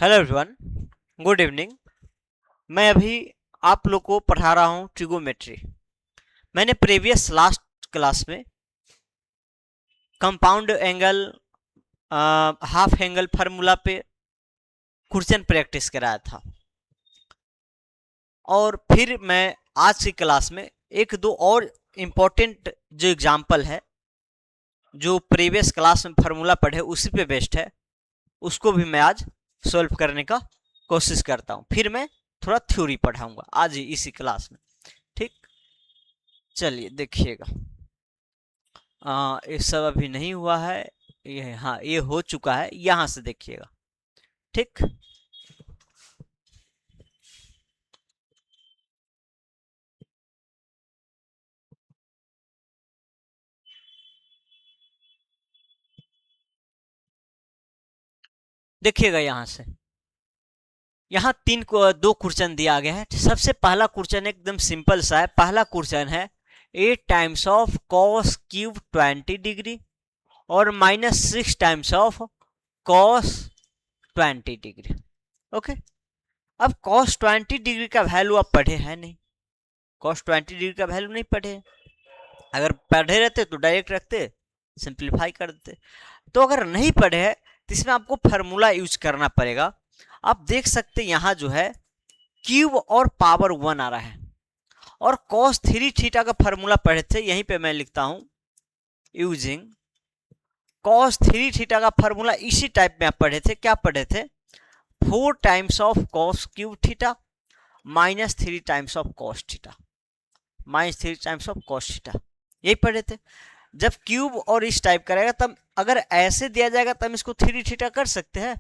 Hello everyone, good evening. मैं अभी आप लोग को पढ़ा रहा हूँ ट्रिगोमेट्री। मैंने प्रीवियस लास्ट क्लास में compound angle, half angle formula पे क्वेश्चन प्रैक्टिस कराया था, और फिर मैं आज की क्लास में एक दो और इम्पोर्टेंट जो एग्जाम्पल है, जो प्रीवियस क्लास में फार्मूला पढ़े उसी पे बेस्ड है, उसको भी मैं आज सॉल्व करने का कोशिश करता हूँ। फिर मैं थोड़ा थ्योरी पढ़ाऊंगा आज ही इसी क्लास में। ठीक, चलिए देखिएगा। ये सब अभी नहीं हुआ है, ये हाँ ये हो चुका है, यहां से देखिएगा। ठीक, देखिएगा यहां से। यहाँ दो क्वेश्चन दिया गया है। सबसे पहला क्वेश्चन एकदम सिंपल सा है। पहला क्वेश्चन है 8 times of cos cube 20 degree और -6 times of cos 20 degree. Okay, अब कॉस 20 डिग्री का वैल्यू आप पढ़े हैं नहीं, कॉस 20 डिग्री का वैल्यू नहीं पढ़े हैं। अगर पढ़े रहते तो डायरेक्ट रखते, सिंप्लीफाई कर देते। तो अगर नहीं पढ़े हैं तो इसमें आपको फार्मूला यूज करना पड़ेगा। आप देख सकते हैं यहाँ जो है क्यूब और पावर 1 आ रहा है, और cos 3 थीटा का फार्मूला पढ़े थे, यहीं पे मैं लिखता हूं यूजिंग cos 3 थीटा का फार्मूला इसी टाइप में आप पढ़े थे। क्या पढ़े थे? 4 times of cos cube theta -3 times of cos theta, -3 times of cos theta, यही पढ़े थे। जब क्यूब और इस टाइप करेगा तब, अगर ऐसे दिया जाएगा तब इसको 3 थीटा कर सकते हैं।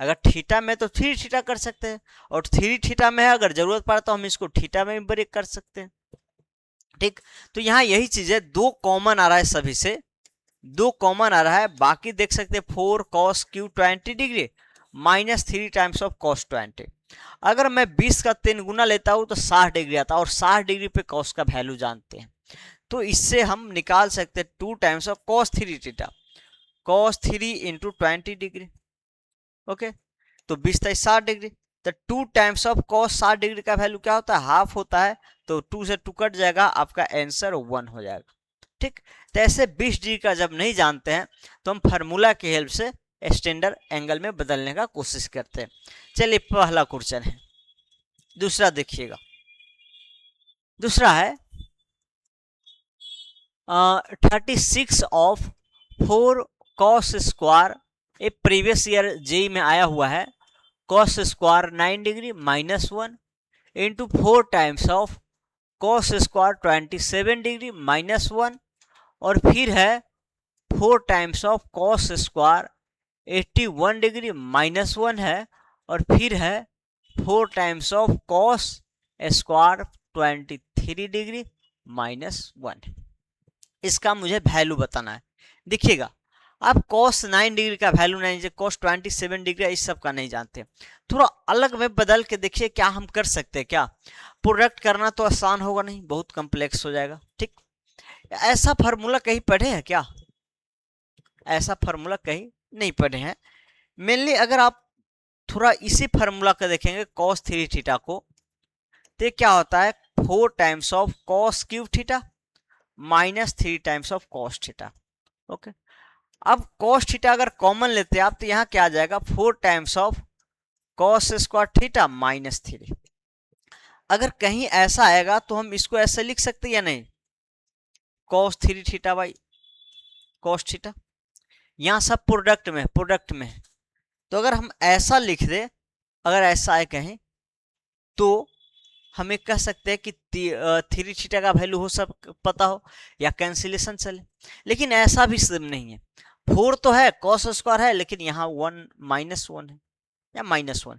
अगर थीटा में तो 3 थीटा कर सकते हैं, और 3 थीटा में है, अगर जरूरत पड़ा तो हम इसको थीटा में भी ब्रेक कर सकते हैं। ठीक, तो यहाँ यही चीज है, दो कॉमन आ रहा है, सभी से दो कॉमन आ रहा है। बाकी देख सकते हैं 4 cos Q 20 degree -3 times of cos 20। अगर मैं 20 का 3 गुना लेता हूं तो 60 डिग्री आता है, और 60 डिग्री पे cos का वैल्यू जानते हैं, तो इससे हम निकाल सकते हैं 2 times of cos 3 theta, cos 3 into 20 degree. Okay, तो 20 था 60 डिग्री, तो 2 टाइम्स ऑफ cos 60 डिग्री का वैल्यू क्या होता है? हाफ होता है, तो 2 से 2 कट जाएगा, आपका आंसर 1 हो जाएगा। ठीक, तो ऐसे 20 डिग्री का जब नहीं जानते हैं तो हम फार्मूला की हेल्प से स्टैंडर्ड एंगल में बदलने का कोशिश करते हैं। चलिए पहला क्वेश्चन है। दूसरा देखिएगा, दूसरा है 36 ऑफ 4 cos स्क्वायर, ये प्रीवियस ईयर जेई में आया हुआ है। cos square 9 degree -1 into 4 times of cos square 27 degree -1, और फिर है 4 times of cos square 81 degree -1 है, और फिर है 4 times of cos square 23 degree -1। इसका मुझे वैल्यू बताना है। देखिएगा, आप cos 9 डिग्री का वैल्यू नहीं जानते, cos 27 डिग्री इस सब का नहीं जानते, थोड़ा अलग में बदल के देखिए क्या हम कर सकते हैं। क्या प्रोडक्ट करना तो आसान होगा नहीं, बहुत कॉम्प्लेक्स हो जाएगा। ठीक, ऐसा फार्मूला कहीं पढ़े हैं क्या? ऐसा फार्मूला कहीं नहीं पढ़े हैं। मेनली अगर आप थोड़ा इसी फार्मूला का देखेंगे cos 3 थीटा को, तो क्या होता है 4 times of cos cube theta -3 times of cos theta. Okay, अब cos थीटा अगर कॉमन लेते हैं आप, तो यहाँ क्या आ जाएगा 4 times of cos square theta -3। अगर कहीं ऐसा आएगा तो हम इसको ऐसे लिख सकते हैं या नहीं, cos 3 theta by cos theta. यहाँ सब प्रोडक्ट में, तो अगर हम ऐसा लिख दे, अगर ऐसा आए कहीं, तो हमें कह सकते हैं कि 3 थीटा का वैल्यू हो सब पता हो, या कैंसिलेशन चले। लेकिन ऐसा भी सिर्फ नहीं है, 4 तो है, cos स्क्वायर है, लेकिन यहाँ 1 -1 है, या -1।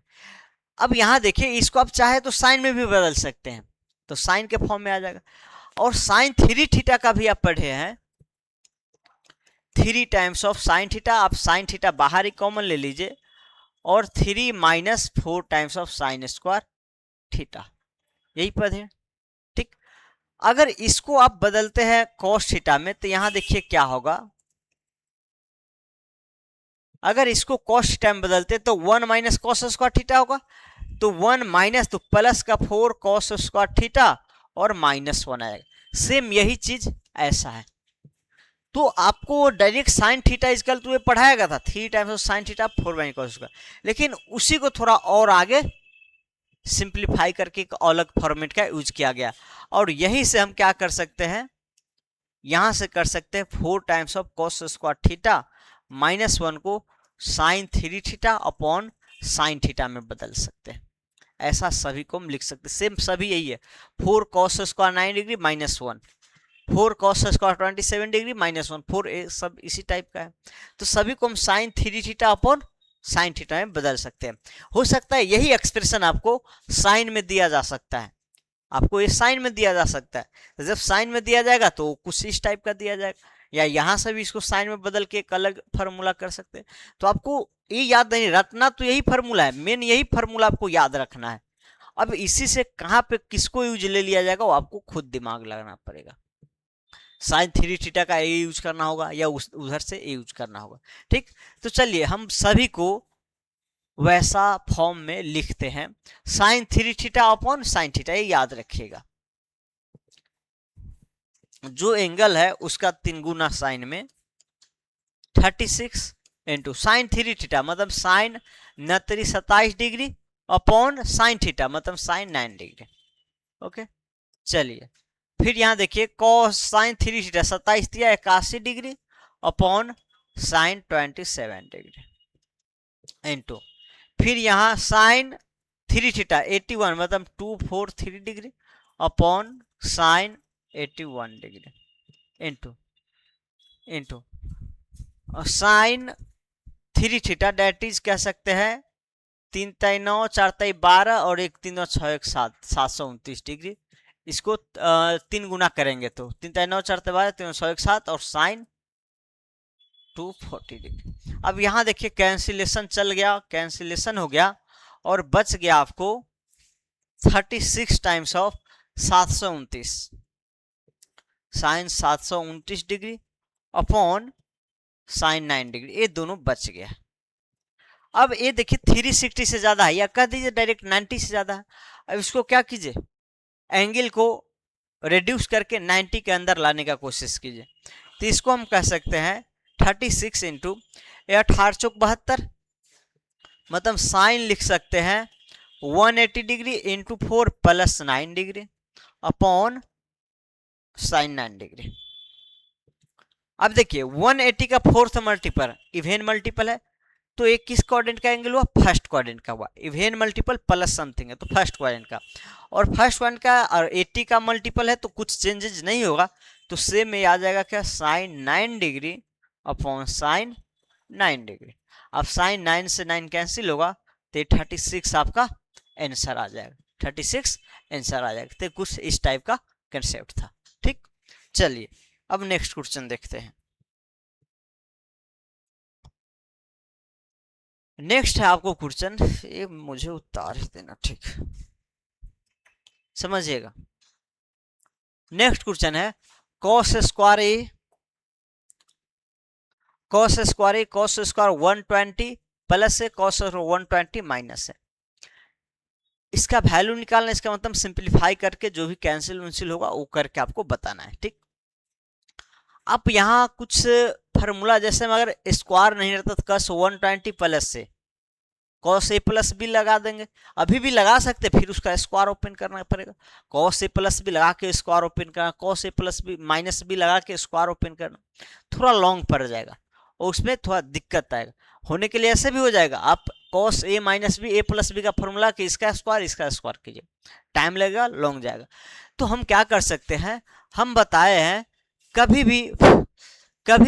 अब यहाँ देखिए, इसको आप चाहे तो साइन में भी बदल सकते हैं, तो साइन के फॉर्म में आ जाएगा। और साइन 3 थीटा का भी आप पढ़े हैं, 3 टाइम्स ऑफ साइन थीटा। आप साइन थीटा बाहर ही कॉमन ले लीजिए, और 3 -4 times of sine square theta, यही पद है। ठीक, अगर इसको आप बदलते हैं cos थीटा में, तो यहां देखिए क्या होगा। अगर इसको कॉस थीटा में बदलते तो 1 माइनस कॉस स्क्वायर थीटा होगा, तो 1 माइनस तो प्लस का 4 कॉस स्क्वायर थीटा और -1 आएगा। सेम यही चीज ऐसा है। तो आपको direct sine theta equal to पढ़ाया गया था 3 times of sine theta 4 minus cos square, लेकिन उसी को थोड़ा और आगे सिंप्लीफाई करके एक अलग फॉर्मेट का यूज किया गया। और यहीं से हम क्या कर सकते हैं, यहां से कर सकते हैं 4 times of cos square theta -1 को sine 3 theta upon sine theta में बदल सकते हैं। ऐसा सभी को हम लिख सकते हैं, सेम सभी यही है। 4 cos square 9 degree -1, 4 cos square 27 degree -1, 4 सब इसी टाइप का है। तो सभी को हम sine 3 theta upon sine theta में बदल सकते हैं। हो सकता है यही एक्सप्रेशन आपको साइन में दिया जा सकता है, आपको ये साइन में दिया जा सकता है। तो जब साइन में दिया जाएगा तो कुछ इस टाइप का दिया जाएगा, या यहां से भी इसको साइन में बदल के एक अलग फार्मूला कर सकते हैं। तो आपको ये याद नहीं रखना, तो यही फार्मूला है, मेन यही फार्मूला आपको याद रखना है। अब इसी से कहां पे किसको यूज ले लिया जाएगा वो आपको खुद दिमाग लगाना पड़ेगा। साइन 3 थीटा का ए यूज करना होगा या उधर से ए यूज करना होगा। ठीक, तो चलिए हम सभी को वैसा फॉर्म में लिखते हैं। Sine 3 theta upon sine theta, ये याद रखिएगा। जो एंगल है उसका 3 गुना साइन में 36 इंटू साइन 3 थीटा मतलब sine 27 degree upon sine theta मतलब साइन 9 डिग्री। ओके, चलिए फिर यहां देखिए कॉस साइन 3 थीटा 27 दिया 81 degree upon sine 27 degree into फिर यहां साइन 3 थीटा 81 मतलब 243 degree upon sine 81 degree into into sine 3 theta that is कह सकते हैं 3 3 9 4 3 12 और 1 3 9 6 1 7 729 डिग्री। इसको 3 गुना करेंगे तो 3 3 9 4 3 12 3 6 1 7 और साइन 240 डिग्री। अब यहां देखिए कैंसिलेशन चल गया, कैंसिलेशन हो गया और बच गया आपको 36 times of 729 sine 729 degree upon sine 9 degree, ये दोनों बच गया। अब ये देखिए 360 से ज्यादा है या कह दीजिए डायरेक्ट 90 से ज्यादा है। अब इसको क्या कीजिए, एंगल को रिड्यूस करके 90 के अंदर लाने का कोशिश कीजिए। तो इसको हम कह सकते हैं 36 इंटू 18 चौक 72 मतलब साइन लिख सकते हैं 180 degree into 4 plus 9 degree upon sine 9 degree. अब देखिए 180 का फोर्थ मल्टीपल इवेन मल्टीपल है, तो एक किस क्वाड्रेंट का एंगल हुआ, फर्स्ट क्वाड्रेंट का हुआ। इवेन मल्टीपल प्लस समथिंग है तो फर्स्ट क्वाड्रेंट का, और फर्स्ट क्वाड्रेंट का और 80 का मल्टीपल है तो कुछ चेंजेस नहीं होगा, तो सेम में आ जाएगा क्या sine 9 degree upon sine 9 degree. अब साइन 9 से 9 कैंसिल होगा तो 36 आपका आंसर आ जाएगा, 36 आंसर आ जाएगा। तो कुछ इस टाइप का कंसेप्ट था। ठीक, चलिए अब नेक्स्ट क्वेश्चन देखते हैं। नेक्स्ट है आपको क्वेश्चन, ये मुझे उतार ही देना, ठीक समझिएगा। नेक्स्ट क्वेश्चन है कॉस स्क्वायर ए कॉस स्क्वायर 120 प्लस है कॉस 120 माइनस है। इसका वैल्यू निकालना, इसका मतलब सिंप्लीफाई करके जो भी कैंसिल उंसिल होगा वो करके आपको बताना है। ठीक, अब यहाँ कुछ फार्मूला जैसे अगर स्क्वायर नहीं रहता तो कस 120 प्लस से कॉस ए प्लस बी लगा देंगे, अभी भी लगा सकते, फिर उसका स्क्वायर ओपन करना पड़ेगा। कॉस ए प्लस बी लगा के स्क्वायर ओपन करना, cos A plus B minus B लगा के स्क्वायर ओपन करना, थोड़ा लॉन्ग पड़ जाएगा और उसमें थोड़ा दिक्कत आएगा। होने के लिए ऐसे भी हो जाएगा, आप cos A minus B A plus B का फॉर्मूला कि इसका स्क्वायर कीजिए, टाइम लगेगा, लॉन्ग जाएगा। तो हम क्या कर सकते हैं, हम बताए हैं कभी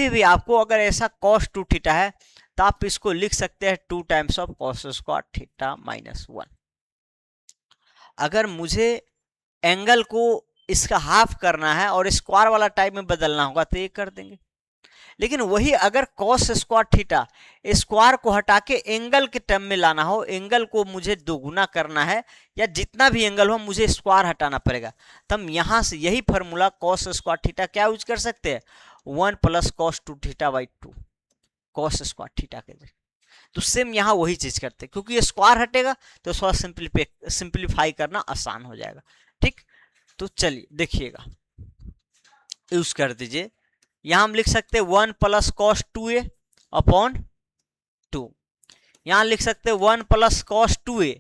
भी आपको अगर ऐसा कॉस 2 थीटा है तो आप इसको लिख सकते हैं 2 times of cos square theta -1। अगर मुझे एंगल को इसका हाफ करना है और स्क्वायर वाला टाइप में बदलना होगा तो ये कर देंगे। लेकिन वही अगर कॉस स्क्वायर थीटा स्क्वायर को हटा के एंगल के टर्म में लाना हो, एंगल को मुझे दोगुना करना है या जितना भी एंगल हो मुझे स्क्वायर हटाना पड़ेगा, तब यहां से यही फॉर्मूला कॉस स्क्वायर थीटा क्या यूज कर सकते हैं 1 plus cos 2 theta by 2 cos square theta के। तो सेम यहाँ वही चीज करते हैं, क्योंकि ये स्क्वायर हटेगा तो थोड़ा सिंप्लीफाई करना आसान हो जाएगा। ठीक, तो चलिए देखिएगा, यूज कर दीजिए। यहां हम लिख सकते हैं 1 प्लस कॉस 2a अपॉन 2। यहां लिख सकते हैं 1 plus cos 2a,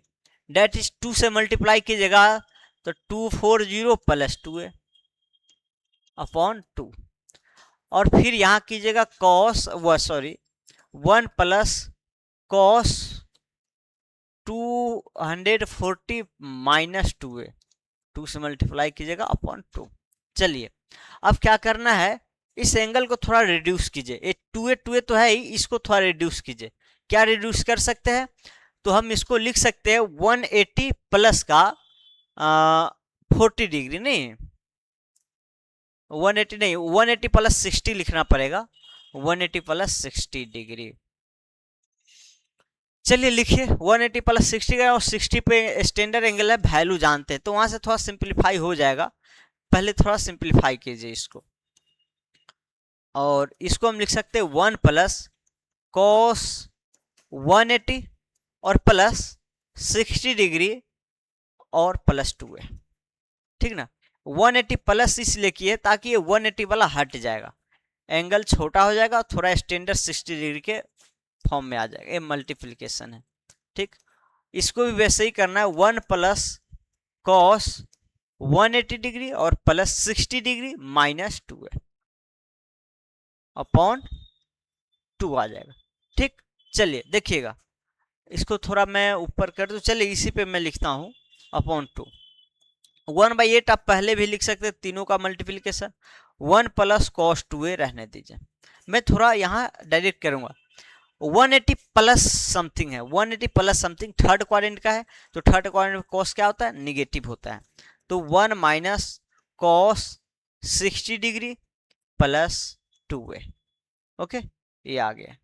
that is 2 से मल्टीप्लाई कीजिएगा तो 240 प्लस 2a अपॉन 2। और फिर यहां कीजिएगा cos 1 plus cos 240 minus 2a, 2 से मल्टीप्लाई कीजिएगा अपॉन 2। चलिए अब क्या करना है, इस एंगल को थोड़ा रिड्यूस कीजिए। ये 2a तो है ही, इसको थोड़ा रिड्यूस कीजिए। क्या रिड्यूस कर सकते हैं, तो हम इसको लिख सकते हैं 180 प्लस का 40 डिग्री, नहीं 180 नहीं, 180 प्लस 60 लिखना पड़ेगा, 180 प्लस 60 डिग्री। चलिए लिखिए 180 प्लस 60 का, और 60 पे स्टैंडर्ड एंगल है, वैल्यू जानते हैं तो वहां से थोड़ा सिंप्लीफाई हो जाएगा। पहले थोड़ा सिंप्लीफाई कीजिए इसको, और इसको हम लिख सकते हैं 1 प्लस कॉस 180 और प्लस 60 डिग्री और प्लस 2a। ठीक ना, 180 प्लस इसलिए किए ताकि ये 180 वाला हट जाएगा, एंगल छोटा हो जाएगा, थोड़ा स्टैंडर्ड 60 डिग्री के फॉर्म में आ जाएगा। ये मल्टीप्लिकेशन है। ठीक, इसको भी वैसे ही करना है, 1 प्लस कॉस 180 डिग्री और plus 60 degree minus 2a upon 2 आ जाएगा। ठीक, चलिए देखिएगा, इसको थोड़ा मैं ऊपर कर दूं, चलिए इसी पे मैं लिखता हूं अपॉन 2। 1/8 आप पहले भी लिख सकते हैं, तीनों का मल्टीप्लिकेशन। 1 प्लस कॉस 2a रहने दीजिए, मैं थोड़ा यहाँ डायरेक्ट करूंगा। 180 प्लस समथिंग है, 180 प्लस समथिंग थर्ड क्वाड्रेंट का है, तो थर्ड क्वाड्रेंट में कॉस क्या होता है, निगेटिव होता है। तो 1 minus cos 60 degree plus 2a। Okay, ये आ गया।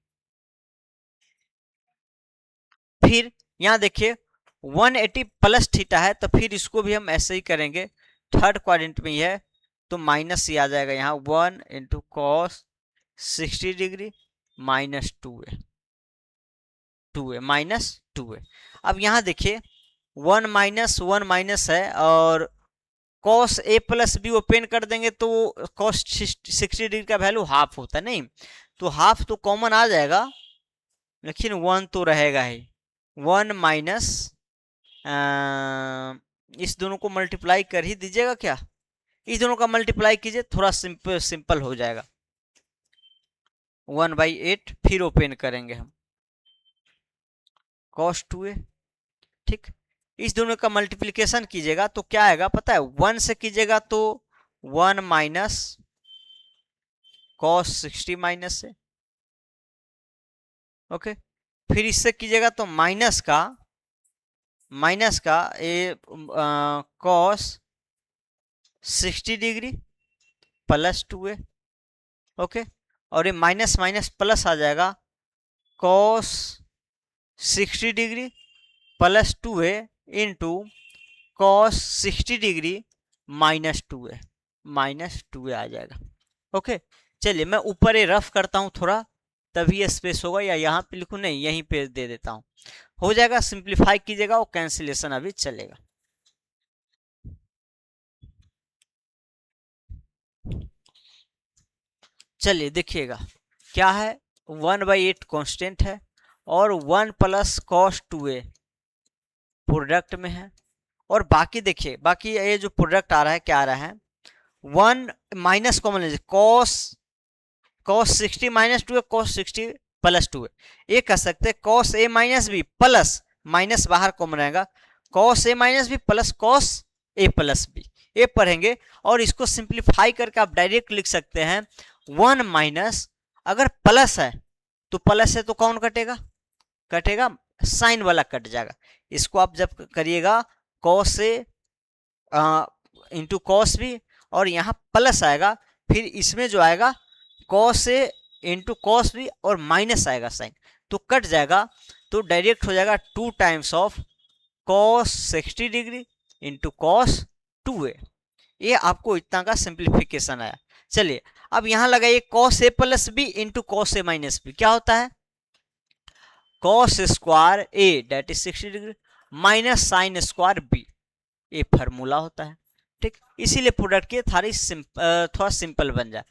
फिर यहां देखिए 180 प्लस थीटा है, तो फिर इसको भी हम ऐसे ही करेंगे, थर्ड क्वाड्रेंट में ही है तो माइनस ही आ जाएगा यहाँ, 1 into cos 60 degree minus 2a minus 2a। अब यहाँ देखिए 1 माइनस है, और cos a plus be open कर देंगे तो कॉस 60 डिग्री का वैल्यू हाफ होता है, नहीं तो हाफ तो कॉमन आ जाएगा, लेकिन 1 तो रहेगा ही। 1 माइनस इस दोनों को मल्टीप्लाई कर ही दीजिएगा, क्या इस दोनों का मल्टीप्लाई कीजिए, थोड़ा सिंपल हो जाएगा। 1/8 फिर ओपन करेंगे हम cos 2a। ठीक, इस दोनों का मल्टीप्लिकेशन कीजिएगा तो क्या आएगा पता है, 1 से कीजिएगा तो 1 माइनस cos 60 माइनस से। ओके, फिर इससे कीजिएगा तो माइनस का ये cos 60 degree plus 2a। Okay, और ये माइनस माइनस प्लस आ जाएगा, cos 60 degree plus 2a into cos 60 degree minus 2a आ जाएगा। ओके, चलिए मैं ऊपर ये रफ करता हूं थोड़ा, तभी ये स्पेस होगा, या यहाँ पे लिखूं, नहीं यहीं पे दे देता हूं, हो जाएगा। सिंप्लीफाई कीजिएगा और कैंसिलेशन अभी चलेगा। चलिए देखिएगा क्या है, 1/8 कांस्टेंट है और 1 प्लस कॉस 2a प्रोडक्ट में है, और बाकी देखिए, बाकी ये जो प्रोडक्ट आ रहा है क्या आ रहा है, 1 माइनस कॉमन लीजिए, cos 60 minus 2a cos 60 plus 2a, ये कह सकते हैं cos a minus B plus, minus बाहर कॉमन रहेगा, cos a minus B plus cos a plus B, ये पढ़ेंगे। और इसको सिंप्लीफाई करके आप डायरेक्ट लिख सकते हैं 1 माइनस, अगर प्लस है तो प्लस है तो कौन कटेगा, साइन वाला कट जाएगा। इसको आप जब करिएगा cos a into cos b, और यहाँ प्लस आएगा, फिर इसमें जो आएगा cos a into cos b और माइनस आएगा साइन, तो कट जाएगा, तो डायरेक्ट हो जाएगा 2 times of cos 60 degree into cos 2a। ये आपको इतना का सिंप्लीफिकेशन आया। चलिए अब यहां लगाइए cos a plus B into cos a minus B, क्या होता है, cos square A that is 60 degree minus sine square B, ये फार्मूला होता है। ठीक, इसीलिए प्रोडक्ट के थोड़ा सिंपल बन जाए।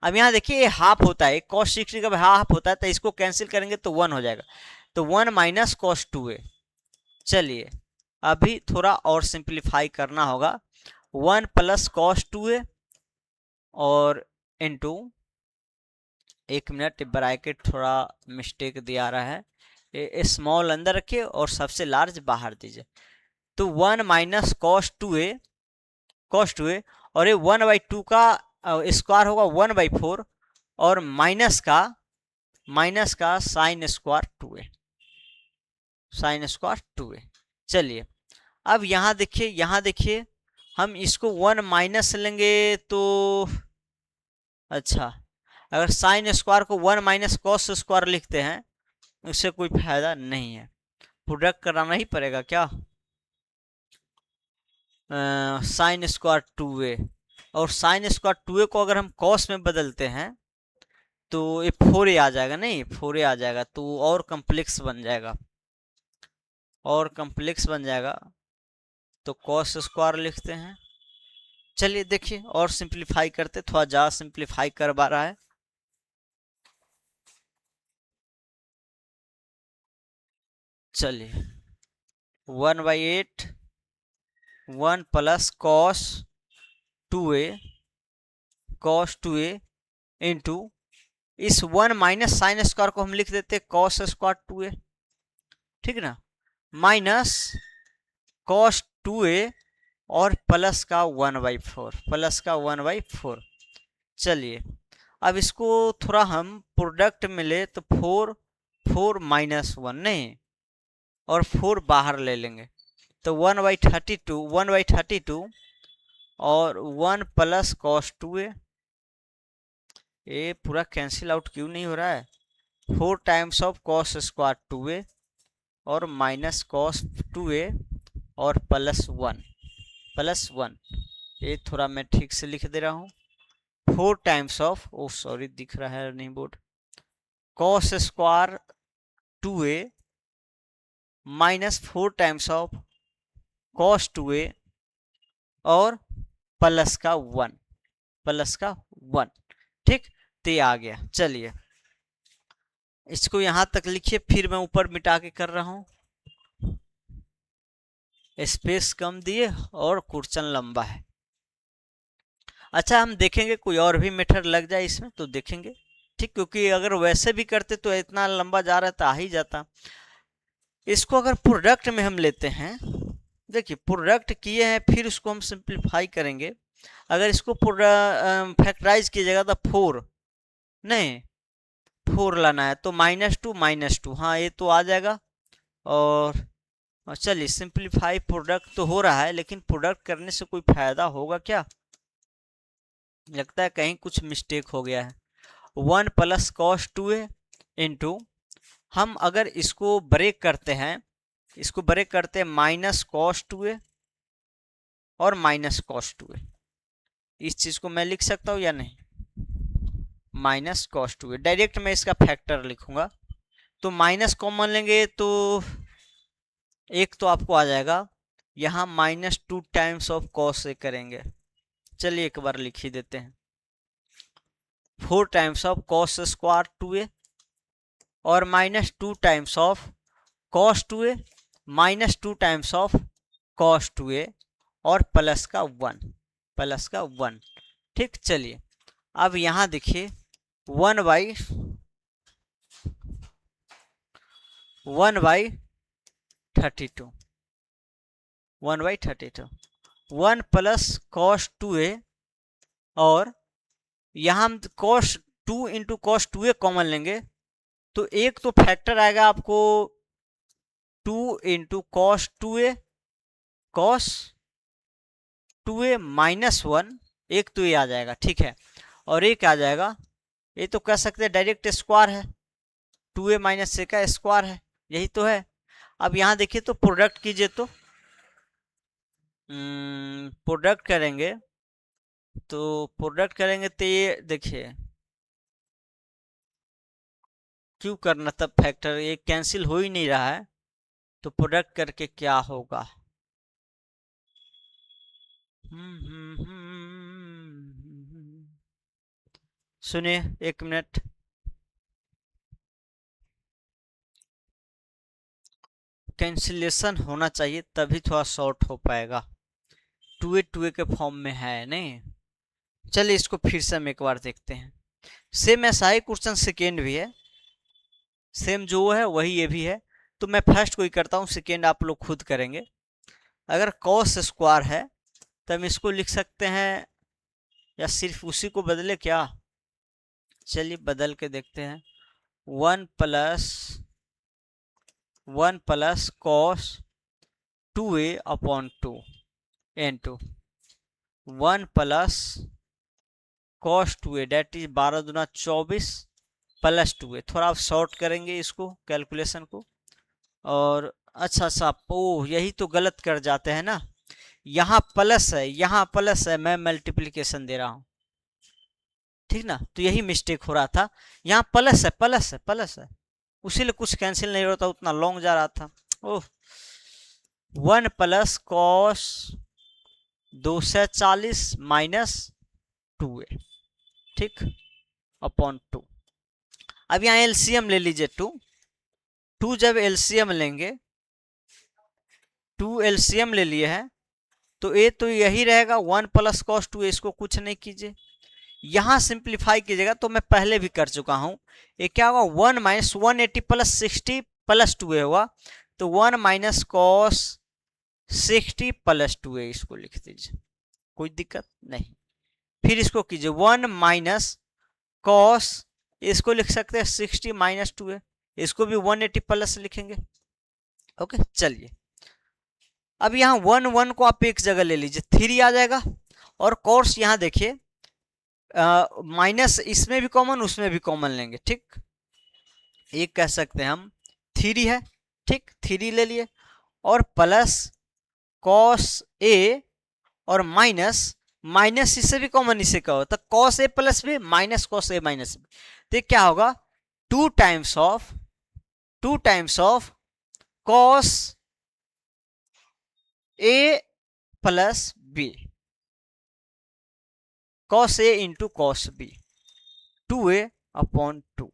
अब यहाँ देखिए ये हाफ होता है, कॉस 60 का हाफ होता है, तो इसको कैंसिल करेंगे तो 1 हो जाएगा, तो 1 माइनस कॉस 2a। चलिए अभी थोड़ा और सिंप्लीफाई करना होगा, 1 प्लस कॉस 2a और इनटू, एक मिनट ब्रैकेट थोड़ा मिस्टेक दिया रहा है, ये स्मॉल अंदर रखिए और सबसे लार्ज बाहर दीजिए, तो 1 माइनस कॉस टू ए और ये 1/2 का स्क्वायर होगा 1/4 और माइनस का साइन स्क्वायर 2a। चलिए अब यहाँ देखिए हम इसको 1 माइनस लेंगे तो अच्छा, अगर साइन स्क्वायर को 1 माइनस कॉस स्क्वायर लिखते हैं उससे कोई फायदा नहीं है, प्रोडक्ट कराना ही पड़ेगा क्या, साइन स्क्वायर 2a और साइन स्क्वायर 2a को अगर हम कॉस में बदलते हैं तो ये 4a आ जाएगा, नहीं 4a आ जाएगा, तो और कम्प्लेक्स बन जाएगा, तो कॉस स्क्वायर लिखते हैं। चलिए देखिए और सिंप्लीफाई करते, थोड़ा ज़्यादा सिंप्लीफाई करवा रहा है। चलिए 1/8 1 प्लस कॉस 2a इंटू इस 1 माइनस साइन स्क्वायर को हम लिख देते कॉस स्क्वायर 2a, ठीक ना, माइनस कॉस 2a और प्लस का 1/4। चलिए अब इसको थोड़ा हम प्रोडक्ट में ले तो 4 माइनस 1 नहीं, और 4 बाहर ले लेंगे तो 1/32 और 1 प्लस कॉस 2a, ये पूरा कैंसिल आउट क्यों नहीं हो रहा है, 4 times of cos square 2a और माइनस कॉस 2a और प्लस 1, ये थोड़ा मैं ठीक से लिख दे रहा हूँ, 4 टाइम्स ऑफ, ओ सॉरी दिख रहा है नहीं board, cos square 2a minus 4 times of cos 2a और प्लस का 1, ठीक, तो ये आ गया। चलिए इसको यहां तक लिखिए, फिर मैं ऊपर मिटा के कर रहा हूं, स्पेस कम दिए और क्वेश्चन लंबा है। अच्छा हम देखेंगे कोई और भी मेथड लग जाए इसमें तो देखेंगे, ठीक, क्योंकि अगर वैसे भी करते तो इतना लंबा जा रहा था, आ ही जाता। इसको अगर प्रोडक्ट में हम लेते हैं, देखिए प्रोडक्ट किए हैं फिर उसको हम सिंप्लीफाई करेंगे, अगर इसको फैक्टराइज कीजिएगा तो 4 लाना है तो -2 हाँ ये तो आ जाएगा। और चलिए सिंप्लीफाई प्रोडक्ट तो हो रहा है, लेकिन प्रोडक्ट करने से कोई फायदा होगा क्या, लगता है कहीं कुछ मिस्टेक हो गया है। 1 प्लस कॉस 2a इंटू, हम अगर इसको ब्रेक करते हैं माइनस कॉस 2a और माइनस कॉस 2a, इस चीज को मैं लिख सकता हूँ या नहीं, माइनस कॉस 2a डायरेक्ट मैं इसका फैक्टर लिखूंगा, तो माइनस कॉमन लेंगे तो एक तो आपको आ जाएगा, यहाँ -2 टाइम्स ऑफ कॉस ए करेंगे, चलिए एक बार लिख ही देते हैं, 4 times of cos square 2a और -2 times of cos 2a -2 times of cos 2a और प्लस का 1, ठीक। चलिए अब यहाँ देखिए 1/32 1 प्लस कॉस 2a और यहाँ हम cos 2 into cos 2a common लेंगे तो एक तो फैक्टर आएगा आपको 2 इंटू कॉस 2a माइनस 1, एक तो ये आ जाएगा, ठीक है, और एक आ जाएगा, ये तो कह सकते हैं डायरेक्ट स्क्वायर है, 2a माइनस ए का स्क्वायर है, यही तो है। अब यहाँ देखिए तो प्रोडक्ट कीजिए तो प्रोडक्ट करेंगे तो ये देखिए क्यों करना तब फैक्टर, ये कैंसिल हो ही नहीं रहा है, तो प्रोडक्ट करके क्या होगा। सुनिए 1 मिनट। कैंसिलेशन होना चाहिए तभी थोड़ा शॉर्ट हो पाएगा, 2a के फॉर्म में है नहीं। चलिए इसको फिर से हम एक बार देखते हैं। सेम ऐसा ही क्वेश्चन सेकेंड भी है, सेम जो है वही ये भी है। तो मैं फर्स्ट को ही करता हूँ, सेकेंड आप लोग खुद करेंगे। अगर कॉस स्क्वायर है तो हम इसको लिख सकते हैं, या सिर्फ उसी को बदले क्या। चलिए बदल के देखते हैं। 1 plus cos 2a upon 2 into 1 plus cos 2a that is 12 दूना 24 प्लस 2a। थोड़ा आप शॉर्ट करेंगे इसको कैलकुलेशन को। और अच्छा ओ यही तो गलत कर जाते हैं ना, यहाँ प्लस है यहाँ प्लस है, मैं मल्टीप्लिकेशन दे रहा हूँ, ठीक ना। तो यही मिस्टेक हो रहा था, यहाँ प्लस है, उसी कुछ कैंसिल नहीं होता, उतना लॉन्ग जा रहा था। ओह 1 प्लस कॉस 240 माइनस 2a, ठीक, अपॉन 2। अब यहाँ एलसीएम ले लीजिए, 2 जब एलसीएम लेंगे, 2 एलसीएम ले लिए हैं, तो ए तो यही रहेगा 1 प्लस कॉस 2a। इसको कुछ नहीं कीजिए, यहां सिंप्लीफाई कीजिएगा, तो मैं पहले भी कर चुका हूं। ये क्या होगा 1 माइनस 180 प्लस 60 प्लस 2a होगा, तो 1 माइनस कॉस 60 प्लस 2a इसको लिख दीजिए, कोई दिक्कत नहीं। फिर इसको कीजिए 1 माइनस कॉस, इसको लिख सकते हैं 60 माइनस 2a, इसको भी 180 प्लस लिखेंगे। ओके चलिए, अब यहाँ 1 को आप एक जगह ले लीजिए, 3 आ जाएगा। और कॉस यहाँ देखिए माइनस इसमें भी कॉमन उसमें भी कॉमन लेंगे, ठीक। एक कह सकते हैं हम 3 है, ठीक, 3 ले लिए, और प्लस कॉस ए और माइनस इससे भी कॉमन इसे का होता, cos A plus B minus cos A minus B. तो क्या होगा 2 times of cos A plus B, cos A into cos B, 2a upon 2।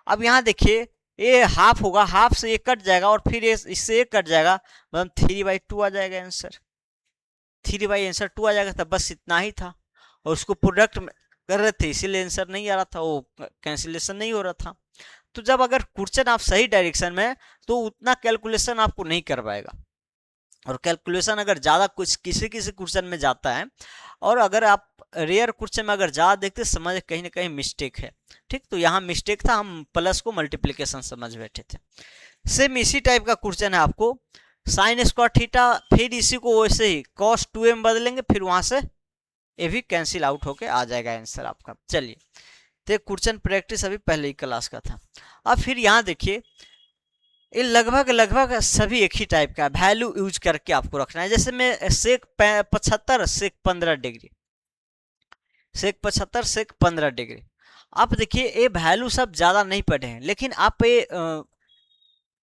अब यहां देखिए ये हाफ होगा, हाफ से ये कट जाएगा और फिर इससे एक कट जाएगा, मतलब 3/2 आ जाएगा आंसर, 3/2 आ जाएगा। तब बस इतना ही था, और उसको प्रोडक्ट कर रहे थे इसीलिए आंसर नहीं आ रहा था, वो कैंसिलेशन नहीं हो रहा था। तो जब अगर क्वेश्चन आप सही डायरेक्शन में, तो उतना कैलकुलेशन आपको नहीं कर पाएगा, और कैलकुलेशन अगर ज़्यादा कुछ किसी क्वेश्चन में जाता है, और अगर आप रेयर क्वेश्चन में अगर ज़्यादा देखते समझ कहीं ना कहीं मिस्टेक है, ठीक। तो यहाँ मिस्टेक था, हम प्लस को मल्टीप्लिकेशन समझ बैठे थे। सेम इसी टाइप का क्वेश्चन है आपको, साइन स्क्वायर थीटा, फिर इसी को वैसे ही कॉस 2a में बदलेंगे, फिर वहां से ये भी कैंसिल आउट होके आ जाएगा आंसर आपका। चलिए, तो क्वेश्चन प्रैक्टिस अभी पहले ही क्लास का था। अब फिर यहाँ देखिए ये लगभग सभी एक ही टाइप का वैल्यू यूज करके आपको रखना है। जैसे मैं सेक 75 सेक 15 डिग्री, सेक 75 सेक 15 डिग्री, आप देखिए ये वैल्यू सब ज्यादा नहीं पढ़े हैं, लेकिन आप ये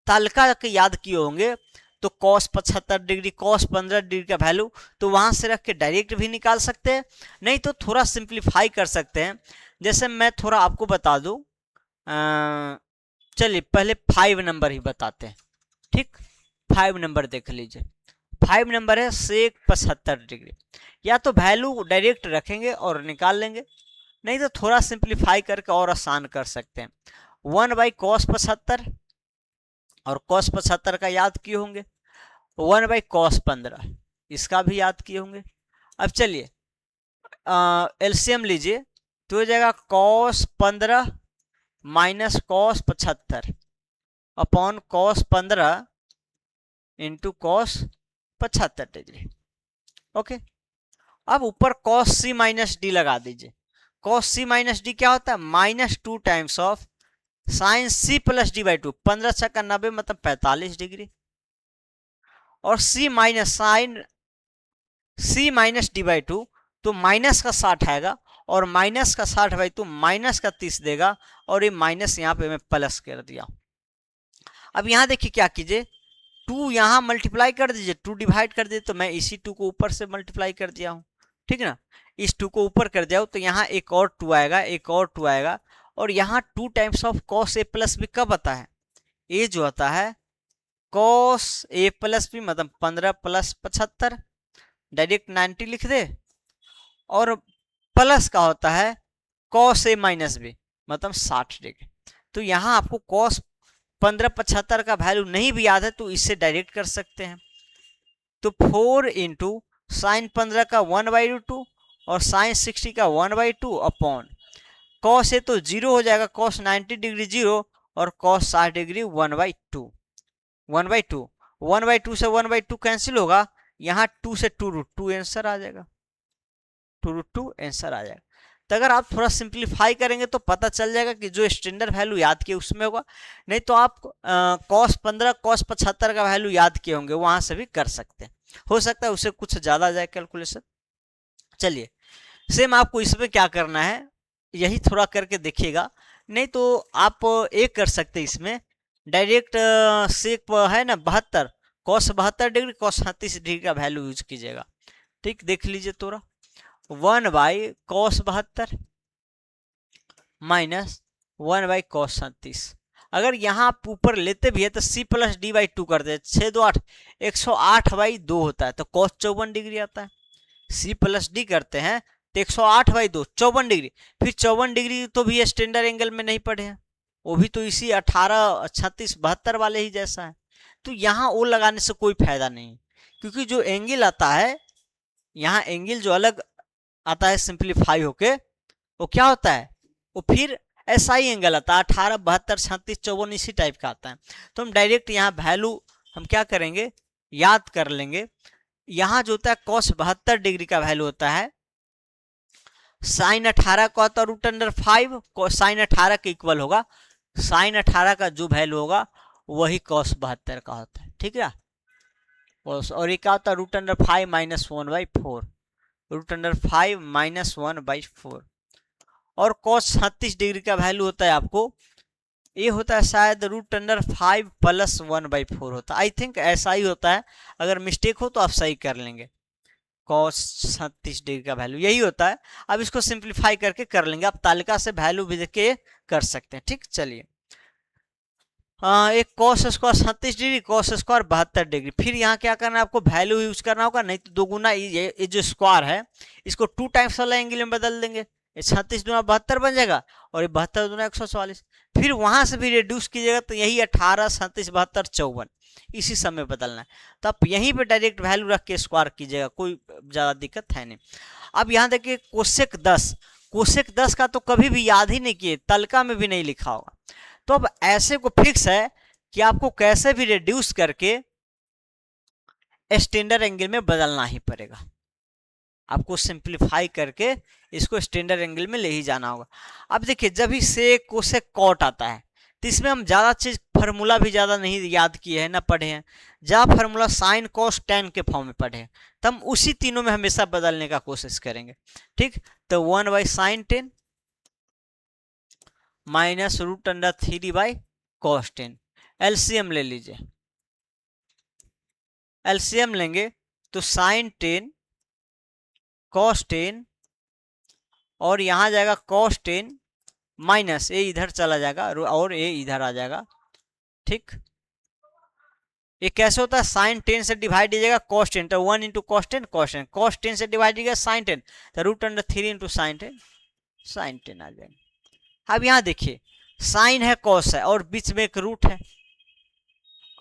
तालिका के याद किए होंगे, तो कॉस 75 डिग्री कॉस 15 डिग्री का वैल्यू, तो वहां से रख के डायरेक्ट भी निकाल सकते हैं, नहीं तो थोड़ा सिंप्लीफाई कर सकते हैं। जैसे मैं थोड़ा आपको बता दूं, चलिए पहले 5 नंबर ही बताते हैं, ठीक। 5 नंबर देख लीजिए, 5 नंबर है सेक 75 डिग्री। या तो वैल्यू डायरेक्ट रखेंगे और निकाल लेंगे, नहीं तो थोड़ा सिंप्लीफाई करके और आसान कर सकते हैं। 1/cos 75, और cos 75 का याद किए होंगे, 1/cos 15 इसका भी याद किए होंगे। अब चलिए एलसीएम लीजिए, तो हो जाएगा cos 15 minus cos 75 upon cos 15 into cos 75 degree. Okay, अब ऊपर cos c माइनस डी लगा दीजिए। cos c माइनस डी क्या होता है, -2 times of sine c plus D by 2, 15 छक्का 90 मतलब 45 डिग्री, और c minus sine c minus D by 2, तो माइनस का 60 आएगा, और माइनस का 60/2 माइनस का 30 देगा, और ये माइनस यहाँ पे मैं प्लस कर दिया। अब यहाँ देखिए क्या कीजिए, 2 यहाँ मल्टीप्लाई कर दीजिए, 2 डिवाइड कर दीजिए, तो मैं इसी 2 को ऊपर से मल्टीप्लाई कर दिया हूँ, ठीक है ना। इस 2 को ऊपर कर दिया हूँ तो यहाँ एक और 2 आएगा, एक और 2 आएगा, और यहाँ 2 times of cos A plus B कब आता है, ये जो आता है कॉस ए प्लस बी, मतलब 15 + 75, डायरेक्ट 90 लिख दे, और प्लस का होता है कॉस ए माइनस बी, मतलब 60 डिग्री। तो यहाँ आपको कॉस 15 75 का वैल्यू नहीं भी याद है तो इससे डायरेक्ट कर सकते हैं। तो 4 इंटू साइन 15 का 1/2 और साइन 60 का 1/2 अपॉन कॉस ए तो 0 हो जाएगा, कॉस 90 डिग्री 0 और कॉस 60 डिग्री 1/2 1/2 से 1/2 कैंसिल होगा, यहाँ 2 से 2√2 आंसर आ जाएगा, 2√2 आंसर आ जाएगा। तो अगर आप थोड़ा सिंप्लीफाई करेंगे तो पता चल जाएगा कि जो स्टैंडर्ड वैल्यू याद किए उसमें होगा, नहीं तो आप कॉस 15 कॉस 75 का वैल्यू याद किए होंगे वहां से भी कर सकते हैं, हो सकता है उससे कुछ ज्यादा जाए कैलकुलेशन। चलिए सेम आपको इसमें क्या करना है यही थोड़ा करके देखिएगा, नहीं तो आप एक कर सकते हैं इसमें डायरेक्ट सेक है ना 72 कॉस 72 डिग्री कॉस 37 डिग्री का वैल्यू यूज कीजिएगा, ठीक। देख लीजिए थोड़ा 1/cos 72 माइनस 1/cos 37, अगर यहाँ आप ऊपर लेते भी है तो c+d/2 कर दे, 6 2 8 108/2 होता है, तो cos 54 डिग्री आता है। c+d करते हैं तो 108/2 54 डिग्री, फिर 54 डिग्री तो भी स्टैंडर्ड एंगल में नहीं पढ़े हैं, वो भी तो इसी 18 36 72 वाले ही जैसा है। तो यहाँ वो लगाने से कोई फायदा नहीं, क्योंकि जो एंगल आता है यहाँ एंगल जो अलग आता है सिंप्लीफाई होके, वो क्या होता है, वो फिर ऐसा ही एंगल आता है 18 72 36 54 इसी टाइप का आता है। तो हम डायरेक्ट यहाँ वैल्यू हम क्या करेंगे याद कर लेंगे। यहाँ जो होता है cos 72 डिग्री का वैल्यू होता है साइन 18 का होता है √5, साइन 18 के इक्वल होगा, साइन 18 का जो वैल्यू होगा वही cos 72 का होता है, ठीक है। और ये क्या होता है √5 - 1/4, √5 - 1/4, और cos 36 डिग्री का वैल्यू होता है आपको, ये होता है शायद √5 + 1/4 होता है, आई थिंक ऐसा ही होता है, अगर मिस्टेक हो तो आप सही कर लेंगे। cos 36 डिग्री का वैल्यू यही होता है। अब इसको सिंप्लीफाई करके कर लेंगे, आप तालिका से वैल्यू भी देख के कर सकते हैं, ठीक। चलिए एक cos square 37 degree cos square 72 degree, फिर यहाँ क्या करना है आपको वैल्यू यूज करना होगा, नहीं तो 2 गुना ये जो स्क्वायर है इसको 2 टाइम्स वाला एंगल में बदल देंगे, ये 36 दूना 72 बन जाएगा और ये 72 दूना 144, फिर वहां से भी रिड्यूस कीजिएगा तो यही 18 37 72 54 इसी समय बदलना है, तो आप यहीं पे डायरेक्ट वैल्यू रख के स्क्वायर कीजिएगा, कोई ज़्यादा दिक्कत है नहीं। अब यहाँ देखिए कोसेक 10 का तो कभी भी याद ही नहीं किए, तलका में भी नहीं लिखा होगा, तो अब ऐसे को फिक्स है कि आपको कैसे भी रिड्यूस करके स्टैंडर्ड एंगल में बदलना ही पड़ेगा, आपको सिंप्लीफाई करके इसको स्टैंडर्ड एंगल में ले ही जाना होगा। अब देखिए जब भी सेक कोसेक कॉट आता है तो इसमें हम ज़्यादा चीज फार्मूला भी ज़्यादा नहीं याद किए हैं ना पढ़े हैं, जहाँ फार्मूला साइन कॉस टेन के फॉर्म में पढ़े हैं तो हम उसी तीनों में हमेशा बदलने का कोशिश करेंगे, ठीक। तो 1/sin 10 माइनस √3/cos 10, एलसीएम ले लीजिए, एलसीएम लेंगे तो sin 10 cos 10 और यहाँ जाएगा cos 10 माइनस ए इधर चला जाएगा और ए इधर आ जाएगा, ठीक। ये कैसे होता है sin 10 से डिवाइड दीजिएगा cos 10, तो 1 × cos 10 cos 10, cos 10 से डिवाइड दीजिएगा sin 10 तो √3 × sin 10 आ जाएगा। अब यहाँ देखिए साइन है cos है और बीच में एक रूट है,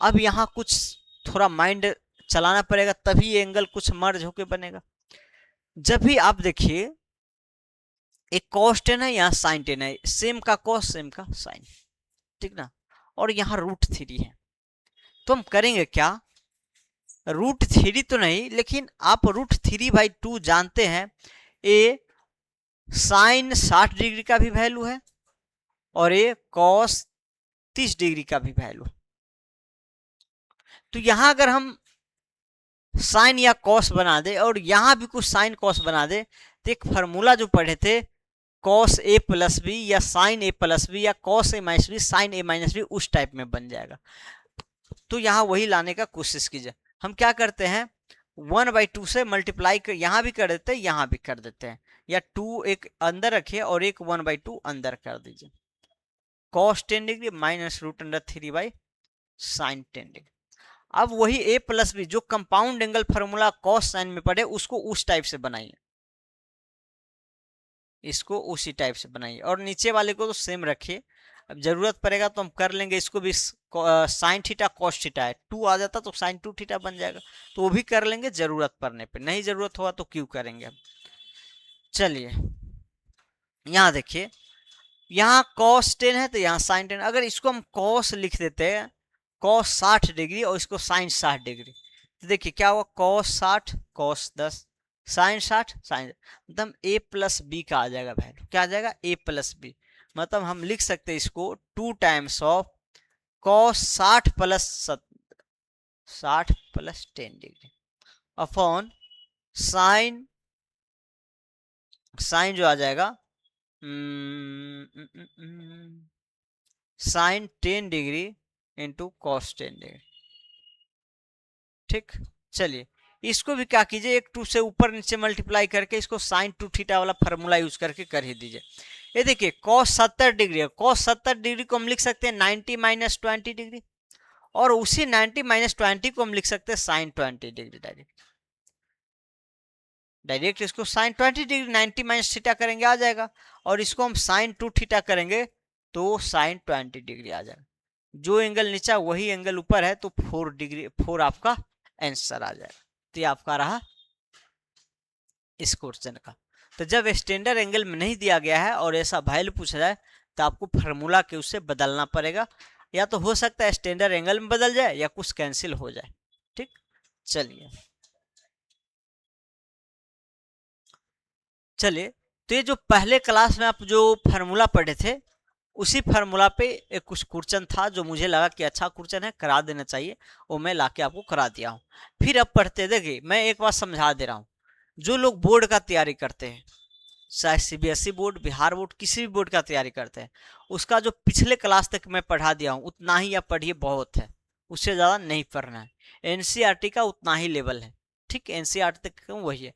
अब यहाँ कुछ थोड़ा माइंड चलाना पड़ेगा तभी ये एंगल कुछ मर्ज होके बनेगा। जब भी आप देखिए एक cos 10 है यहाँ sin 10 है, सेम का cos सेम का sin, ठीक ना, और यहाँ √3 है, तो हम करेंगे क्या √3 तो नहीं लेकिन आप √3/2 जानते हैं, ए साइन 60 डिग्री का भी वैल्यू है और ये cos 30 डिग्री का भी वैल्यू, तो यहां अगर हम साइन या कॉस बना दे और यहां भी कुछ साइन कॉस बना दे तो एक फार्मूला जो पढ़े थे कॉस ए प्लस बी या साइन ए प्लस बी या cos A minus B sine A minus B, उस टाइप में बन जाएगा। तो यहाँ वही लाने का कोशिश कीजिए। हम क्या करते हैं, 1/2 से मल्टीप्लाई कर, यहाँ भी कर देते हैं यहाँ भी कर देते हैं, या 2 एक अंदर रखिए और एक 1/2 अंदर कर दीजिए। Cos 10 degree minus √3 by sine 10 degree. अब वही ए प्लस बी जो compound angle formula cos sine में पढ़े उसको उस टाइप से बनाइए, इसको उसी टाइप से बनाइए, और नीचे वाले को तो सेम रखिए। अब जरूरत पड़ेगा तो हम कर लेंगे इसको भी। साइन थीटा कॉस थीटा है, 2 आ जाता तो साइन 2 थीटा बन जाएगा, तो वो भी कर लेंगे जरूरत पड़ने पे, नहीं जरूरत होगा तो क्यों करेंगे हम। चलिए यहाँ देखिए, यहाँ कॉस 10 है तो यहाँ साइन 10। अगर इसको हम कॉस लिख देते हैं, कॉस 60 डिग्री और इसको साइन 60 डिग्री, तो देखिए क्या हुआ, कॉस 60 कॉस 10 साइन 60 साइन, मतलब ए प्लस बी का आ जाएगा वैल्यू। क्या आ जाएगा, ए प्लस बी। मतलब हम लिख सकते हैं इसको 2 times of cos 60 plus 60 plus 10 degree upon sine, sine जो आ जाएगा sine 10 degree into cos 10 degree. ठीक, चलिए इसको भी क्या कीजिए, एक 2 से ऊपर नीचे मल्टीप्लाई करके इसको साइन 2 थीटा वाला फॉर्मूला यूज करके कर ही दीजिए। ये देखिए कॉस 70 डिग्री है, कॉस 70 डिग्री को हम लिख सकते हैं 90 माइनस 20 डिग्री, और उसी 90 माइनस 20 को हम लिख सकते हैं साइन 20 डिग्री। डायरेक्ट इसको साइन 20 डिग्री 90 माइनस थीटा करेंगे आ जाएगा, और इसको हम साइन 2 थीटा करेंगे तो साइन 20 डिग्री आ जाएगा। जो एंगल नीचा वही एंगल ऊपर है, तो 4 डिग्री 4 आपका आंसर आ जाएगा। तो ये आपका रहा इस क्वेश्चन का। तो जब स्टैंडर्ड एंगल में नहीं दिया गया है और ऐसा वैल्यू पूछा जाए तो आपको फार्मूला के उससे बदलना पड़ेगा, या तो हो सकता है स्टैंडर्ड एंगल में बदल जाए या कुछ कैंसिल हो जाए। ठीक, चलिए चलिए, तो ये जो पहले क्लास में आप जो फार्मूला पढ़े थे उसी फार्मूला पे एक कुछ क्वेश्चन था जो मुझे लगा कि अच्छा क्वेश्चन है, करा देना चाहिए, वो मैं लाके आपको करा दिया हूँ। फिर अब पढ़ते, देखिए मैं एक बात समझा दे रहा हूँ, जो लोग बोर्ड का तैयारी करते हैं, चाहे सीबीएसई बोर्ड, बिहार बोर्ड, किसी भी बोर्ड का तैयारी करते हैं, उसका जो पिछले क्लास तक मैं पढ़ा दिया हूँ उतना ही आप पढ़िए, बहुत है, उससे ज़्यादा नहीं पढ़ना है। एनसीईआरटी का उतना ही लेवल है। ठीक, एनसीईआरटी तक वही है।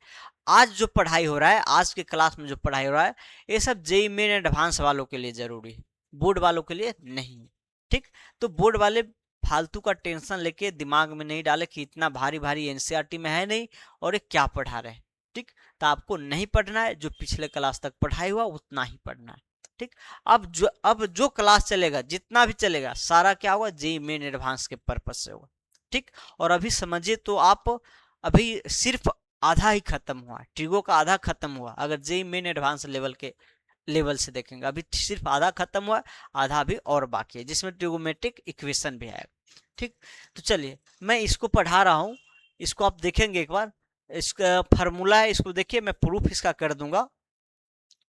आज जो पढ़ाई हो रहा है, आज के क्लास में जो पढ़ाई हो रहा है, ये सब जेईई मेन एडवांस वालों के लिए जरूरी है, बोर्ड वालों के लिए नहीं है। ठीक, तो बोर्ड वाले फालतू का टेंशन लेके दिमाग में नहीं डाले कि इतना भारी भारी एनसीईआरटी में है नहीं और ये क्या पढ़ा रहे हैं। ठीक, तो आपको नहीं पढ़ना है, जो पिछले क्लास तक पढ़ाई हुआ उतना ही पढ़ना है। ठीक, अब जो क्लास चलेगा, जितना भी चलेगा, सारा क्या होगा, जेईई मेन एडवांस के पर्पज से होगा। ठीक, और अभी समझिए तो आप अभी सिर्फ आधा ही खत्म हुआ, ट्रिगो का आधा खत्म हुआ, अगर जेईई मेन एडवांस लेवल से देखेंगे, अभी सिर्फ आधा खत्म हुआ, आधा भी और बाकी है, जिसमें ट्रिगोमेट्रिक इक्वेशन भी आएगा। ठीक, तो चलिए मैं इसको पढ़ा रहा हूँ, इसको आप देखेंगे एक बार, इसका फार्मूला है, इसको देखिए, मैं प्रूफ इसका कर दूंगा।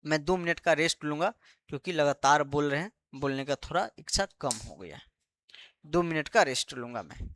मैं 2 मिनट का रेस्ट लूंगा क्योंकि लगातार बोल रहे हैं, बोलने का थोड़ा इच्छा कम हो गया है। 2 मिनट का रेस्ट लूंगा मैं।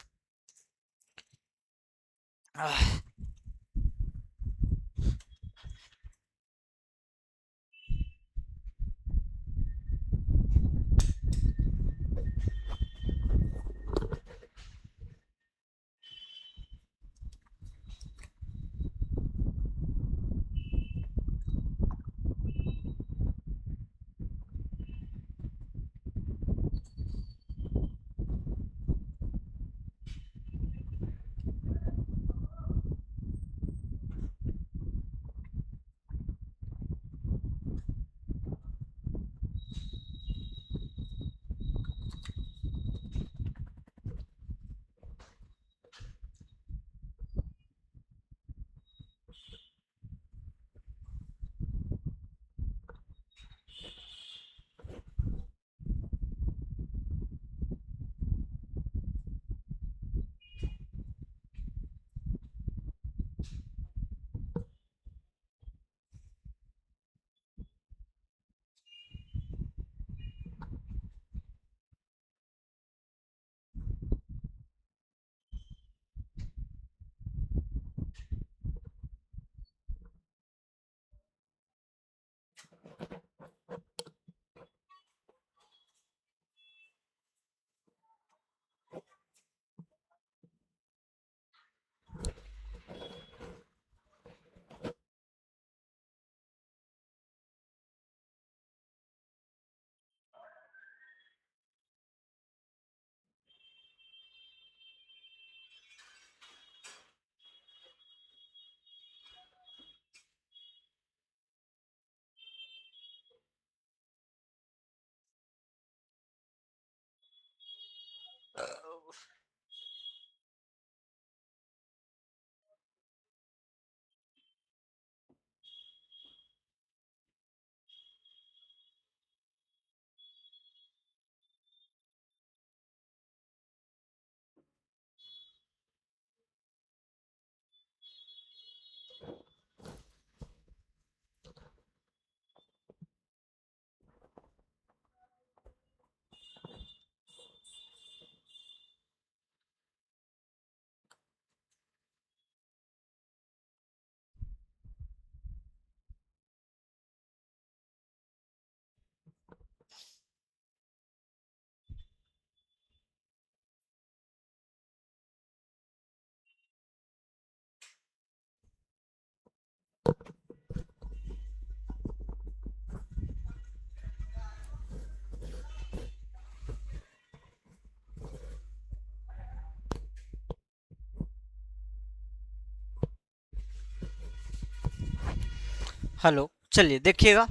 हेलो, चलिए देखिएगा।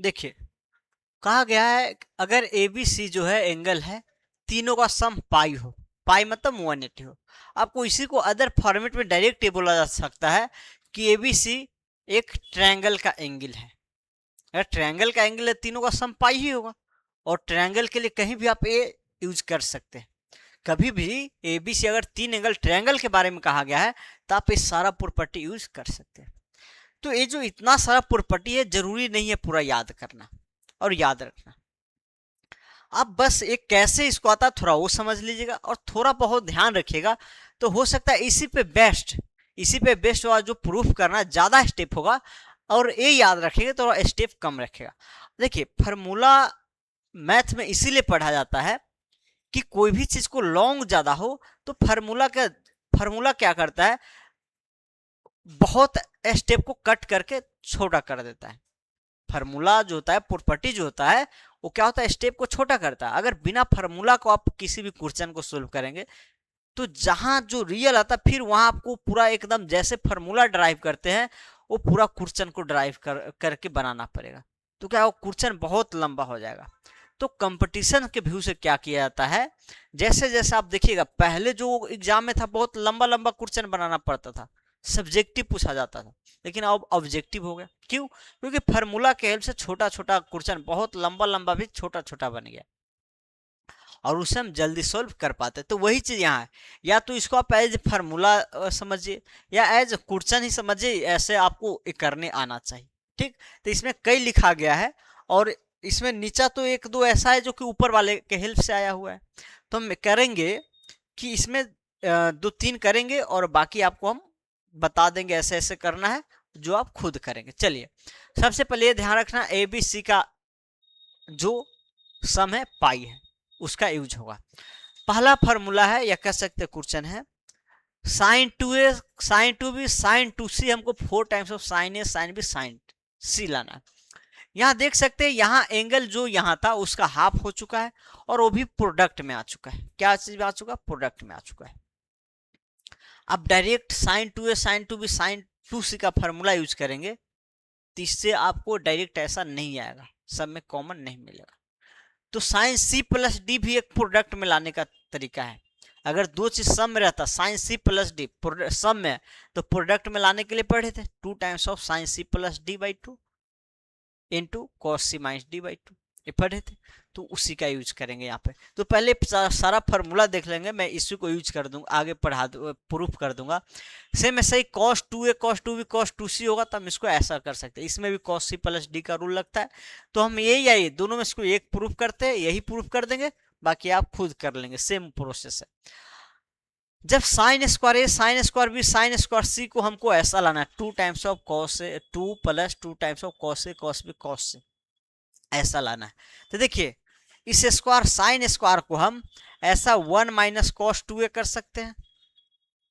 देखिए, कहा गया है अगर ए बी सी जो है एंगल है, तीनों का सम पाई हो, पाई मतलब 180 हो। आपको इसी को अदर फॉर्मेट में डायरेक्ट ये बोला जा सकता है कि ए बी सी एक ट्रायंगल का एंगल है। अगर ट्रायंगल का एंगल है, तीनों का सम पाई ही होगा। और ट्रायंगल के लिए कहीं भी आप ए यूज कर सकते हैं। कभी भी ए बी सी अगर तीन एंगल ट्रायंगल के बारे में कहा गया है तो आप ये सारा प्रॉपर्टी यूज कर सकते हैं। तो ये जो इतना सारा प्रॉपर्टी है, जरूरी नहीं है पूरा याद करना और याद रखना। आप बस एक कैसे इसको आता है थोड़ा वो समझ लीजिएगा और थोड़ा बहुत ध्यान रखिएगा, तो हो सकता है इसी पे बेस्ट वाला जो प्रूफ करना ज्यादा स्टेप होगा और ये याद रखिएगा तो स्टेप कम रखेगा। देखिए, फार्मूला मैथ में इसीलिए पढ़ा जाता है कि कोई भी चीज को लॉन्ग ज्यादा हो तो फार्मूला क्या करता है, बहुत स्टेप को कट करके छोटा कर देता है। फार्मूला जो होता है, प्रॉपर्टी जो होता है, वो क्या होता है, स्टेप को छोटा करता है। अगर बिना फार्मूला को आप किसी भी क्वेश्चन को सोल्व करेंगे तो जहां जो रियल आता है, फिर वहां आपको पूरा एकदम जैसे फार्मूला ड्राइव करते हैं वो पूरा क्वेश्चन को ड्राइव करके बनाना पड़ेगा। तो क्या वो क्वेश्चन बहुत लंबा हो जाएगा। तो कंपटीशन के व्यू से क्या किया जाता है, जैसे जैसे आप देखिएगा, पहले जो एग्जाम में था बहुत लंबा लंबा क्वेश्चन बनाना पड़ता था, सब्जेक्टिव पूछा जाता था, लेकिन अब ऑब्जेक्टिव हो गया। क्यों? क्योंकि फार्मूला के हेल्प से छोटा छोटा क्वेश्चन बहुत लंबा लंबा भी छोटा छोटा बन गया और उसे हम जल्दी सोल्व कर पाते। तो वही चीज यहाँ है, या तो इसको आप एज फार्मूला समझिए या एज क्वेश्चन ही समझिए, ऐसे आपको करने आना चाहिए। ठीक, तो इसमें कई लिखा गया है और इसमें नीचा तो एक दो ऐसा है जो कि ऊपर वाले के हेल्प से आया हुआ है। तो हम करेंगे कि इसमें दो तीन करेंगे और बाकी आपको हम बता देंगे ऐसे ऐसे करना है, जो आप खुद करेंगे। चलिए, सबसे पहले ये ध्यान रखना, ए बी सी का जो सम है पाई है, उसका यूज होगा। पहला फॉर्मूला है या कह सकते क्वेश्चन है, sine two A sine two B sine two C, हमको 4 times of sine A sine B sine C लाना है। यहाँ देख सकते हैं, यहाँ एंगल जो यहाँ था उसका हाफ हो चुका है और वो भी प्रोडक्ट में आ चुका है। क्या चीज में आ चुका है? प्रोडक्ट में आ चुका है। अब direct sine two A sine two B sine two C का फॉर्मूला यूज करेंगे तो इससे आपको डायरेक्ट ऐसा नहीं आएगा, सब में कॉमन नहीं मिलेगा। तो साइन सी प्लस डी भी एक प्रोडक्ट में लाने का तरीका है। अगर दो चीज सम में रहता, साइन सी प्लस डी सम में, तो प्रोडक्ट में लाने के लिए पढ़े थे 2 times of sine C plus D by 2 into cos C minus D by 2, ये पढ़े थे। तो उसी का यूज करेंगे यहाँ पे। तो पहले सारा फार्मूला देख लेंगे, मैं इसी को यूज कर दूंगा, आगे प्रूफ कर दूंगा। सेम ऐसे ही cos two A cos two B cos two C होगा तो हम इसको ऐसा कर सकते हैं। इसमें भी कॉस सी प्लस डी का रूल लगता है। तो हम यही या ये दोनों में इसको एक प्रूफ करते हैं, यही प्रूफ कर देंगे, बाकी आप खुद कर लेंगे, सेम प्रोसेस है। जब sine square A sine square B sine square C को हमको ऐसा लाना है, 2 times of cos A 2 plus 2 times of cos A cos B cos C, ऐसा लाना है। तो देखिए, इस स्क्वायर साइन स्क्वायर को हम ऐसा 1 माइनस कॉस 2a कर सकते हैं,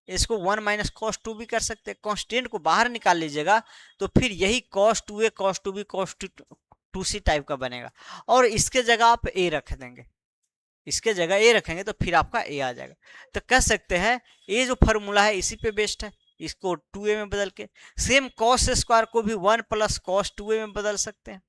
इसको 1 माइनस कॉस 2 भी कर सकते हैं। कॉन्स्टेंट को बाहर निकाल लीजिएगा तो फिर यही cos 2a cos 2b cos 2c type का बनेगा। और इसके जगह आप a रख देंगे, इसके जगह ए रखेंगे तो फिर आपका ए आ जाएगा। तो कह सकते हैं ये जो फॉर्मूला है इसी पे बेस्ड है, इसको 2a में बदल के। सेम कॉस स्क्वायर को भी 1 प्लस कॉस 2a में बदल सकते हैं।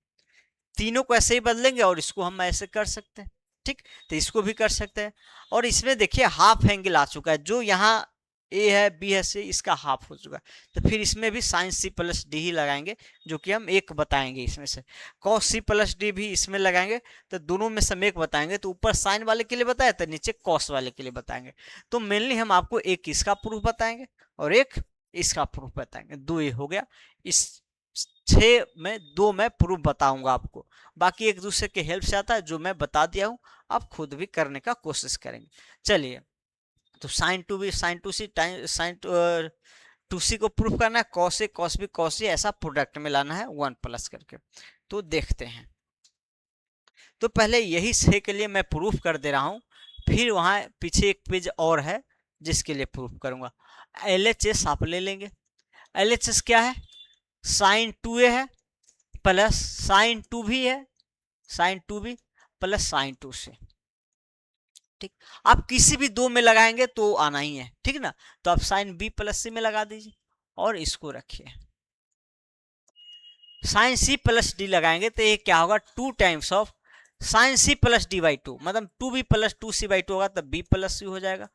तीनों को ऐसे ही बदलेंगे और इसको हम ऐसे कर सकते हैं, ठीक। तो इसको भी कर सकते हैं। और इसमें देखिए हाफ एंगल आ चुका है, जो यहाँ ए है बी है सी, इसका हाफ हो चुका है। तो फिर इसमें भी साइन सी प्लस डी ही लगाएंगे, जो कि हम एक बताएंगे इसमें से। कॉस सी प्लस डी भी इसमें लगाएंगे, तो दोनों में से हम एक बताएंगे। तो ऊपर साइन वाले के लिए बताया, तो नीचे कॉस वाले के लिए बताएंगे। तो मेनली हम आपको एक इसका प्रूफ बताएंगे और एक इसका प्रूफ बताएंगे। दो ये हो गया। इस 6 में 2 मैं प्रूफ बताऊंगा आपको, बाकी एक दूसरे के हेल्प से आता है। जो मैं बता दिया हूं आप खुद भी करने का कोशिश करेंगे। चलिए, तो sine two B sine two C sine two C को प्रूफ करना है, cos A cos B cos C, ऐसा प्रोडक्ट में लाना है 1 प्लस करके। तो देखते हैं। तो पहले यही 6 के लिए मैं प्रूफ कर दे रहा हूं, फिर वहां पीछे एक पेज और है जिसके लिए प्रूफ करूंगा। LHS आप ले लेंगे। LHS क्या है? साइन 2a है प्लस साइन 2b है, sign 2b plus sign 2c, ठीक। आप किसी भी दो में लगाएंगे तो आना ही है, ठीक ना। तो आप साइन b प्लस सी में लगा दीजिए और इसको रखिए। साइन c प्लस डी लगाएंगे तो ये क्या होगा? 2 times of sine c plus D by 2, मतलब 2b प्लस 2c बाई 2 होगा, तब b प्लस सी हो जाएगा।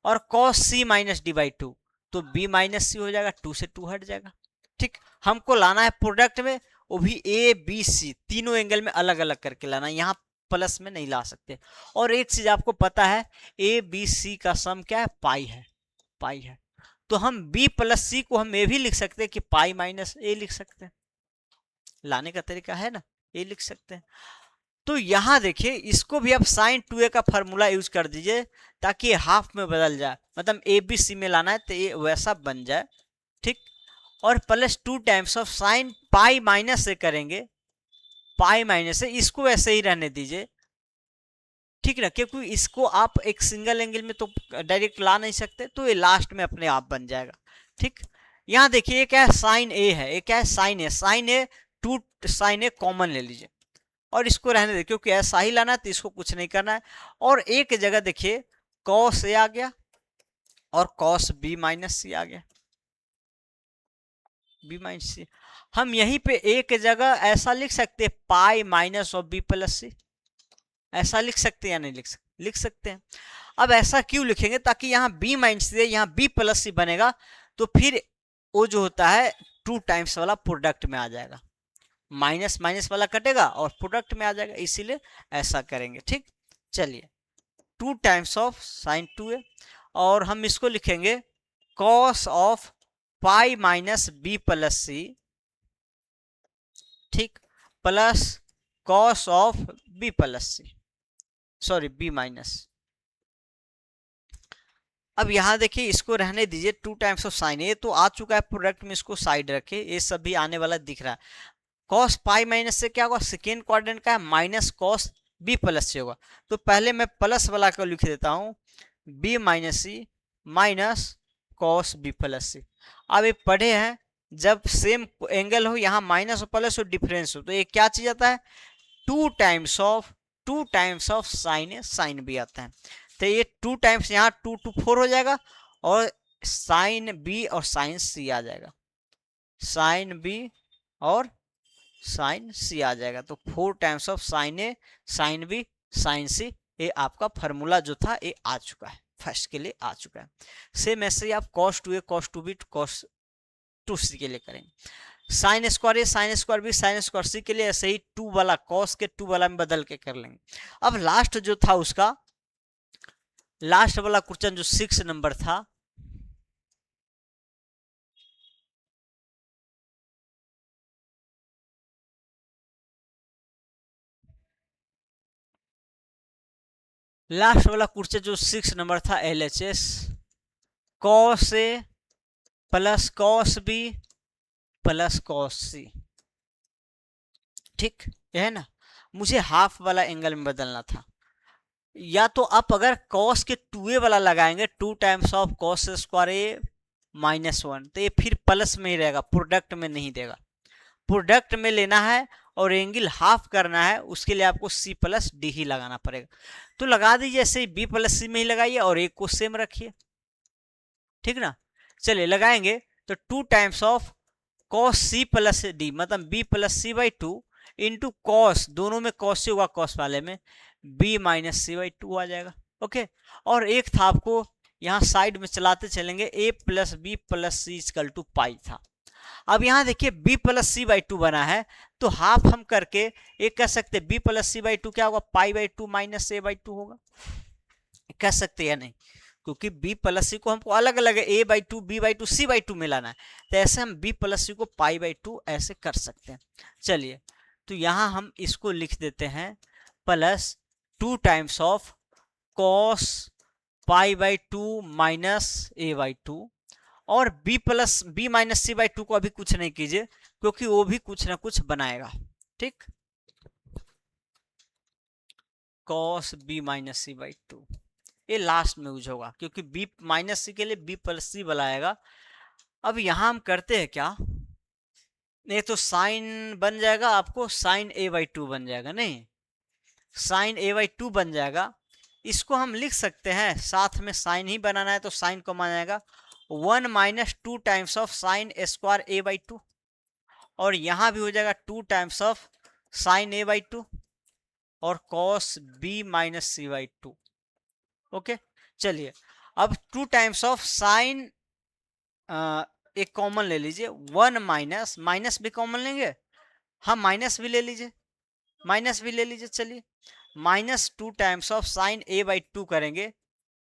और cos c minus D by 2, तो b माइनस सी हो जाएगा, 2 से 2 हट जाएगा, ठीक। हमको लाना है प्रोडक्ट में, वो भी ए बी सी तीनों एंगल में अलग अलग करके लाना है, यहाँ प्लस में नहीं ला सकते। और एक चीज आपको पता है, ए बी सी का सम क्या है? पाई है, पाई है। तो हम b प्लस सी को हम ये भी लिख सकते हैं कि पाई माइनस ए लिख सकते हैं। लाने का तरीका है ना, ये लिख सकते हैं। तो यहां देखिए, इसको भी आप साइन 2a का फॉर्मूला यूज कर दीजिए, ताकि हाफ में बदल जाए, मतलब ए बी सी में लाना है तो ये वैसा बन जाए, ठीक। और plus 2 times of sine pi minus से करेंगे, पाई माइनस से, इसको ऐसे ही रहने दीजिए, ठीक ना, क्योंकि इसको आप एक सिंगल एंगल में तो डायरेक्ट ला नहीं सकते, तो ये लास्ट में अपने आप बन जाएगा, ठीक। यहाँ देखिए ये क्या है? साइन ए है, ये क्या है? Sine A. Sign A 2 sign A common ले लीजिए और इसको रहने दे, क्योंकि ऐसा ही लाना है तो इसको कुछ नहीं करना है। और एक जगह देखिए कॉस ए आ गया और कॉस बी माइनस सी आ गया, बी माइनस सी। हम यहीं पे एक जगह ऐसा लिख सकते हैं, pi minus of B plus C, ऐसा लिख सकते हैं या नहीं लिख सकते? लिख सकते हैं। अब ऐसा क्यों लिखेंगे? ताकि यहाँ b माइनस सी है, यहाँ b प्लस सी बनेगा, तो फिर वो जो होता है 2 टाइम्स वाला प्रोडक्ट में आ जाएगा, माइनस माइनस वाला कटेगा और प्रोडक्ट में आ जाएगा, इसीलिए ऐसा करेंगे, ठीक। चलिए, 2 टाइम्स ऑफ साइन 2a, और हम इसको लिखेंगे cos of pi minus B plus C, ठीक, plus cos of B plus C, sorry B minus. अब यहां देखिए, इसको रहने दीजिए, 2 टाइम्स ऑफ साइन, ए तो आ चुका है प्रोडक्ट में, इसको साइड रखे, ये सभी आने वाला दिख रहा है। कॉस पाई माइनस से क्या होगा? सेकेंड क्वाड्रेंट का है, माइनस कॉस बी प्लस से होगा। तो पहले मैं प्लस वाला को लिख देता हूं, बी माइनस सी माइनस कॉस बी प्लस सी। अब ये पढ़े हैं, जब सेम एंगल हो, यहाँ माइनस और प्लस हो, डिफरेंस हो, तो ये क्या चीज आता है? 2 times of sine A sine B आता है। तो ये 2 टाइम्स, यहाँ 2 2 4 हो जाएगा, और साइन बी और साइन सी आ जाएगा, साइन बी और साइन सी आ जाएगा। तो 4 times of sine A sine B sine C, ये आपका फॉर्मूला जो था ये आ चुका है, फर्स्ट के लिए आ चुका है। सेम ऐसे ही आप cos 2a cos 2b cos 2c के लिए करेंगे। Sine square A sine square B sine square C के लिए ऐसे ही 2 वाला cos के 2 वाला में बदल के कर लेंगे। अब लास्ट जो था उसका, लास्ट वाला क्वेश्चन जो 6 नंबर था, लास्ट वाला क्वेश्चन जो 6 नंबर था, LHS cos A plus cos B plus cos C, ठीक है ना। मुझे हाफ वाला एंगल में बदलना था, या तो आप अगर कॉस के 2a वाला लगाएंगे, 2 times of cos square A minus 1, तो ये फिर प्लस में ही रहेगा, प्रोडक्ट में नहीं देगा। प्रोडक्ट में लेना है और एंगल हाफ करना है, उसके लिए आपको c प्लस डी ही लगाना पड़ेगा। तो लगा दीजिए, ऐसे ही b प्लस सी में ही लगाइए और एक को सेम रखिए, ठीक ना। चलिए लगाएंगे, तो 2 times of cos c plus D, मतलब b plus C by 2 into cos, दोनों में कॉस से होगा, कॉस वाले में b minus C by two आ जाएगा। ओके, और एक था आपको यहाँ साइड में चलाते चलेंगे, a plus B plus C equal to pi था। अब यहाँ देखिए b plus C by two बना है, तो हाफ हम करके एक कह सकते b plus C by two क्या होगा, pi by two minus A by two होगा, कह सकते या नहीं, क्योंकि b प्लस सी को हमको अलग अलग है, a by two B by two C by two मिलाना है, तो ऐसे हम b प्लस सी को पाई बाई टू ऐसे कर सकते हैं। चलिए, तो यहाँ हम इसको लिख देते हैं plus 2 times of cos pi by two minus A by two, और b plus B minus C by two को अभी कुछ नहीं कीजिए, क्योंकि वो भी कुछ ना कुछ बनाएगा। ठीक, cos b minus C by two ये लास्ट में यूज होगा, क्योंकि b माइनस सी के लिए b प्लस सी बनाएगा। अब यहां हम करते हैं क्या, नहीं तो साइन बन जाएगा आपको, साइन a बाई टू बन जाएगा, नहीं साइन a बाई टू बन जाएगा। इसको हम लिख सकते हैं, साथ में साइन ही बनाना है तो साइन को मान जाएगा 1 minus 2 times of sine square a by two, और यहां भी हो जाएगा 2 times of sine a by two और cos b minus C by two. Okay, चलिए अब 2 टाइम्स ऑफ साइन, एक कॉमन ले लीजिए, 1 माइनस, माइनस भी कॉमन लेंगे, हाँ माइनस भी ले लीजिए, माइनस भी ले लीजिए, चलिए minus 2 times of sine a by to करेंगे।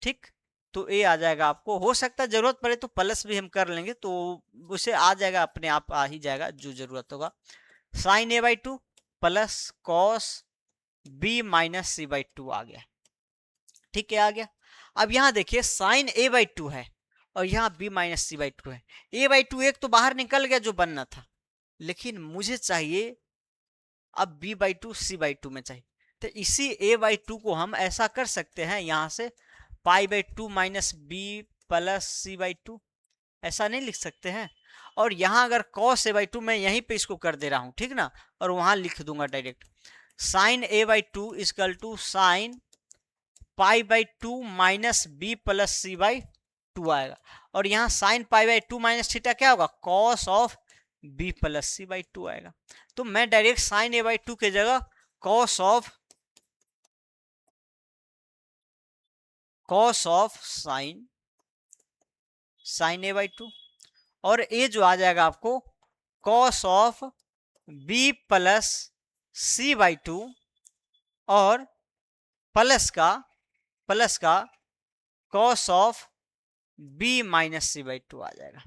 ठीक, तो a आ जाएगा, आपको हो सकता है जरूरत पड़े तो प्लस भी हम कर लेंगे, तो उसे आ जाएगा, अपने आप आ ही जाएगा जो जरूरत होगा, sine a by two plus cos b minus C by two आ गया। ठीक है, आ गया। अब यहां देखिए साइन a बाई टू है और यहाँ b minus C by two है, a बाई टू एक तो बाहर निकल गया जो बनना था, लेकिन मुझे चाहिए अब b by two C by two में चाहिए, तो इसी a बाई टू को हम ऐसा कर सकते हैं, यहां से pi by two minus B plus C by two, ऐसा नहीं लिख सकते हैं, और यहां अगर cos a बाई टू मैं यहीं पे इसको कर दे रहा हूं, ठीक ना, और वहां लिख दूंगा direct sine a by two equal to sine pi by two minus B plus C by two आएगा, और यहाँ sine pi by two minus theta क्या होगा, cos of B plus C by two आएगा। तो मैं direct sine A by two की जगह cos of sine A by two, और ए जो आ जाएगा आपको cos of B plus C by two, और प्लस का cos of B minus C by two आ जाएगा।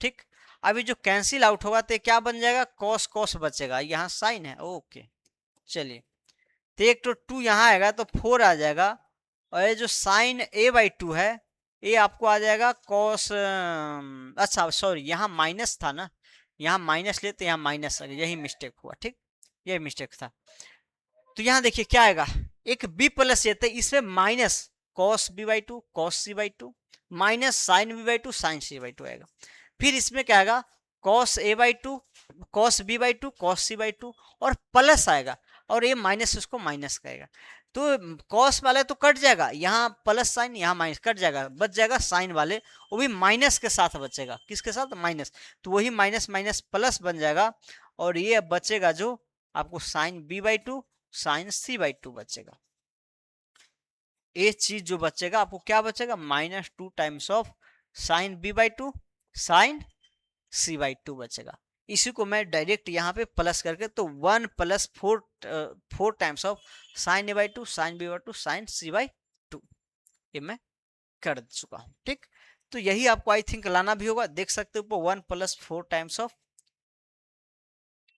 ठीक, अभी जो कैंसिल आउट होगा तो क्या बन जाएगा, कॉस कॉस बचेगा, यहाँ साइन है। ओके, चलिए, तो एक तो 2 यहाँ आएगा तो 4 आ जाएगा, और ये जो साइन a बाई टू है ये आपको आ जाएगा कॉस, अच्छा सॉरी यहाँ माइनस था ना, यहाँ माइनस लेते यहाँ माइनस आ गया, यही मिस्टेक हुआ। ठीक, यही मिस्टेक था। तो यहाँ देखिए क्या आएगा, एक b प्लस ये, इसमें minus cos b by two cos C by two minus sine b by two sine C by two आएगा, फिर इसमें क्या आएगा cos a by two cos b by two cos C by two, और plus आएगा, और ये minus उसको माइनस करेगा, तो कॉस वाले तो कट जाएगा, यहाँ प्लस साइन यहाँ माइनस कट जाएगा, बच जाएगा साइन वाले, वो भी माइनस के साथ बचेगा, किसके साथ, माइनस, तो वही माइनस माइनस प्लस बन जाएगा, और ये बचेगा जो आपको sine b by two sine C by two बचेगा। ये चीज जो बचेगा आपको क्या बचेगा, minus 2 times of sine b by two sine C by two बचेगा। इसी को मैं डायरेक्ट यहाँ पे प्लस करके, तो 1 plus 4 times of sine A by two sine B by two sine C by two, ये मैं कर चुका हूँ। ठीक, तो यही आपको आई थिंक लाना भी होगा, देख सकते हो 1 प्लस 4 टाइम्स ऑफ,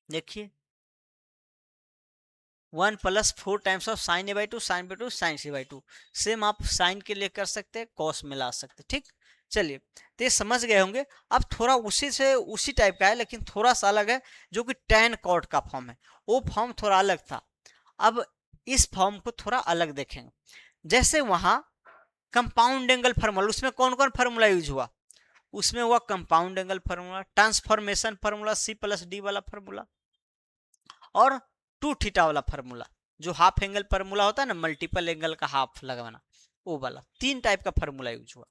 देखिए 1 plus 4 times of sine A by two sine B two sine C by two, same आप साइन के लिए कर सकते हैं, कॉस में ला सकते हैं। ठीक, चलिए, तो ये समझ गए होंगे। अब थोड़ा उसी टाइप का है, लेकिन थोड़ा सा अलग है, जो कि tan cot का फॉर्म है, वो फॉर्म थोड़ा अलग था। अब इस फॉर्म को थोड़ा अलग देखेंगे, जैसे वहां कंपाउंड एंगल फार्मूला, उसमें कौन कौन फार्मूला यूज हुआ, उसमें हुआ compound angle formula, transformation formula, C plus D वाला फार्मूला, और 2 थीटा वाला फार्मूला, जो हाफ एंगल फार्मूला होता है ना, मल्टीपल एंगल का हाफ लगाना, वो वाला 3 टाइप का फार्मूला यूज हुआ।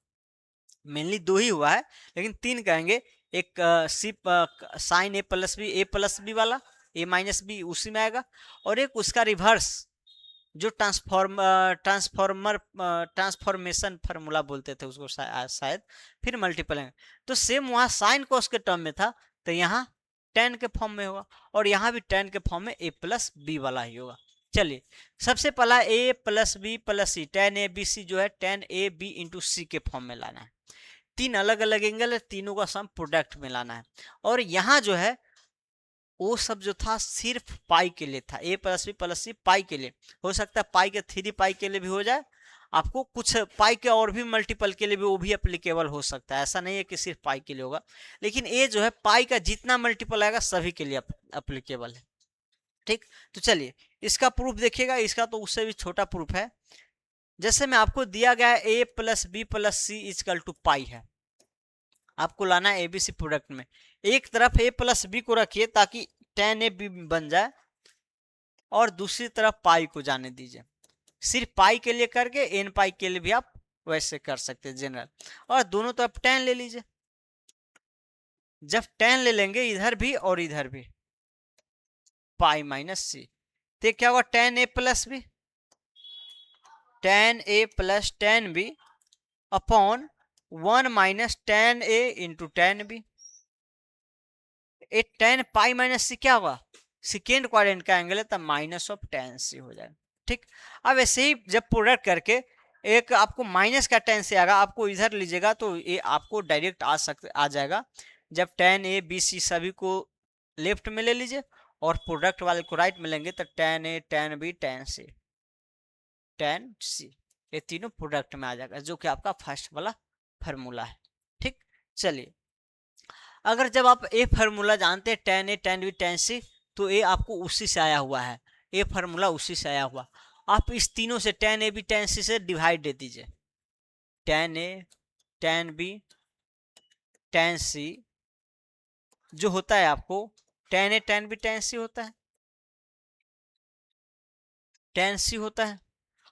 मेनली 2 ही हुआ है, लेकिन 3 कहेंगे, एक सी साइन ए प्लस बी वाला, ए माइनस बी उसी में आएगा, और एक उसका रिवर्स जो ट्रांसफॉर्मेशन फार्मूला बोलते थे उसको शायद, फिर मल्टीपल है। तो सेम वहाँ साइन कॉस के टर्म में था, तो यहाँ टेन के फॉर्म में होगा, और यहाँ भी टेन के फॉर्म में ए प्लस बी वाला ही होगा। चलिए सबसे पहला A plus B plus C, ten A B C जो है ten A B into C के फॉर्म में लाना है। तीन अलग अलग एंगल है, तीनों का सम प्रोडक्ट में लाना है। और यहाँ जो है वो सब जो था सिर्फ पाई के लिए था, ए प्लस बी प्लस सी पाई के लिए। हो सकता है पाई के 3 पाई के लिए भी हो जाए, आपको कुछ पाई के और भी मल्टीपल के लिए भी वो भी एप्लीकेबल हो सकता है, ऐसा नहीं है कि सिर्फ पाई के लिए होगा। लेकिन ये जो है पाई का जितना मल्टीपल आएगा सभी के लिए एप्लीकेबल है। ठीक, तो चलिए इसका प्रूफ देखिएगा, इसका तो उससे भी छोटा प्रूफ है। जैसे मैं आपको दिया गया है A plus B plus C equal to pi है, आपको लाना है एबीसी प्रोडक्ट में। एक तरफ ए प्लस बी को रखिए ताकि टेन ए बी बन जाए, और दूसरी तरफ पाई को जाने दीजिए। सिर्फ पाई के लिए करके एन पाई के लिए भी आप वैसे कर सकते हैं जनरल, और दोनों तरफ टेन ले लीजिए। जब टेन ले लेंगे इधर भी और इधर भी, पाई माइनस सी, तो क्या होगा ten A plus B, ten A plus ten B upon 1 minus ten A into ten B. Ten pi minus C क्या होगा, सेकेंड क्वाड्रेंट का एंगल है, तब माइनस ऑफ टेन सी हो जाएगा। ठीक, अब ऐसे ही जब प्रोडक्ट करके एक आपको माइनस का टेन से आएगा, आपको इधर लीजिएगा तो ये आपको डायरेक्ट आ जाएगा। जब टेन ए बी सी सभी को लेफ्ट में ले लीजिए और प्रोडक्ट वाले को राइट में लेंगे, तो ten A tan B tan C ten सी, ये तीनों प्रोडक्ट में आ जाएगा, जो कि आपका फर्स्ट वाला फार्मूला है। ठीक, चलिए अगर जब आप ए फार्मूला जानते हैं ten A tan B tan सी, तो ये आपको उसी से आया हुआ है, ए फार्मूला उसी से आया हुआ। आप इस तीनों से टेन ए बी टेन सी से डिवाइड दे दीजिए, ten A tan B tan सी जो होता है आपको tan A tan B tan सी होता है, टेन सी होता है।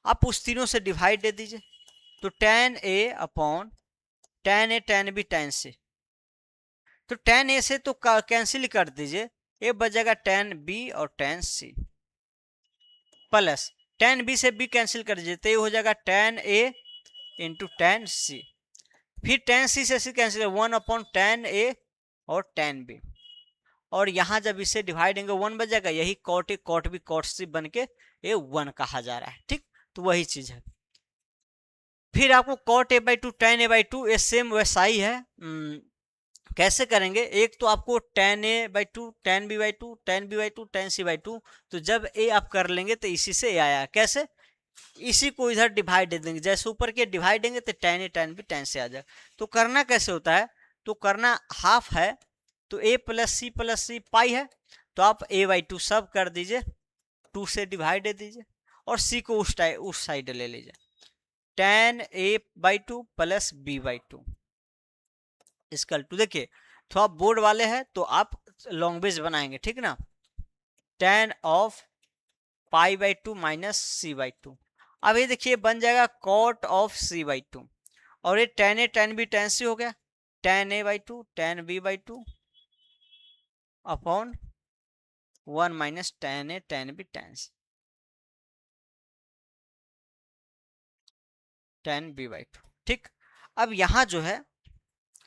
आप उस तीनों से डिवाइड दे दीजिए, तो ten A upon ten A tan B tan सी, तो टेन ए से तो कैंसिल कर दीजिए, ए बचेगा टेन बी और टेन सी, प्लस टेन बी से बी कैंसिल कर दीजिए, तो ये हो जाएगा टेन ए इंटू टेन सी, फिर टेन सी से सी कैंसिल, 1 अपॉन टेन ए और टेन बी, और यहाँ जब इसे डिवाइड देंगे 1 बच जाएगा, यही cot A cot B cot C बन के ये 1 कहा जा रहा है। ठीक, तो वही चीज है। फिर आपको cot A by two tan A by two, ये सेम वैसा ही है। कैसे करेंगे, एक तो आपको tan A by two tan B by two tan B by two tan C by two, तो जब ए आप कर लेंगे तो इसी से ए आया, कैसे, इसी को इधर डिवाइड दे देंगे, जैसे ऊपर के डिवाइड देंगे तो ten A tan B ten से आ जाए। तो करना कैसे होता है, तो करना हाफ है, तो ए प्लस सी पाई है, तो आप ए बाई टू सब कर दीजिए, 2 से डिवाइड दे दीजिए, और सी को उस साइड ले लीजिए, tan A by two plus B by two equal to. देखिए थोड़ा बोर्ड वाले हैं तो आप लॉन्ग्वेज बनाएंगे, ठीक ना, tan of pi by two minus C by two. अब ये देखिए बन जाएगा cot of C by two, और ये tan A tan B tan C हो गया, tan A by two tan B by two upon 1 minus ten A tan B tan C tan B by two. ठीक, अब यहाँ जो है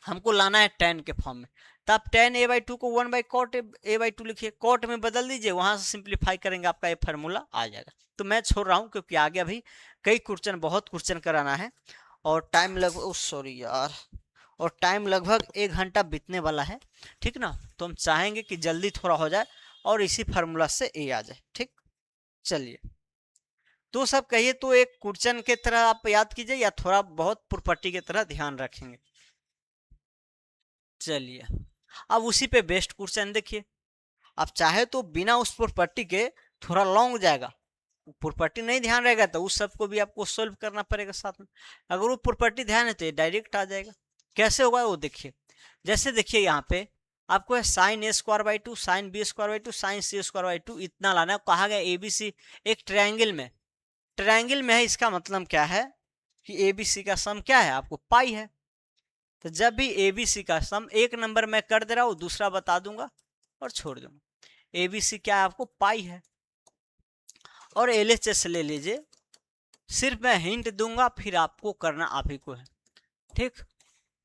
हमको लाना है टेन के फॉर्म में, तो आप टेन ए बाई टू को 1 by cot A by two लिखिए, कॉट में बदल दीजिए, वहां से सिंप्लीफाई करेंगे आपका ये फार्मूला आ जाएगा। तो मैं छोड़ रहा हूँ क्योंकि आगे अभी कई क्वेश्चन बहुत क्वेश्चन कराना है, और टाइम लगभग सॉरी यार, और टाइम लगभग 1 घंटा बीतने वाला है। ठीक ना, तो हम चाहेंगे कि जल्दी थोड़ा हो जाए और इसी फार्मूला से ए आ जाए। ठीक, चलिए तो सब कहिए, तो एक क्वेश्चन के तरह आप याद कीजिए या थोड़ा बहुत प्रॉपर्टी की तरह ध्यान रखेंगे। चलिए अब उसी पे बेस्ट क्वेश्चन देखिए, आप चाहे तो बिना उस प्रॉपर्टी के थोड़ा लॉन्ग जाएगा, प्रॉपर्टी नहीं ध्यान रहेगा तो उस सबको भी आपको सोल्व करना पड़ेगा साथ में। अगर वो प्रॉपर्टी ध्यान है तो डायरेक्ट आ जाएगा। कैसे होगा वो देखिए, जैसे देखिए यहाँ पे आपको है sine A square by two sine B square by two sine C square by two इतना लाना है। कहा गया ए बी सी एक ट्रायंगल में है, इसका मतलब क्या है कि ए बी सी का सम क्या है, आपको पाई है। तो जब भी ए बी सी का सम एक नंबर मैं कर दे रहा हूँ, दूसरा बता दूंगा और छोड़ दूंगा। ABC क्या है आपको पाई है, और LHS ले लीजिए, सिर्फ मैं हिंट दूंगा फिर आपको करना आप ही को है, ठीक।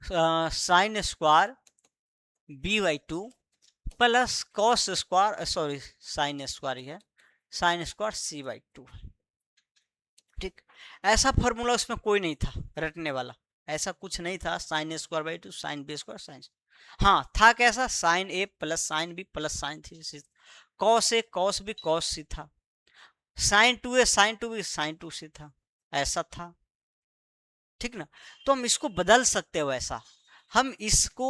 Sine square B/2 plus cos square, sorry sine square ही है, साइन स्क्वायर C/2, ठीक। ऐसा फॉर्मूला उसमें कोई नहीं था रटने वाला, ऐसा कुछ नहीं था, sign A² sign B² sign, हाँ था कैसा, sine A plus sine B plus sine C, cos A cos B cos C था, sine 2A sine 2B sine 2C था, ऐसा था, ठीक ना। तो हम इसको बदल सकते हो ऐसा, हम इसको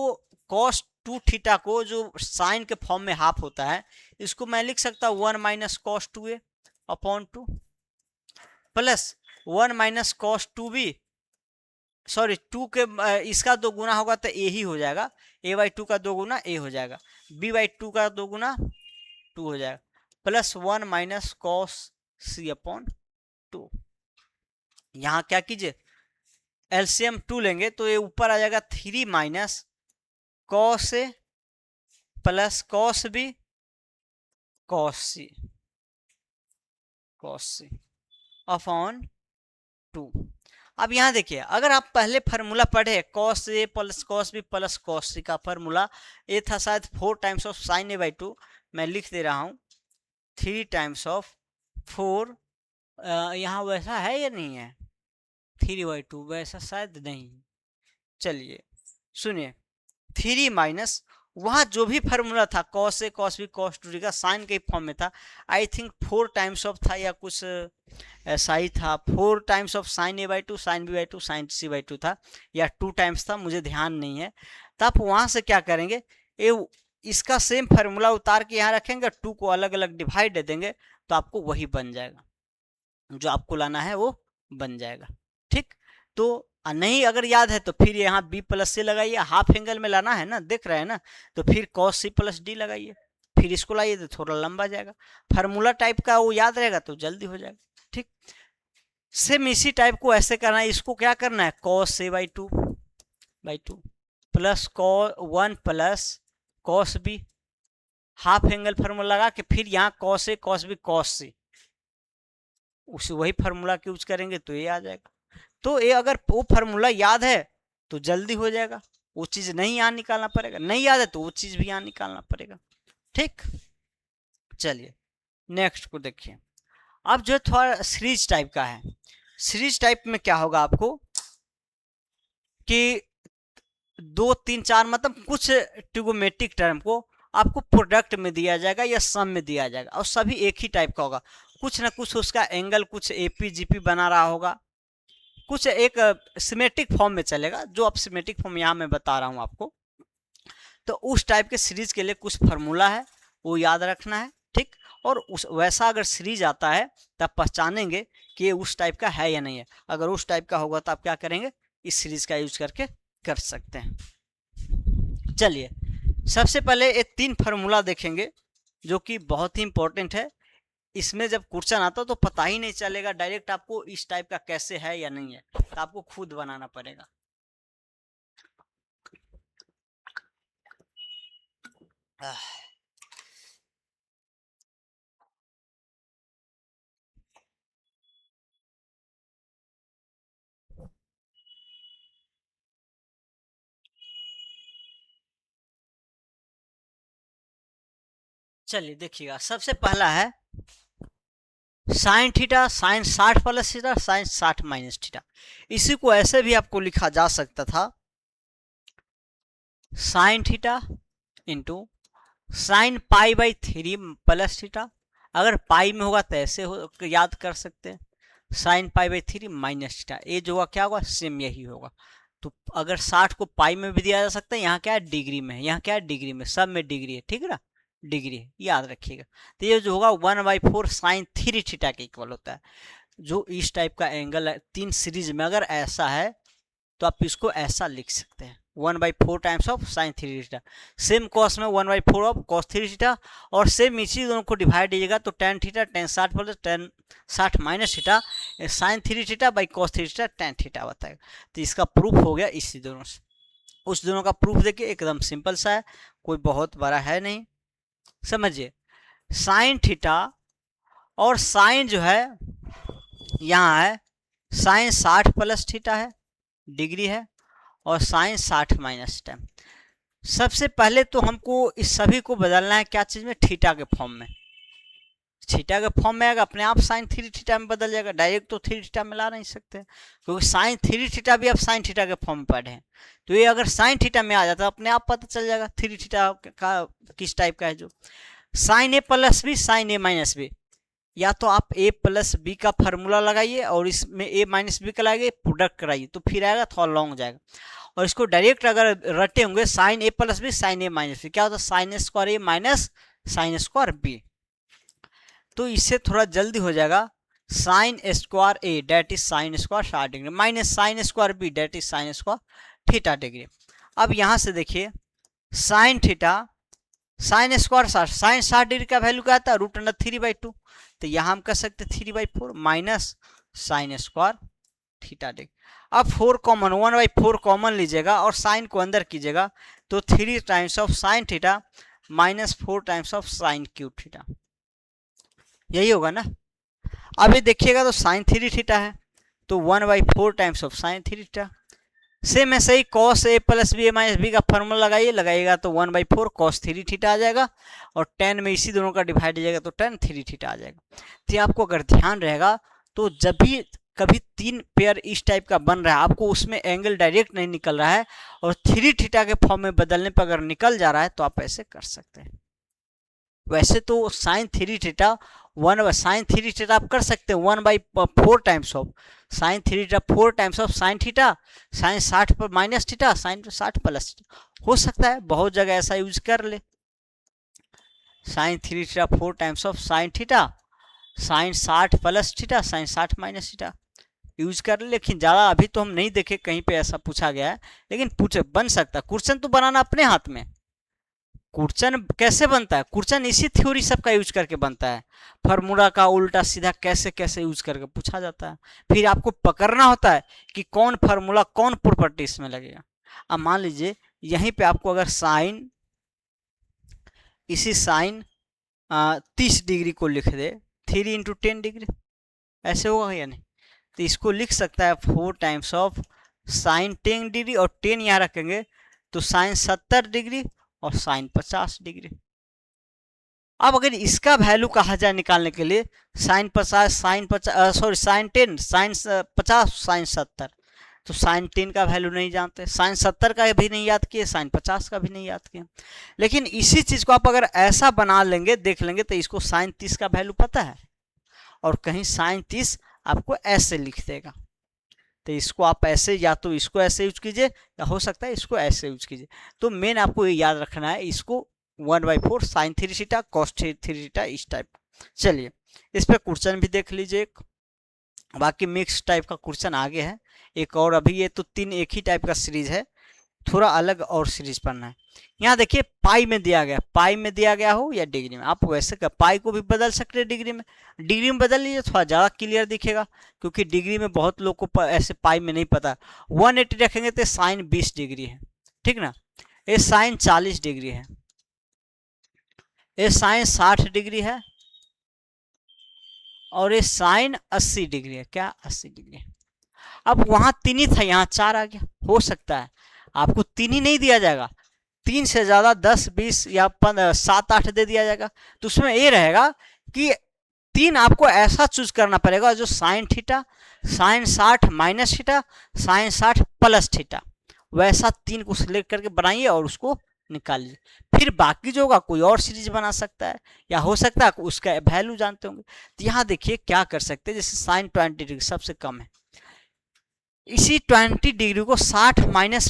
cos 2 थीटा को जो साइन के फॉर्म में हाफ होता है, इसको मैं लिख सकता हूँ 1 minus cos 2A upon 2 plus 1 minus cos 2B, sorry 2 के इसका 2 गुना होगा तो A ही हो जाएगा, A/2 का 2 गुना A हो जाएगा, B/2 का 2 गुना 2 हो जाएगा, plus 1 minus cos C upon 2। यहाँ क्या कीजिए, एलसीएम 2 लेंगे तो ये ऊपर आ जाएगा 3 minus cos A plus cos B cos C upon 2। अब यहाँ देखिए, अगर आप पहले फार्मूला पढ़े cos A plus cos B plus cos C का फार्मूला, ये था शायद 4 टाइम्स ऑफ साइन A/2, मैं लिख दे रहा हूँ 3 टाइम्स ऑफ 4, यहाँ वैसा है या नहीं है 3/2, वैसा शायद नहीं, चलिए सुनिए 3 माइनस वहाँ जो भी फार्मूला था cos A cos B cos 2 का साइन के फॉर्म में था, आई थिंक 4 टाइम्स ऑफ था या कुछ ऐसा ही था, 4 times of sine A/2 sine B/2 sine C/2 था, या 2 टाइम्स था, मुझे ध्यान नहीं है। तो आप वहाँ से क्या करेंगे, ये इसका सेम फार्मूला उतार के यहाँ रखेंगे, 2 को अलग अलग डिवाइड दे देंगे तो आपको वही बन जाएगा, जो आपको लाना है वो बन जाएगा, ठीक। तो नहीं अगर याद है तो फिर यहाँ B प्लस C लगाइए, हाफ एंगल में लाना है ना, देख रहे हैं ना, तो फिर cos C प्लस D लगाइए, फिर इसको लाइए तो थोड़ा लंबा जाएगा, फार्मूला टाइप का वो याद रहेगा तो जल्दी हो जाएगा, ठीक। सेम इसी टाइप को ऐसे करना है, इसको क्या करना है cos A/2 plus 1 plus cos B, half angle formula लगा के फिर यहाँ cos A cos B cos C, उसे वही फार्मूला के यूज करेंगे तो ये आ जाएगा। तो ये अगर वो फार्मूला याद है तो जल्दी हो जाएगा, वो चीज नहीं यहाँ निकालना पड़ेगा, नहीं याद है तो वो चीज भी यहाँ निकालना पड़ेगा, ठीक। चलिए नेक्स्ट को देखिए, अब जो थोड़ा सीरीज टाइप का है, सीरीज टाइप में क्या होगा आपको कि 2 3 4 मतलब कुछ ट्रिगोमेट्रिक टर्म को आपको प्रोडक्ट में दिया जाएगा या सम में दिया जाएगा, और सभी एक ही टाइप का होगा, कुछ ना कुछ उसका एंगल कुछ AP/GP बना रहा होगा, कुछ एक सिमेट्रिक फॉर्म में चलेगा, जो आप सिमेट्रिक फॉर्म यहाँ मैं बता रहा हूँ आपको। तो उस टाइप के सीरीज के लिए कुछ फार्मूला है वो याद रखना है, ठीक। और उस वैसा अगर सीरीज आता है तब पहचानेंगे कि ये उस टाइप का है या नहीं है, अगर उस टाइप का होगा तो आप क्या करेंगे, इस सीरीज का यूज करके कर सकते हैं। चलिए सबसे पहले ये 3 फार्मूला देखेंगे जो कि बहुत ही इंपॉर्टेंट है, इसमें जब क्वेश्चन आता तो पता ही नहीं चलेगा डायरेक्ट आपको इस टाइप का कैसे है या नहीं है, तो आपको खुद बनाना पड़ेगा। चलिए देखिएगा, सबसे पहला है sine theta sine 60 plus theta sine 60 minus theta, इसी को ऐसे भी आपको लिखा जा सकता था sine theta into sine π/3 plus theta, अगर पाई में होगा तो ऐसे हो याद कर सकते हैं, साइन π/3 माइनस थीटा, ये जो होगा क्या होगा सेम यही होगा। तो अगर 60 को पाई में भी दिया जा सकता है, यहाँ क्या है डिग्री में, यहाँ क्या है डिग्री में, सब में डिग्री है, ठीक है ना, डिग्री है याद रखिएगा। तो ये जो होगा 1/4 साइन 3 थीटा के इक्वल होता है, जो इस टाइप का एंगल है 3 सीरीज में अगर ऐसा है तो आप इसको ऐसा लिख सकते हैं 1/4 times of sine 3 theta, same cos में 1/4 ऑफ कॉस 3 थीटा, और सेम इसी दोनों को डिवाइड दीजिएगा तो tan theta tan 60 plus tan 60 minus theta sign 3 theta by cos 3 theta tan theta बताएगा। तो इसका प्रूफ हो गया इसी दोनों से, उस दोनों का प्रूफ देखिए एकदम सिंपल सा है, कोई बहुत बड़ा है नहीं, समझिए। साइन थीटा, और साइन जो है यहाँ है साइन 60 प्लस थीटा है, डिग्री है, और साइन 60 माइनस थीटा। सबसे पहले तो हमको इस सभी को बदलना है क्या चीज में, थीटा के फॉर्म में। थीटा के फॉर्म में आएगा, अपने आप साइन 3 थीटा में बदल जाएगा। डायरेक्ट तो 3 थीटा में ला नहीं सकते, क्योंकि साइन 3 थीटा भी आप साइन थीटा के फॉर्म में पढ़े हैं। तो ये अगर साइन थीटा में आ जाता है अपने आप पता चल जाएगा 3 थीटा का किस टाइप का है। जो sign A plus B sine A minus B, या तो आप ए प्लस बी का फार्मूला लगाइए और इसमें ए माइनस बी का लगाइए, प्रोडक्ट कराइए, तो फिर आएगा थोड़ा लॉन्ग जाएगा। और इसको डायरेक्ट अगर रटे होंगे sine A plus B sine A minus B, क्या होता है sine square A minus sine square B. तो इससे थोड़ा जल्दी हो जाएगा, sine square A that is sine square 60 degree minus sine square B that is sine square theta degree. अब यहां से देखिए sine theta sine square 60, sine 60 degree का वैल्यू क्या आता है √3/2, तो यहाँ हम कर सकते 3/4 minus sine square theta degree. अब 4 कॉमन 1/4 कॉमन लीजिएगा और साइन को अंदर कीजिएगा, तो 3 times of sine theta minus 4 times of sine cube theta, यही होगा ना। अब ये देखिएगा तो साइन 3 थीटा है, तो 1/4 times of sine 3 theta. Same ऐसे ही cos A plus B A minus B का फॉर्मूला लगाइएगा तो 1/4 कॉस 3 थीटा आ जाएगा, और 10 में इसी दोनों का डिवाइड हो जाएगा तो 10 3 थीटा आ जाएगा। तो आपको अगर ध्यान रहेगा तो जब भी कभी 3 पेयर इस टाइप का बन रहा है, आपको उसमें एंगल डायरेक्ट नहीं निकल रहा है और 3 थीटा के फॉर्म में बदलने पर अगर निकल जा रहा है तो आप ऐसे कर सकते हैं। वैसे तो साइन 3 थीटा साइन 3 थीटा आप कर सकते हैं 1/4 times of sine 3 theta 4 times of sine theta sine 60 पर minus theta sine 60 plus theta हो सकता है, बहुत जगह ऐसा यूज कर ले। Sine 3 theta 4 times of sine theta sine 60 plus theta sine 60 minus theta use कर ले, लेकिन ज़्यादा अभी तो हम नहीं देखे कहीं पे ऐसा पूछा गया है, लेकिन पूछे बन सकता है। क्वेश्चन तो बनाना अपने हाथ में। क्वेश्चन कैसे बनता है, क्वेश्चन इसी थ्योरी सबका यूज करके बनता है। फार्मूला का उल्टा सीधा कैसे कैसे यूज करके पूछा जाता है, फिर आपको पकड़ना होता है कि कौन फार्मूला कौन प्रॉपर्टी इसमें लगेगा। अब मान लीजिए यहीं पे आपको अगर साइन इसी साइन 30 डिग्री को लिख दे 3 × 10 डिग्री, ऐसे होगा या नहीं। तो इसको लिख सकता है 4 टाइम्स ऑफ साइन 10 डिग्री, और 10 यहाँ रखेंगे तो साइन 70 डिग्री और साइन 50 डिग्री। अब अगर इसका वैल्यू कहा जाए निकालने के लिए sine 50 sine 50 sorry sine 10 sine 50 sine 70, तो साइन 10 का वैल्यू नहीं जानते, साइन 70 का भी नहीं याद किए, साइन 50 का भी नहीं याद किए। लेकिन इसी चीज को आप अगर ऐसा बना लेंगे देख लेंगे तो इसको साइन 30 का वैल्यू पता है, और कहीं साइन 30 आपको ऐसे लिख देगा, तो इसको आप ऐसे या तो इसको ऐसे यूज कीजिए या हो सकता है इसको ऐसे यूज कीजिए। तो मेन आपको ये याद रखना है, इसको 1/4 साइन 3 थीटा कॉस 3 थीटा इस टाइप। चलिए इस पे क्वेश्चन भी देख लीजिए एक, बाकी मिक्स टाइप का क्वेश्चन आगे है एक और। अभी ये तो 3 एक ही टाइप का सीरीज है, थोड़ा अलग और सीरीज पढ़ना है। यहाँ देखिए पाई में दिया गया, पाई में दिया गया हो या डिग्री में, आप वैसे का पाई को भी बदल सकते हैं डिग्री में बदल लीजिए, थोड़ा ज़्यादा क्लियर दिखेगा, क्योंकि डिग्री में बहुत लोग को ऐसे पाई में नहीं पता। 180 रखेंगे तो साइन 20 डिग्री है, ठीक ना, ये साइन 40 डिग्री है, ये साइन 60 डिग्री है, और ये साइन 80 डिग्री है। क्या 80 डिग्री है। अब वहां 3 ही था, यहाँ 4 आ गया, हो सकता है आपको 3 ही नहीं दिया जाएगा, 3 से ज्यादा 10 20 या 7 8 दे दिया जाएगा। तो उसमें ये रहेगा कि 3 आपको ऐसा चूज करना पड़ेगा जो sign theta sine 60 minus theta sine 60 plus theta, वैसा 3 को सिलेक्ट करके बनाइए और उसको निकाल लीजिए। फिर बाकी जो होगा कोई और सीरीज बना सकता है, या हो सकता है उसका वैल्यू जानते होंगे। तो यहाँ देखिए क्या कर सकते हैं, जैसे साइन 20 डिग्री सबसे कम है, इसी 20 डिग्री को 60 माइनस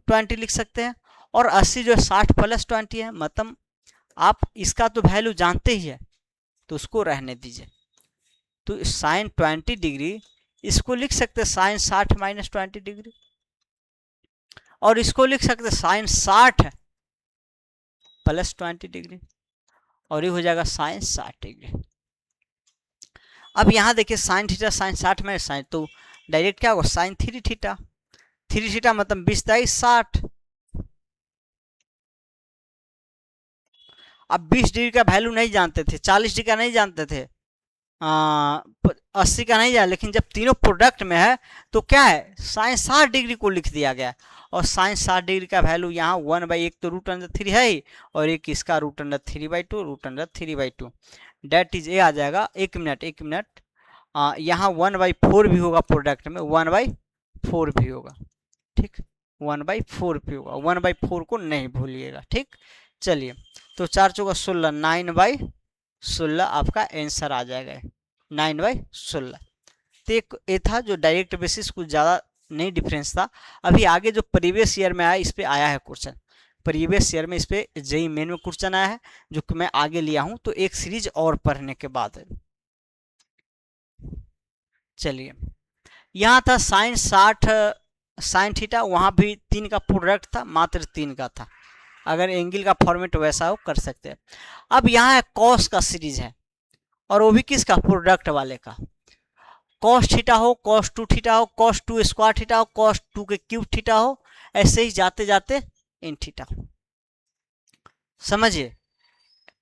20 लिख सकते हैं, और 80 जो है 60 प्लस 20 है, मतलब आप इसका तो वैल्यू जानते ही है तो उसको रहने दीजिए। तो साइन 20 डिग्री इसको लिख सकते हैं साइन 60 माइनस 20 डिग्री, और इसको लिख सकते हैं साइन 60 प्लस 20 डिग्री, और ये हो जाएगा साइन 60 डिग्री। अब यहाँ देखिए sine theta sine 60 minus sine, तो डायरेक्ट क्या होगा साइन 3 थीटा, 3 थीटा मतलब 20 × 60, अब 20 डिग्री का वैल्यू नहीं जानते थे, 40 डिग्री का नहीं जानते थे, 80 का नहीं जाए, लेकिन जब तीनों प्रोडक्ट में है तो क्या है, साइन 60 डिग्री को लिख दिया गया। और साइन 60 डिग्री का वैल्यू यहाँ 1/1 तो √3 है ही, और एक इसका √3/2 √3/2, डेट इज ए आ जाएगा। एक मिनट यहाँ 1/4 भी होगा, प्रोडक्ट में 1/4 भी होगा, ठीक, 1/4 भी होगा, 1/4 को नहीं भूलिएगा, ठीक। चलिए, तो 4 चौका 16, 9/16 आपका आंसर आ जाएगा, 9/16। तो एक ये था जो डायरेक्ट बेसिस, कुछ ज़्यादा नहीं डिफरेंस था। अभी आगे जो प्रीवियस ईयर में आया, इस पे आया है क्वेश्चन, प्रीवियस ईयर में इस पे जेईई मेन में क्वेश्चन आया है, जो कि मैं आगे लिया हूँ, तो एक सीरीज और पढ़ने के बाद। चलिए, यहाँ था साइन 60 साइन थीटा, वहाँ भी 3 का प्रोडक्ट था, मात्र 3 का था। अगर एंगल का फॉर्मेट वैसा हो कर सकते हैं। अब यहाँ है कॉस का सीरीज है, और वो भी किसका, प्रोडक्ट वाले का। कॉस थीटा हो, cos 2 थीटा हो, cos 2 स्क्वायर थीटा हो, cos 2 के क्यूब थीटा हो, ऐसे ही जाते जाते इन थीटा हो। समझिए,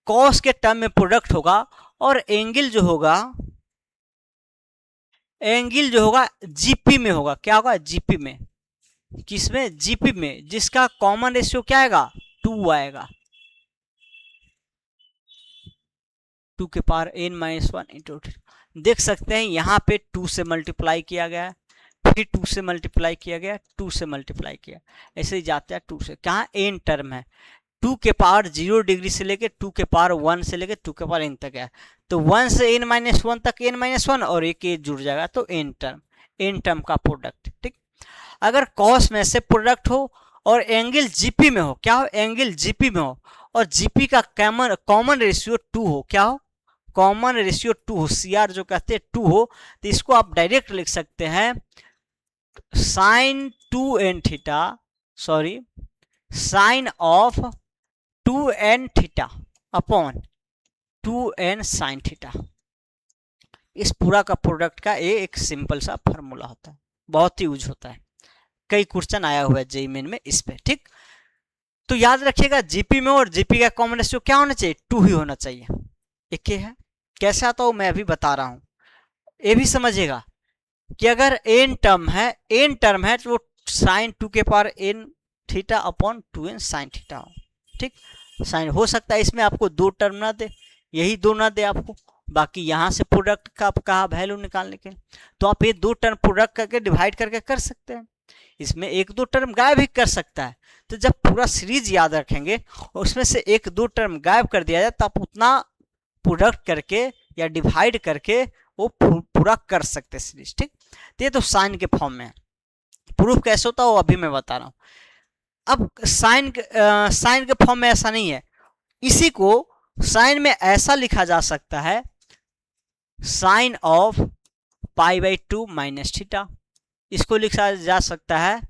कॉस के टर्म में प्रोडक्ट होगा, और एंगल जो होगा जीपी में होगा। क्या होगा, जीपी में। किसमें, जीपी में, जिसका कॉमन रेशियो क्या आएगा, 2 आएगा, 2 के पावर n-1 इंटू। देख सकते हैं यहाँ पे 2 से मल्टीप्लाई किया गया है, फिर 2 से मल्टीप्लाई किया गया, 2 से मल्टीप्लाई किया, ऐसे ही जाते हैं 2 से। कहाँ n टर्म है, 2 के पावर 0 डिग्री से लेके 2 के पावर 1 से लेके 2 के पावर n तक है, तो 1 से n-1 तक n-1, और एक जुड़ जाएगा, तो n टर्म का प्रोडक्ट, ठीक। अगर कॉस में से प्रोडक्ट हो और एंगल जीपी में हो, क्या हो, एंगल जीपी में हो, और जीपी का कॉमन रेशियो 2 हो, क्या हो, कॉमन रेशियो 2 हो, सीआर जो कहते हैं 2 हो, तो इसको आप डायरेक्ट लिख सकते हैं sine 2n theta, sorry, sine of 2n theta upon 2n sine theta. इस पूरा का प्रोडक्ट का ये एक सिंपल सा फॉर्मूला होता है, बहुत ही यूज होता है, कई क्वेश्चन आया हुआ है जेईई मेन में इस पे, ठीक। तो याद रखिएगा, जीपी में और जीपी का कॉमन रेशियो क्या होना चाहिए, 2 ही होना चाहिए। एक है, कैसे आता हूं मैं अभी बता रहा हूं, ये भी समझिएगा कि अगर n टर्म है तो साइन 2 के power n theta upon 2n sine theta हो, ठीक। साइन हो सकता है इसमें आपको 2 टर्म ना दे, यही 2 ना दे आपको, बाकी यहाँ से प्रोडक्ट का आप कहा वैल्यू निकालने के, तो आप ये 2 टर्म प्रोडक्ट करके डिवाइड करके कर सकते हैं। इसमें 1-2 टर्म गायब भी कर सकता है, तो जब पूरा सीरीज याद रखेंगे और उसमें से 1-2 टर्म गायब कर दिया जाए, तो आप उतना प्रोडक्ट करके या डिवाइड करके वो पूरा कर सकते सीरीज, ठीक। तो ये तो साइन के फॉर्म में है। प्रूफ कैसे होता है वो अभी मैं बता रहा हूँ। अब साइन के फॉर्म में ऐसा नहीं है, इसी को साइन में ऐसा लिखा जा सकता है, साइन ऑफ π/2 माइनस थीटा, इसको लिखा जा सकता है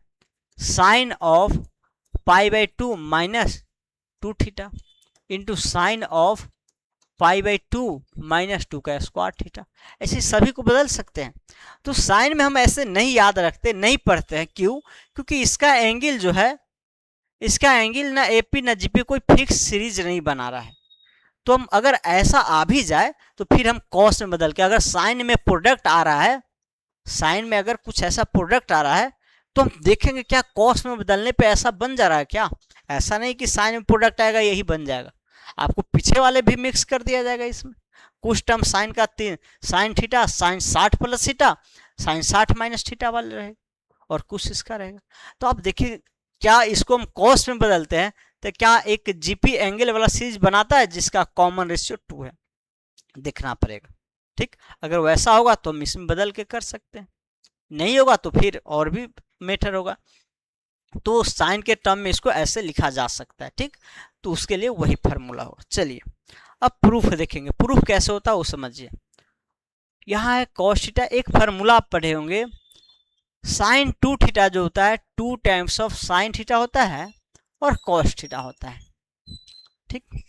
sine of π/2 minus 2 theta into sine of π/2 minus 2 का स्क्वायर थीटा। ऐसे सभी को बदल सकते हैं। तो साइन में हम ऐसे नहीं याद रखते, नहीं पढ़ते हैं, क्यों, क्योंकि इसका एंगल जो है, इसका एंगल ना एपी ना जीपी कोई फिक्स सीरीज नहीं बना रहा है। तो हम अगर ऐसा आ भी जाए तो फिर हम कॉस में बदल के, अगर साइन में प्रोडक्ट आ रहा है, साइन में अगर कुछ ऐसा प्रोडक्ट आ रहा है, तो हम देखेंगे क्या कॉस में बदलने पे ऐसा बन जा रहा है क्या। ऐसा नहीं कि साइन में प्रोडक्ट आएगा यही बन जाएगा, आपको पीछे वाले भी मिक्स कर दिया जाएगा। इसमें कुछ टर्म साइन का sine theta, sine 60 plus theta, sine 60 minus theta वाले रहेगा, और कुछ इसका रहेगा। तो आप देखिए, क्या इसको हम कॉस में बदलते हैं तो क्या एक जीपी एंगल वाला सीरीज बनाता है जिसका कॉमन रेशियो 2 है, देखना पड़ेगा, ठीक। अगर वैसा होगा तो हम इसमें बदल के कर सकते हैं, नहीं होगा तो फिर और भी मेथड होगा। तो साइन के टर्म में इसको ऐसे लिखा जा सकता है, ठीक। तो उसके लिए वही फार्मूला होगा। चलिए, अब प्रूफ देखेंगे, प्रूफ कैसे होता है वो समझिए। यहाँ है कॉस थीटा, एक फार्मूला आप पढ़े होंगे, साइन 2 थीटा जो होता है 2 टाइम्स ऑफ साइन थीटा होता है और कॉस थीटा होता है, ठीक।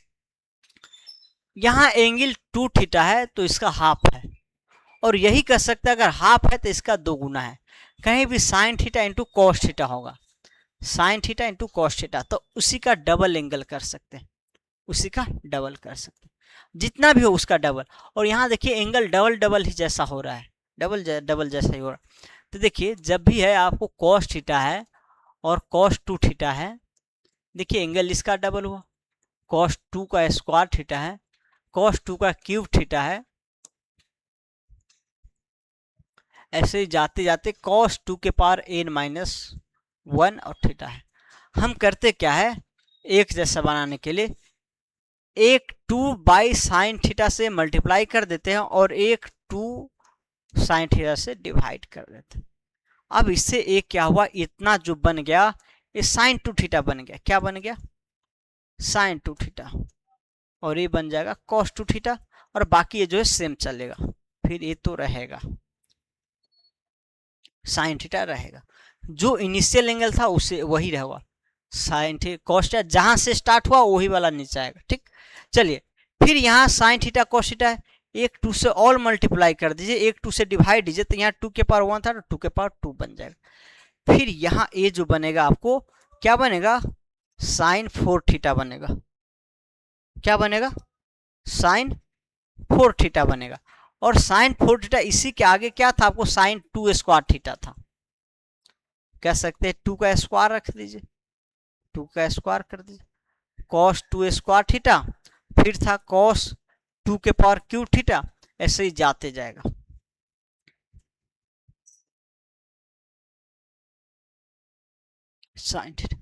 यहाँ एंगल 2 थीटा है तो इसका हाफ है, और यही कर सकते हैं अगर हाफ है तो इसका 2 गुना है। कहीं भी sine theta into cos theta होगा, sine theta into cos theta, तो उसी का डबल एंगल कर सकते हैं, उसी का डबल कर सकते हैं, जितना भी हो उसका डबल। और यहाँ देखिए एंगल डबल डबल ही जैसा हो रहा है, डबल जैसा ही हो रहा है। तो देखिए जब भी है आपको कॉस थीटा है और कॉस 2 थीटा है, देखिए एंगल इसका डबल हुआ, कॉस 2 का स्क्वायर थीटा है, कॉस 2 का क्यूब थीटा है, ऐसे ही जाते जाते कॉस 2 के पावर n माइनस 1 और थीटा है। हम करते क्या है, एक जैसा बनाने के लिए एक 2 बाई साइन थीटा से मल्टीप्लाई कर देते हैं और एक 2 साइन थीटा से डिवाइड कर देते हैं। अब इससे एक क्या हुआ, इतना जो बन गया ये साइन 2 थीटा बन गया। क्या बन गया, साइन 2 थीटा, और ये बन जाएगा कॉस 2 थीटा, और बाकी ये जो है सेम चलेगा, फिर ये तो रहेगा साइन थीटा रहेगा, जो इनिशियल एंगल था उसे वही रहेगा साइन थीटा कॉस थीटा, जहां से स्टार्ट हुआ वही वाला नीचे आएगा। ठीक, चलिए फिर यहाँ साइन थीटा कॉस थीटा है, एक 2 से ऑल मल्टीप्लाई कर दीजिए, एक 2 से डिवाइड दीजिए, तो यहाँ 2 के पावर 1 था तो 2 के पावर 2 बन जाएगा। फिर यहाँ ए जो बनेगा आपको क्या बनेगा, साइन 4 थीटा बनेगा। क्या बनेगा, साइन 4 थीटा बनेगा। और साइन 4 थीटा इसी के आगे क्या था, आपको साइन 2 स्क्वायर थीटा था, कह सकते हैं 2 का स्क्वायर रख दीजिए, 2 का स्क्वायर कर दीजिए, कॉस 2 स्क्वायर थीटा, फिर था कॉस 2 के पावर क्यू थीटा, ऐसे ही जाते जाएगा। Sine theta.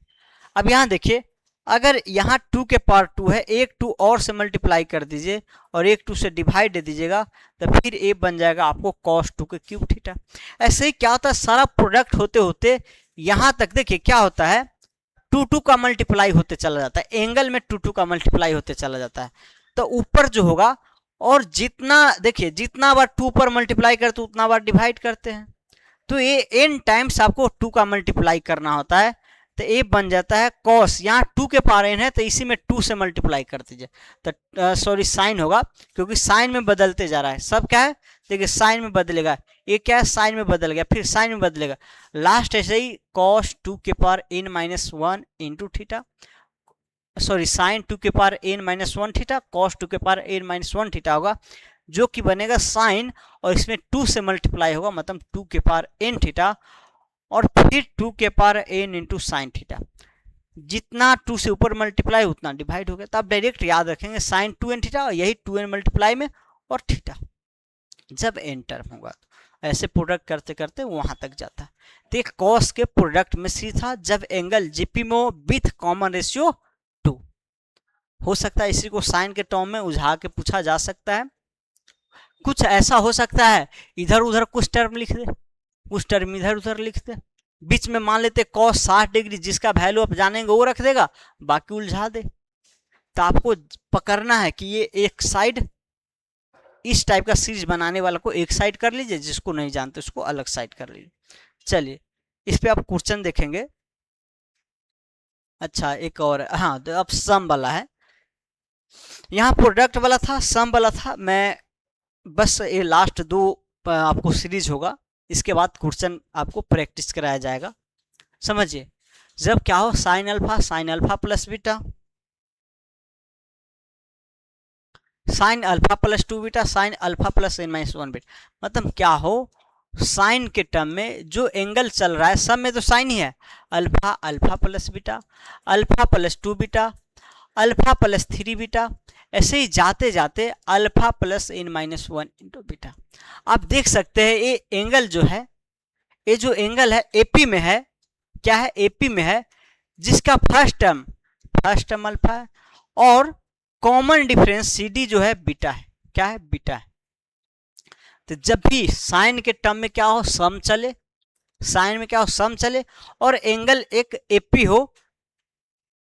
अब यहां देखिए अगर यहाँ 2 के पावर 2 है, एक 2 और से मल्टीप्लाई कर दीजिए और एक 2 से डिवाइड दे दीजिएगा, तो फिर ए बन जाएगा आपको cos 2 के क्यूब थीटा। ऐसे ही क्या होता है, सारा प्रोडक्ट होते होते यहाँ तक देखिए क्या होता है, 2 2 का मल्टीप्लाई होते चला जाता है, एंगल में 2 2 का मल्टीप्लाई होते चला जाता है। तो ऊपर जो होगा, और जितना देखिए जितना बार 2 पर मल्टीप्लाई करते उतना बार डिवाइड करते हैं, तो ये n टाइम्स आपको 2 का मल्टीप्लाई करना होता है, तो ए बन जाता है कॉस, यहाँ 2 के पावर n है तो इसी में 2 से मल्टीप्लाई कर दीजिए, तो सॉरी साइन होगा, क्योंकि साइन में बदलते जा रहा है, सब क्या है देखिए साइन में बदलेगा, ये क्या है साइन में बदल गया, फिर साइन में बदलेगा, लास्ट ऐसे ही कॉस 2 के power n minus 1 into theta, sorry sign 2 के power n minus 1 theta, cos 2 के पावर n माइनस 1 थीटा होगा, जो कि बनेगा साइन, और इसमें 2 से मल्टीप्लाई होगा, मतलब 2 के पावर n थीटा, और फिर 2 के power n into sine theta, जितना 2 से ऊपर मल्टीप्लाई उतना डिवाइड हो गया। तो आप डायरेक्ट याद रखेंगे साइन 2n थीटा, और यही 2n मल्टीप्लाई में और थीटा, जब n टर्म होगा तो ऐसे प्रोडक्ट करते करते वहां तक जाता है। तो एक कॉस के प्रोडक्ट में सी था जब एंगल जीपी में विथ कॉमन रेशियो 2, हो सकता है इसी को साइन के टर्म में उलझा के पूछा जा सकता है, कुछ ऐसा हो सकता है इधर उधर कुछ टर्म लिख दे, कुछ टर्म इधर उधर लिख दे, बीच में मान लेते cos 60 डिग्री, जिसका वैल्यू आप जानेंगे वो रख देगा, बाकी उलझा दे। तो आपको पकड़ना है कि ये एक साइड, इस टाइप का सीरीज बनाने वाला को एक साइड कर लीजिए, जिसको नहीं जानते उसको अलग साइड कर लीजिए। चलिए इस पे आप क्वेश्चन देखेंगे। अच्छा एक और, हाँ तो अब सम वाला है, यहाँ प्रोडक्ट वाला था, सम वाला था, मैं बस ये लास्ट 2 आपको सीरीज होगा, इसके बाद क्वेश्चन आपको प्रैक्टिस कराया जाएगा। समझिए जब क्या हो sign alpha plus beta, sign alpha plus 2 beta, sign alpha plus n minus 1 beta, मतलब क्या हो साइन के टर्म में जो एंगल चल रहा है सब में तो साइन ही है, alpha alpha plus beta, alpha plus 2 beta, alpha plus 3 beta, ऐसे ही जाते जाते alpha plus n minus 1 into beta. आप देख सकते हैं ये एंगल जो है, ये जो एंगल है एपी में है, क्या है एपी में है, जिसका फर्स्ट टर्म अल्फा है, और कॉमन डिफरेंस सी डी जो है बीटा है, क्या है बीटा है। तो जब भी साइन के टर्म में क्या हो सम चले, साइन में क्या हो सम चले, और एंगल एक एपी हो,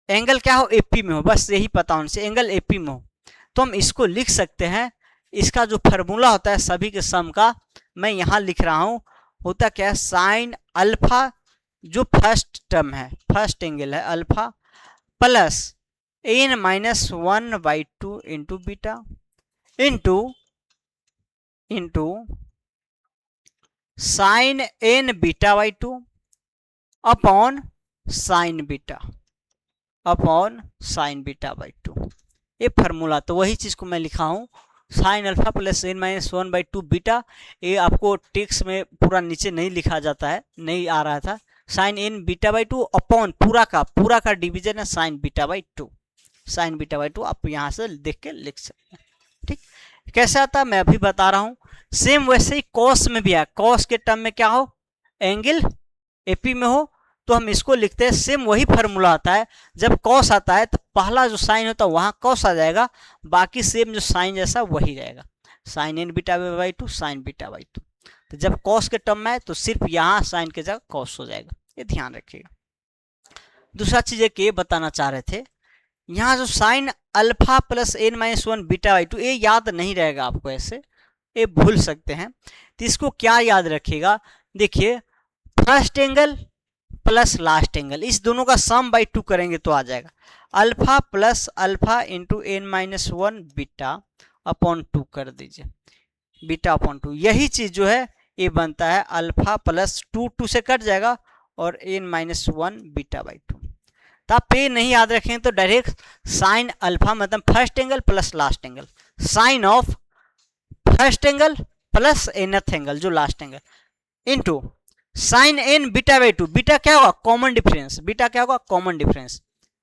एंगल क्या हो एपी में हो, बस यही पता होने से एंगल एपी में हो, तो हम इसको लिख सकते हैं, इसका जो फार्मूला होता है सभी के सम का मैं यहाँ लिख रहा हूँ, होता क्या है साइन अल्फा जो फर्स्ट टर्म है, फर्स्ट एंगल है alpha, plus n minus 1/2 into beta into sign n beta by 2 upon sine beta by 2। ये फार्मूला, तो वही चीज़ को मैं लिखा हूँ sign alpha plus n minus 1/2 beta. ये आपको टेक्स्ट में पूरा नीचे नहीं लिखा जाता है, नहीं आ रहा था। साइन n बीटा/2 अपॉन पूरा का डिवीजन है साइन बीटा/2, साइन बीटा/2 आप यहाँ से देख के लिख सकते हैं। ठीक, कैसे आता है मैं अभी बता रहा हूँ। सेम वैसे ही कॉस में भी है, कॉस के टर्म में क्या हो, एंगल एपी में हो, तो हम इसको लिखते हैं सेम वही फार्मूला आता है। जब कॉस आता है तो पहला जो साइन होता है वहां कॉस आ जाएगा, बाकी सेम जो साइन जैसा वही रहेगा, साइन n बीटा/2 साइन बीटा/2। तो जब कॉस के टर्म में है तो सिर्फ यहाँ साइन के जगह कॉस हो जाएगा, ये ध्यान रखिएगा। दूसरा चीज एक ये बताना चाह रहे थे, यहाँ जो sign alpha plus n minus 1 बीटा/2 ये याद नहीं रहेगा आपको, ऐसे ये भूल सकते हैं। तो इसको क्या याद रखिएगा, देखिए first angle plus last angle, इस दोनों का सम बाई 2 करेंगे तो आ जाएगा alpha plus alpha into n minus 1 beta upon 2 कर दीजिए, बीटा अपॉन 2। यही चीज जो है ये बनता है अल्फा प्लस 2 से कट जाएगा और n माइनस 1 बीटा/2। तो आप ये नहीं याद रखेंगे तो डायरेक्ट साइन अल्फा मतलब first angle plus last angle, sine of first angle plus nth angle जो last angle into sine n बीटा/2, बीटा क्या होगा कॉमन डिफरेंस, बीटा क्या होगा कॉमन डिफरेंस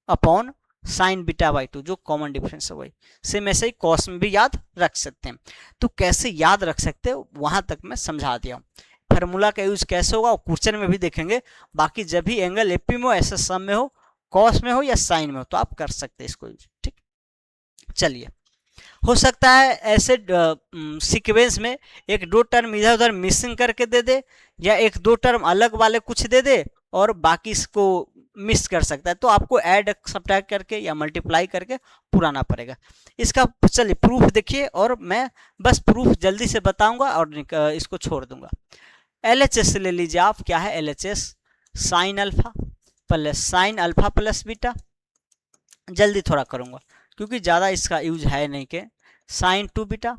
अपॉन साइन बीटा/2 जो कॉमन डिफरेंस है वही। सेम ऐसे ही कॉस में भी याद रख सकते हैं। तो कैसे याद रख सकते हैं वहां तक मैं समझा दिया हूँ। फार्मूला का यूज कैसे होगा क्वेश्चन में भी देखेंगे। बाकी जब भी एंगल एपी में हो, ऐसे सम में हो, कॉस में हो या साइन में हो तो आप कर सकते हैं इसको यूज। ठीक, चलिए हो सकता है ऐसे सीक्वेंस में एक दो टर्म इधर उधर मिसिंग करके दे दे, या एक दो टर्म अलग वाले कुछ दे दे और बाकी इसको मिस कर सकता है, तो आपको ऐड सब्ट्रैक्ट करके या मल्टीप्लाई करके पुराना पड़ेगा इसका। चलिए प्रूफ देखिए, और मैं बस प्रूफ जल्दी से बताऊंगा और इसको छोड़ दूंगा। LHS ले लीजिए आप, क्या है LHS, sign alpha plus beta. जल्दी थोड़ा करूंगा क्योंकि ज़्यादा इसका यूज है नहीं के, sine 2 beta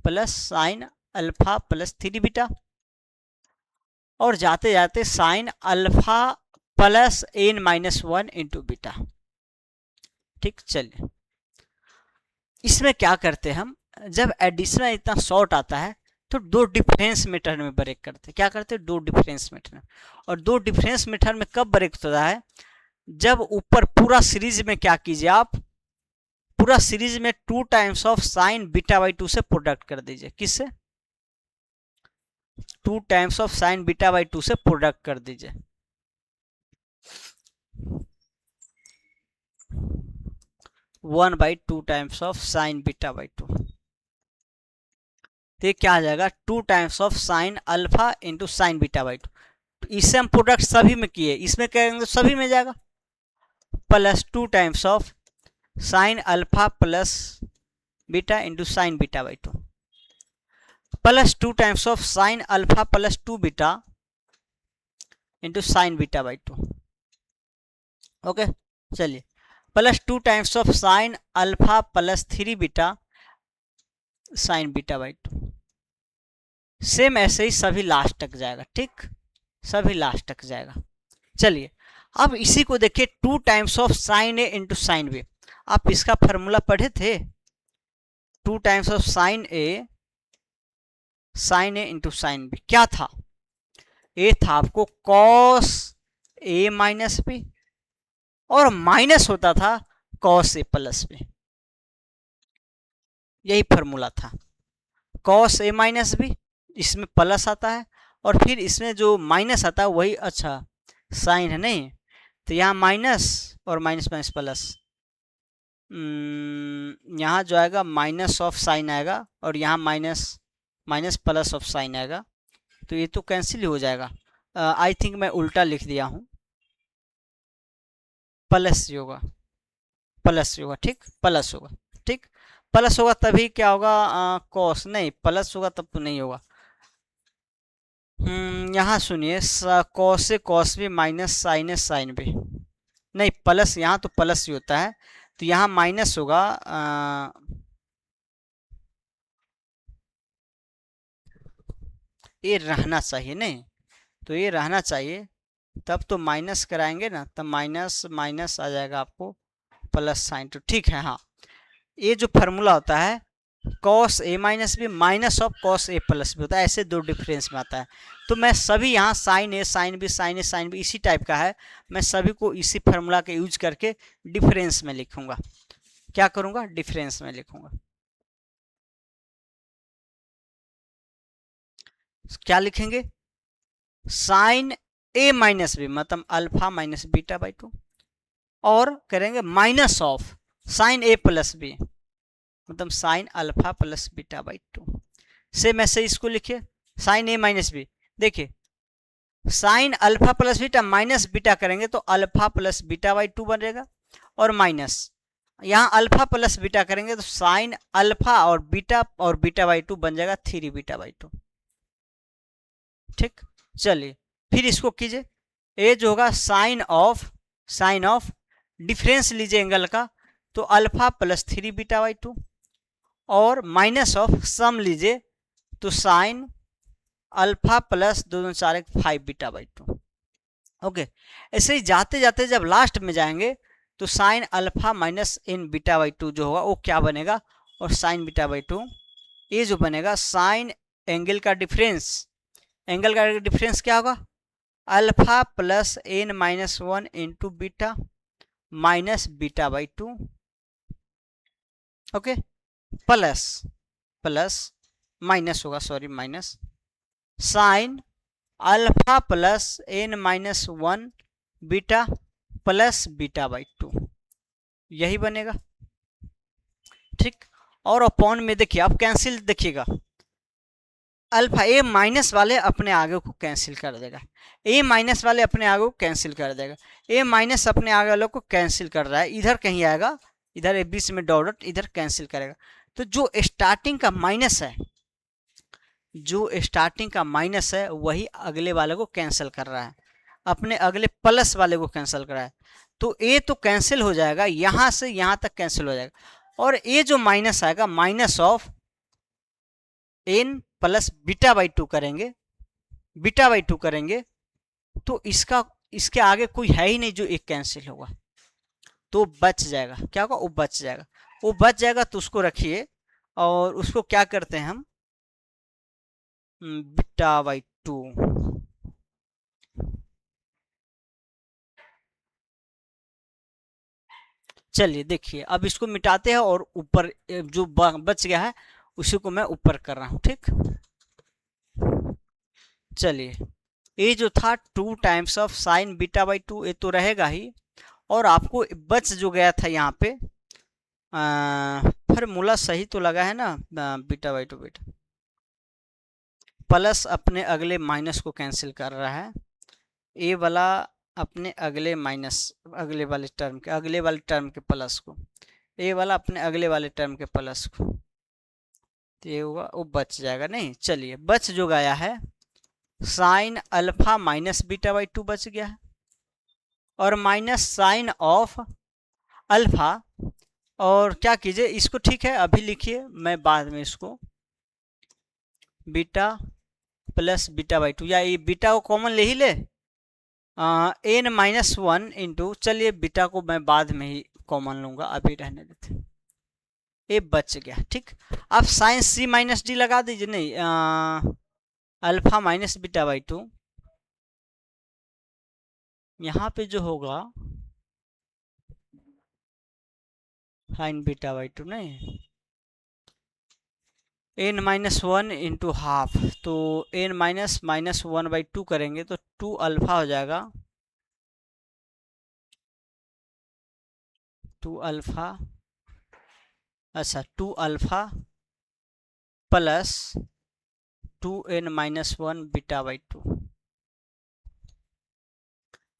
plus sine alpha plus 3 beta, और जाते जाते sine alpha plus n minus 1 into beta. ठीक, चलिए इसमें क्या करते हैं हम, जब एडिशनल इतना शॉर्ट आता है तो दो डिफरेंस मेथड में ब्रेक करते हैं। क्या करते हैं, दो डिफरेंस मेथड में। और दो डिफरेंस मेथड में कब ब्रेक होता है, जब ऊपर पूरा सीरीज में क्या कीजिए आप, पूरा सीरीज में 2 टाइम्स ऑफ साइन बीटा/2 से प्रोडक्ट कर दीजिए। किससे, 2 टाइम्स ऑफ साइन बीटा/2 से प्रोडक्ट कर दीजिए। 1/2 टाइम्स ऑफ साइन बीटा/2, तो ये क्या आ जाएगा 2 times of sine alpha into sine बीटा/2। इससे हम प्रोडक्ट सभी में किए, इसमें करेंगे तो सभी में जाएगा, plus 2 times of sine alpha plus beta into sine बीटा/2 plus 2 times of sine alpha plus 2 beta into sine बीटा/2। ओके, चलिए plus 2 times of sine alpha plus 3 beta sine बीटा/2। सेम ऐसे ही सभी लास्ट तक जाएगा। ठीक, सभी लास्ट तक जाएगा। चलिए अब इसी को देखिए, 2 times of sine A into sine B. आप इसका फॉर्मूला पढ़े थे, 2 times of sine A into sine B क्या था, ए था आपको कॉस ए माइनस बी, और माइनस होता था कॉस ए प्लस बी। यही फॉर्मूला था, कॉस ए माइनस बी, इसमें प्लस आता है और फिर इसमें जो माइनस आता है वही, अच्छा साइन है नहीं, तो यहाँ माइनस और माइनस माइनस प्लस, यहाँ जो आएगा माइनस ऑफ साइन आएगा और यहाँ minus minus plus of sine आएगा, तो ये तो कैंसिल हो जाएगा। आई थिंक मैं उल्टा लिख दिया हूँ, प्लस होगा, प्लस होगा। ठीक, प्लस होगा। ठीक, प्लस होगा तभी क्या होगा, कॉस, नहीं प्लस होगा तब तो नहीं होगा। यहाँ सुनिए, कॉस से कॉस भी माइनस साइन है साइन भी, नहीं प्लस, यहाँ तो प्लस ही होता है, तो यहाँ माइनस होगा। ये रहना चाहिए, नहीं तो ये रहना चाहिए, तब तो माइनस कराएंगे ना, तब माइनस माइनस आ जाएगा आपको प्लस साइन। तो ठीक है, हाँ ये जो फार्मूला होता है cos A minus B minus of cos A plus B होता है, ऐसे दो डिफरेंस में आता है। तो मैं सभी यहाँ sign A sine B sine A sine B इसी टाइप का है, मैं सभी को इसी फार्मूला के यूज करके डिफरेंस में लिखूंगा। क्या करूंगा, डिफरेंस में लिखूंगा। क्या लिखेंगे, साइन ए माइनस बी मतलब अल्फा माइनस बीटा बाई 2 और करेंगे minus of sine A plus B मतलब sine alpha plus beta by 2 से मैं से इसको लिखिए साइन ए माइनस बी। देखिए sine alpha plus beta minus beta करेंगे तो अल्फा प्लस बीटा बाई 2 बनेगा और माइनस यहाँ अल्फा प्लस बीटा करेंगे तो साइन अल्फा और बीटा बाई 2 बन जाएगा 3 बीटा बाई 2। ठीक, चलिए फिर इसको कीजिए, ए जो होगा साइन ऑफ डिफरेंस लीजिए एंगल का तो अल्फा प्लस 3 बीटा बाई 2 और माइनस ऑफ सम लीजिए तो sign alpha plus 2 4 5 beta by 2। Okay, ऐसे ही जाते जाते जब लास्ट में जाएंगे तो sine alpha minus in beta by 2 जो होगा वो क्या बनेगा, और साइन बीटा बाई 2 ये जो बनेगा साइन एंगल का डिफरेंस क्या होगा, alpha plus N minus 1 into beta minus beta by 2। Okay, plus minus होगा, sorry minus sine alpha plus N minus 1 beta plus beta by 2 यही बनेगा। ठीक, और अपॉन में देखिए आप कैंसिल देखिएगा, अल्फा ए माइनस वाले अपने आगे को कैंसिल कर देगा, ए माइनस वाले अपने आगे को कैंसिल कर देगा, ए माइनस अपने आगे वालों को कैंसिल कर रहा है, इधर कहीं आएगा, इधर बीच में डॉट इधर कैंसिल करेगा। तो जो स्टार्टिंग का माइनस है वही अगले वाले को कैंसिल कर रहा है, अपने अगले प्लस वाले को कैंसिल कर रहा है। तो ए तो कैंसिल हो जाएगा, यहां से यहां तक कैंसिल हो जाएगा, और ए जो माइनस आएगा minus of N plus beta by 2 करेंगे तो इसके आगे कोई है ही नहीं जो एक कैंसिल होगा, तो बच जाएगा। क्या होगा, वो बच जाएगा तो उसको रखिए और उसको क्या करते हैं हम बीटा बाई 2। चलिए देखिए अब इसको मिटाते हैं और ऊपर जो बच गया है उसी को मैं ऊपर कर रहा हूं। ठीक, चलिए ये जो था 2 times of sign beta by 2 ये तो रहेगा ही, और आपको बच जो गया था यहाँ पे फार्मूला सही तो लगा है ना, बीटा बाई 2 बीटा प्लस अपने अगले माइनस को कैंसिल कर रहा है, ए वाला अपने अगले माइनस अगले वाले टर्म के प्लस को, ए वाला अपने अगले वाले टर्म के प्लस को, तो ये होगा वो बच जाएगा नहीं। चलिए बच जो गया है sine alpha minus beta by 2 बच गया है और माइनस साइन ऑफ अल्फा, और क्या कीजिए इसको, ठीक है अभी लिखिए मैं बाद में इसको बीटा प्लस बीटा बाई 2, या ये बीटा को कॉमन ले ही ले एन माइनस 1 इंटू, चलिए बीटा को मैं बाद में ही कॉमन लूंगा, अभी रहने देते, ये बच गया। ठीक, अब साइन सी माइनस डी लगा दीजिए, नहीं अल्फा माइनस बीटा बाई 2, यहाँ पे जो होगा साइन बीटा बाई 2 नहीं एन माइनस 1 इंटू हाफ, तो एन माइनस 1 बाई 2 करेंगे तो 2 अल्फा हो जाएगा, 2 अल्फा, अच्छा 2 alpha plus 2n minus 1 beta by 2,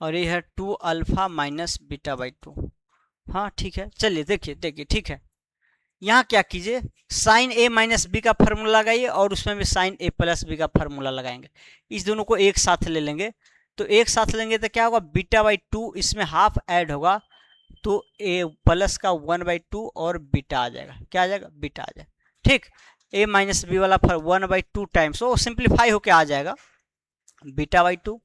और ये है 2 अल्फा माइनस बीटा बाई 2। हाँ ठीक है, चलिए देखिए ठीक है, यहाँ क्या कीजिए साइन ए माइनस बी का फार्मूला लगाइए और उसमें भी साइन ए प्लस बी का फार्मूला लगाएंगे, इस दोनों को एक साथ ले लेंगे, तो एक साथ लेंगे तो क्या होगा बीटा बाई 2, इसमें हाफ ऐड होगा तो ए प्लस का 1 बाई 2 और बीटा आ जाएगा, क्या आ जाएगा बीटा आ जाएगा। ठीक, ए माइनस बी वाला 1 बाई 2 टाइम्स वो सिंप्लीफाई होके आ जाएगा बीटा बाई 2,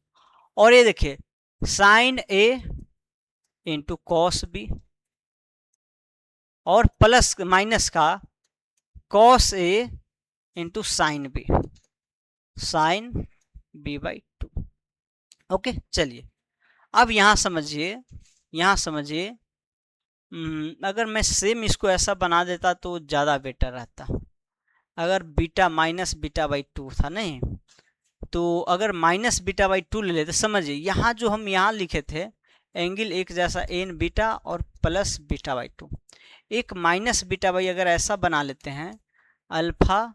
और ये देखिए sine A into cos B और प्लस माइनस का cos A into sine B, sine B by 2। Okay चलिए अब यहाँ समझिए, यहाँ समझिए, अगर मैं सेम इसको ऐसा बना देता तो ज़्यादा बेटर रहता। अगर बीटा माइनस बीटा बाई 2 था नहीं, तो अगर माइनस बीटा बाई 2 ले लेते, समझिए यहाँ जो हम यहाँ लिखे थे एंगल एक जैसा एन बीटा और प्लस बीटा बाई 2, एक माइनस बीटा बाई अगर ऐसा बना लेते हैं अल्फा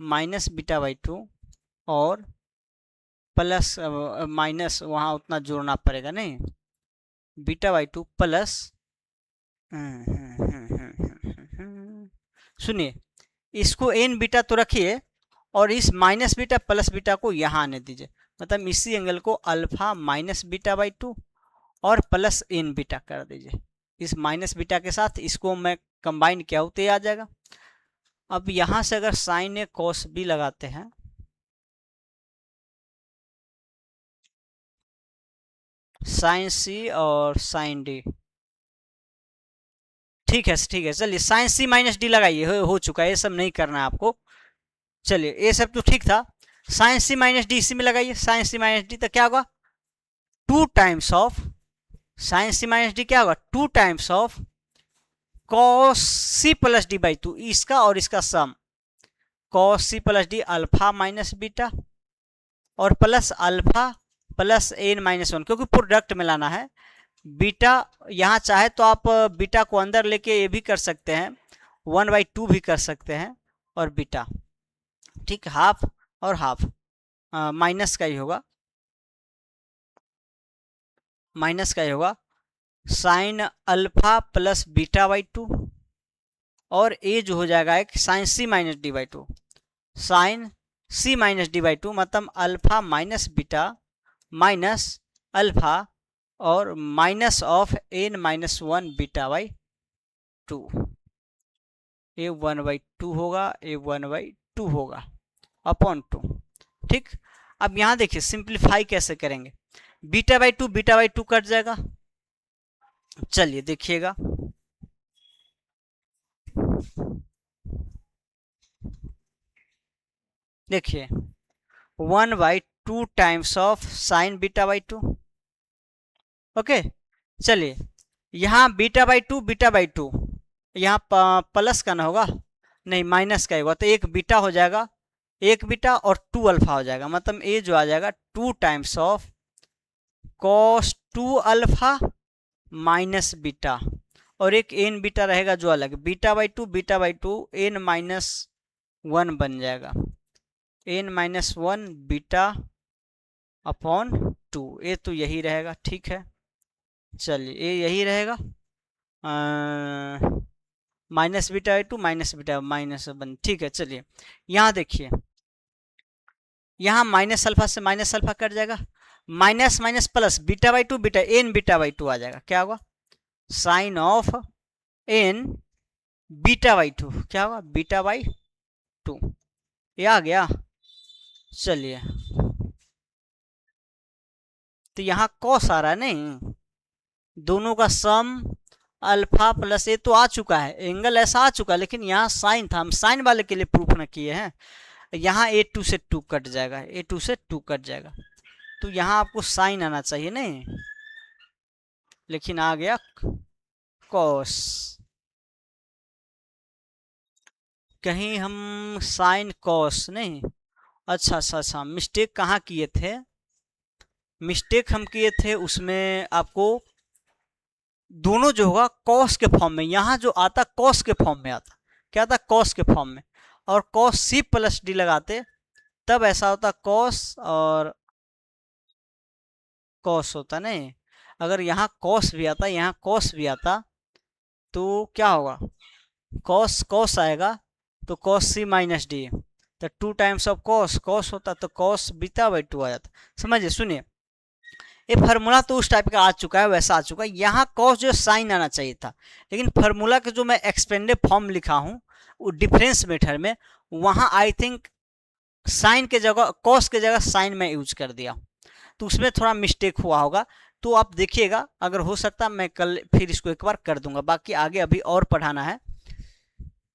माइनस बीटा बाई 2 और प्लस माइनस वहाँ उतना जोड़ना पड़ेगा नहीं, बीटा बाई 2 प्लस, सुनिए इसको एन बीटा तो रखिए और इस माइनस बीटा प्लस बीटा को यहाँ आने दीजिए, मतलब इसी एंगल को अल्फा माइनस बीटा बाई 2 और प्लस एन बीटा कर दीजिए। इस माइनस बीटा के साथ इसको मैं कंबाइन किया हूँ तो ये आ जाएगा। अब यहाँ से अगर साइन ए कॉस बी लगाते हैं, साइन सी और साइन डी, ठीक है चलिए साइन सी माइनस डी लगाइए, हो चुका है, ये सब नहीं करना है आपको। चलिए ये सब तो ठीक था, साइन सी माइनस डी इसी में लगाइए, साइन सी माइनस डी तो क्या होगा 2 times of sine C minus D, क्या होगा 2 times of cos C plus D by 2, इसका और इसका sum cos C plus D alpha minus beta और plus alpha plus N minus 1, क्योंकि प्रोडक्ट में लाना है। बीटा यहाँ चाहे तो आप बीटा को अंदर लेके ये भी कर सकते हैं, 1/2 भी कर सकते हैं और बीटा, ठीक, हाफ और हाफ, माइनस का ही होगा, माइनस का ही होगा sine alpha plus beta by 2 और ए जो हो जाएगा एक sine C minus D by 2, sine C minus D by 2 मतलब alpha minus beta minus alpha और minus of N minus 1 beta by 2, ए 1/2 होगा, ए 1/2 होगा अपॉन 2, ठीक। अब यहाँ देखिए सिंप्लीफाई कैसे करेंगे, बीटा बाई 2 कट जाएगा, चलिए देखिएगा, देखिए 1/2 times of sign beta by 2, okay. चलिए यहाँ बीटा बाई 2 यहाँ प्लस का ना होगा, नहीं माइनस का होगा, तो एक बीटा हो जाएगा, एक बीटा और 2 अल्फा हो जाएगा, मतलब ये जो आ जाएगा 2 times of cos 2 alpha minus beta और एक एन बीटा रहेगा जो अलग, बीटा बाई 2 एन माइनस 1 बन जाएगा, एन माइनस 1 बीटा अपॉन 2, ये तो यही रहेगा, ठीक है। चलिए ये यही रहेगा, minus beta by 2 minus beta minus 1, ठीक है। चलिए यहाँ देखिए, यहाँ माइनस अल्फा से माइनस अल्फा कट जाएगा, minus minus plus beta by 2 beta N beta by 2 आ जाएगा, क्या होगा sine of N beta by 2, क्या होगा बीटा बाई 2, ये आ गया। चलिए तो यहाँ कॉस आ रहा है नहीं, दोनों का सम अल्फा प्लस ए तो आ चुका है, एंगल ऐसा आ चुका है, लेकिन यहाँ साइन था, हम साइन वाले के लिए प्रूफ न किए हैं। यहाँ A2 से 2 कट जाएगा, A2 से 2 कट जाएगा, तो यहाँ आपको साइन आना चाहिए नहीं, लेकिन आ गया कॉस। कहीं हम साइन कॉस नहीं, अच्छा मिस्टेक कहाँ किए थे, मिस्टेक हम किए थे उसमें, आपको दोनों जो होगा कॉस के फॉर्म में, यहाँ जो आता कॉस के फॉर्म में आता, क्या आता कॉस के फॉर्म में, और कॉस सी प्लस डी लगाते तब ऐसा होता कॉस और कॉस होता नहीं। अगर यहाँ कॉस भी आता, यहाँ कॉस भी आता तो क्या होगा कॉस कॉस आएगा, तो कॉस सी माइनस डी, तो 2 टाइम्स ऑफ कॉस कॉस होता तो कॉस बीटा बाई 2 आ जाता। समझिए, सुनिए ये फार्मूला तो उस टाइप का आ चुका है, वैसा आ चुका है, यहाँ कॉस जो साइन आना चाहिए था, लेकिन फार्मूला के जो मैं एक्सपेंडेड फॉर्म लिखा हूँ वो डिफरेंस मेथड में, वहाँ आई थिंक साइन के जगह कॉस के जगह साइन में यूज कर दिया, तो उसमें थोड़ा मिस्टेक हुआ होगा, तो आप देखिएगा, अगर हो सकता मैं कल फिर इसको एक बार कर दूंगा। बाकी आगे अभी और पढ़ाना है,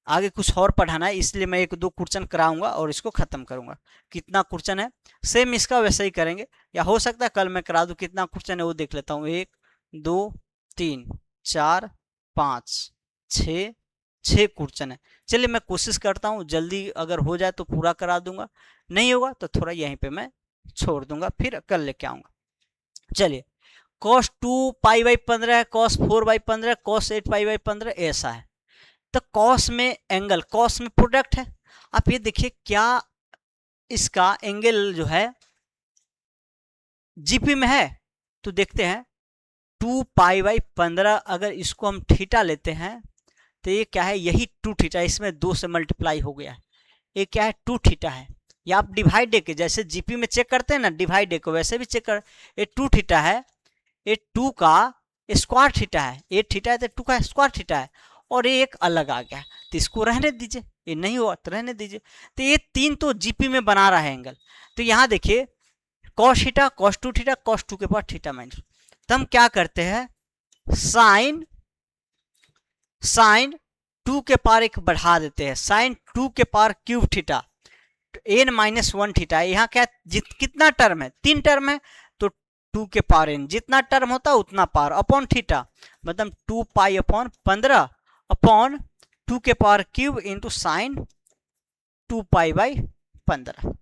आगे कुछ और पढ़ाना है, इसलिए मैं एक दो क्वेश्चन कराऊंगा और इसको खत्म करूंगा। कितना क्वेश्चन है सेम इसका वैसे ही करेंगे, या हो सकता है कल मैं करा दूं। कितना क्वेश्चन है वो देख लेता हूँ। 1 2 3 4 5 6 6 क्वेश्चन है। चलिए मैं कोशिश करता हूँ जल्दी, अगर हो जाए तो पूरा करा दूंगा, नहीं होगा तो थोड़ा यहीं पे मैं छोड़ दूंगा, फिर कल लेके आऊंगा। चलिए, cos 2 पाई/15 है, cos 4/15, cos 8 पाई/15 ऐसा है। तो कॉस में एंगल, कॉस में प्रोडक्ट है। आप ये देखिए क्या इसका एंगल जो है जीपी में है, तो देखते हैं 2 पाई/15, अगर इसको हम थीटा लेते हैं तो ये क्या है, यही 2 थीटा, इसमें 2 से मल्टीप्लाई हो गया है, ये क्या है 2 थीटा है। ये आप डिवाइड डे के जैसे जीपी में चेक करते हैं ना, डिवाइड डे को वैसे भी चेक कर, ये 2 थीटा है, ये 2 का स्क्वायर थीटा है, ये थीटा है तो 2 का स्क्वायर थीटा है, और ये एक अलग आ गया, तो इसको रहने दीजिए, ये नहीं हुआ तो रहने दीजिए। तो ये 3 तो जीपी में बना रहा है एंगल। तो यहाँ देखिए cos theta, cos 2 theta, cos 2 के पावर थीटा माइनस, तो हम क्या करते हैं, साइन 2 के पावर एक बढ़ा देते हैं, साइन 2 के power cube theta, n-1 theta. यहाँ क्या कितना टर्म है, 3 टर्म है, तो 2 के पावर n, जितना टर्म होता है उतना पावर अपॉन थीटा, मतलब 2 पाई/15 अपॉन 2 के पावर क्यूब इंटू साइन 2 पाई/15।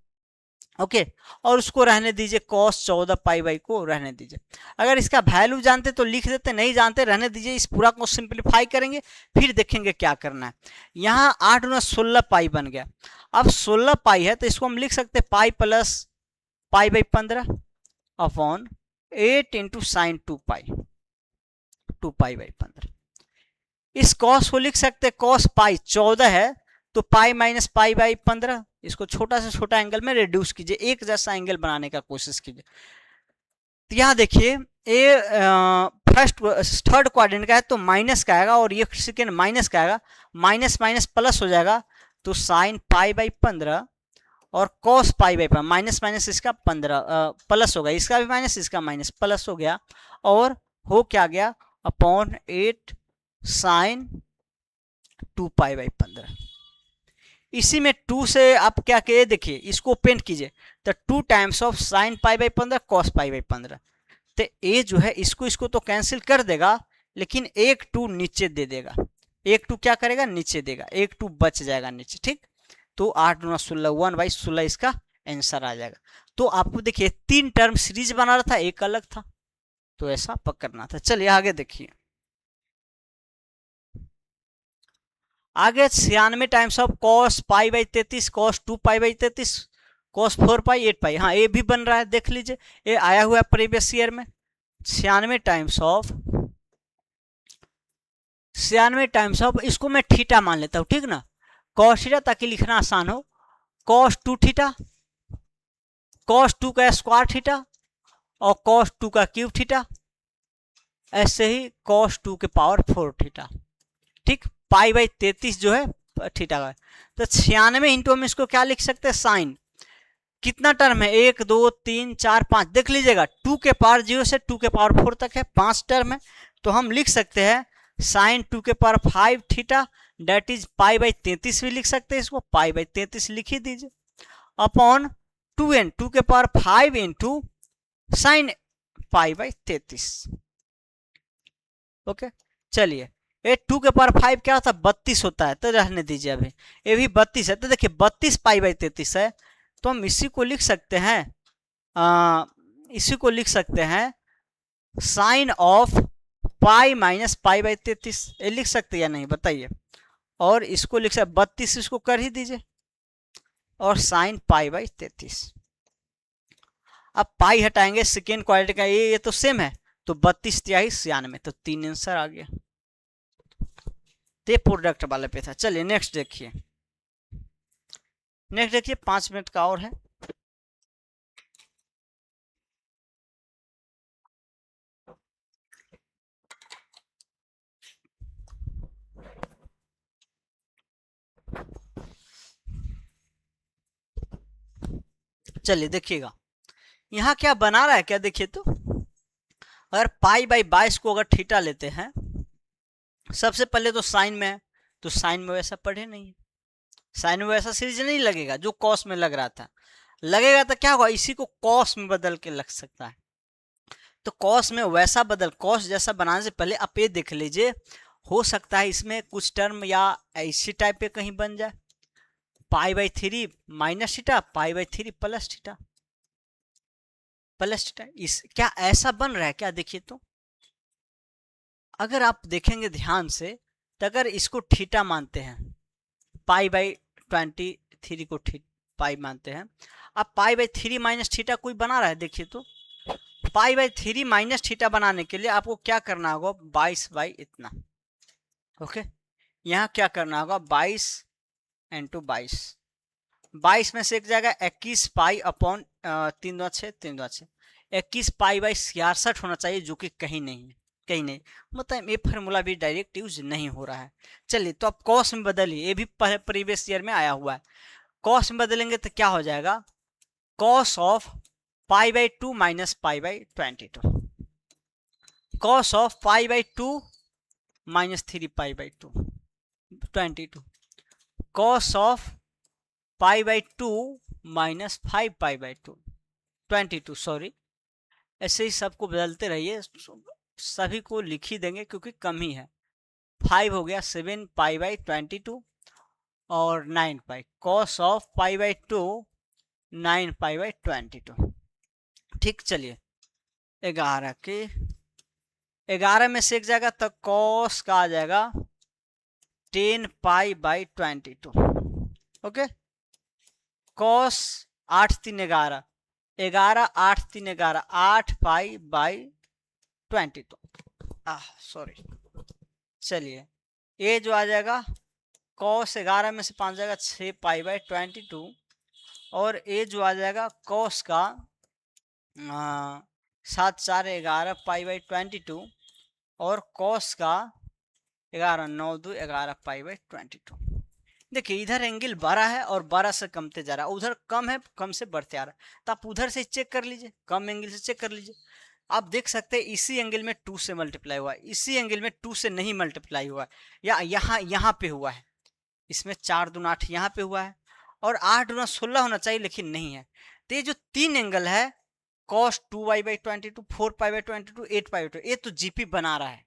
ओके, और उसको रहने दीजिए, cos 14 पाई को रहने दीजिए। अगर इसका वैल्यू जानते तो लिख देते, नहीं जानते रहने दीजिए। इस पूरा को सिंप्लीफाई करेंगे, फिर देखेंगे क्या करना है। यहाँ 8 × 16 पाई बन गया। अब 16 पाई है तो इसको हम लिख सकते हैं पाई प्लस पाई/15 अपॉन 8 इंटू साइन 2 पाई/15। इस कॉस को लिख सकते हैं, कॉस पाई 14 है तो पाई माइनस पाई/15, इसको छोटा से छोटा एंगल में रिड्यूस कीजिए, एक जैसा एंगल बनाने का कोशिश कीजिए। तो यहाँ देखिए ये थर्ड क्वाड्रेंट का है तो माइनस का आएगा, और ये सेकेंड माइनस का आएगा, माइनस माइनस प्लस हो जाएगा, तो साइन पाई/15 और कॉस पाई/15, माइनस माइनस इसका 15 प्लस हो गया, इसका भी माइनस इसका माइनस प्लस हो गया, और हो क्या गया अपॉन 8 साइन 2 पाई/15। इसी में 2 से आप क्या किए देखिए, इसको पेंट कीजिए, तो 2 टाइम्स ऑफ साइन पाई/15 कॉस पाई/15। तो ए जो है इसको तो कैंसिल कर देगा, लेकिन एक 2 नीचे दे देगा, एक 2 क्या करेगा नीचे देगा, एक 2 बच जाएगा नीचे, ठीक। तो 8 × 16 1/16 इसका आंसर आ जाएगा। तो आपको देखिए 3 टर्म सीरीज बना रहा था, एक अलग था, तो ऐसा पकड़ना था। चलिए आगे देखिए, आगे 96 टाइम्स ऑफ कॉस पाई/33, कॉस 2 पाई/33, कॉस 4 पाई 8 पाई, हाँ ये भी बन रहा है, देख लीजिए ये आया हुआ है प्रीवियस ईयर में। 96 टाइम्स ऑफ इसको मैं थीटा मान लेता हूँ, ठीक ना, कॉस थीटा, ताकि लिखना आसान हो, कॉस 2 थीटा, कॉस 2 का स्क्वायर थीटा और कॉस 2 का क्यूब थीटा, ऐसे ही कॉस 2 के पावर 4 थीटा, ठीक। पाई/33 जो है थीटा का, तो 96 इंटू हम इसको क्या लिख सकते हैं, साइन, कितना टर्म है 1 2 3 4 5, देख लीजिएगा 2 के पावर 0 से 2 के पावर 4 तक है, 5 टर्म है, तो हम लिख सकते हैं साइन 2 के पावर 5 थीटा, डेट इज पाई/33 भी लिख सकते हैं, इसको पाई/33 लिख ही दीजिए, अपॉन 2n 2 के पावर 5 इंटू साइन पाई/33। ओके, चलिए ये 2 के पावर 5 क्या होता है 32 होता है, तो रहने दीजिए, अभी ये भी 32 है, तो देखिए 32 पाई/33 है, तो हम इसी को लिख सकते हैं, इसी को लिख सकते हैं साइन ऑफ पाई माइनस पाई/33, ये लिख सकते हैं या नहीं बताइए, और इसको लिख सकते 32, इसको कर ही दीजिए, और साइन पाई/33। अब पाई हटाएंगे, सेकेंड क्वाड्रेंट का ये तो सेम है, तो 32 तिहाई 96, तो 3 आंसर आ गया। तो प्रोडक्ट वाले पे था। चलिए नेक्स्ट देखिए, नेक्स्ट देखिए 5 मिनट का और है। चलिए देखिएगा यहाँ क्या बना रहा है, क्या देखिए तो अगर पाई बाई 22 को अगर थीटा लेते हैं, सबसे पहले तो साइन में है, तो साइन में वैसा पढ़े नहीं, साइन में वैसा सीरीज नहीं लगेगा जो कॉस में लग रहा था। लगेगा तो क्या होगा, इसी को कॉस में बदल के लग सकता है। तो कॉस में वैसा बदल, कॉस जैसा बनाने से पहले आप ये देख लीजिए, हो सकता है इसमें कुछ टर्म या ऐसी टाइप पे कहीं बन जाए, pi by 3 minus theta, pi by 3 plus theta, plus theta. इस क्या ऐसा बन रहा है क्या, देखिए तो। अगर आप देखेंगे ध्यान से, तो अगर इसको थीटा मानते हैं, पाई बाई 23 को पाई मानते हैं, अब पाई बाई 3 माइनस थीटा कोई बना रहा है, देखिए तो। पाई बाई 3 माइनस थीटा बनाने के लिए आपको क्या करना होगा, 22 बाई इतना, ओके। यहाँ क्या करना होगा, 22 इंटू 22 में से एक जाएगा 21 पाई अपॉन 3×6 21 पाई बाई 66 होना चाहिए, जो कि कहीं नहीं है, कहीं नहीं, मतलब ये फार्मूला भी डायरेक्ट यूज नहीं हो रहा है। चलिए, तो अब कॉस में बदलिए, ये भी प्रीवियस ईयर में आया हुआ है। कॉस में बदलेंगे तो क्या हो जाएगा, cos of pi by 2 minus pi by 22, cos of pi by 2 minus 3 pi by 2 22, cos of pi by 2 minus 5 pi by 2 22, sorry. ऐसे ही सबको बदलते रहिए, सभी को लिख ही देंगे क्योंकि कम ही है। 5 हो गया 7 पाई बाई 22 और 9 pi, cos of pi by 2 9 pi by 22, ठीक। चलिए, 11 में से एक जाएगा तो कॉस का आ जाएगा 10 पाई by 22, okay. Cos 8 3 11, 11 8 3 11, 8 pi by 22, sorry. चलिए, ये जो आ जाएगा कॉस 11 में से 5 जाएगा 6 पाई बाई 22, और ये जो आ जाएगा कॉस का 7 4 11 पाई बाई 22, और कॉस का 11 9 2 11 पाई बाई 22। देखिए, इधर एंगल बड़ा है और बड़ा से कमते जा रहा है, उधर कम है, कम से बढ़ते आ रहा है, तो आप उधर से चेक कर लीजिए, कम एंगल से चेक कर लीजिए। आप देख सकते हैं इसी एंगल में 2 से मल्टीप्लाई हुआ है, इसी एंगल में 2 से नहीं मल्टीप्लाई हुआ है, या यहाँ पे हुआ है, इसमें 4 दूना 8 यहाँ पे हुआ है, और 8 दूना 16 होना चाहिए, लेकिन नहीं है। तो ये जो 3 एंगल है, cos 2y by 22, 4 pi by 22, 8 pi by 22, ये तो जीपी बना रहा है,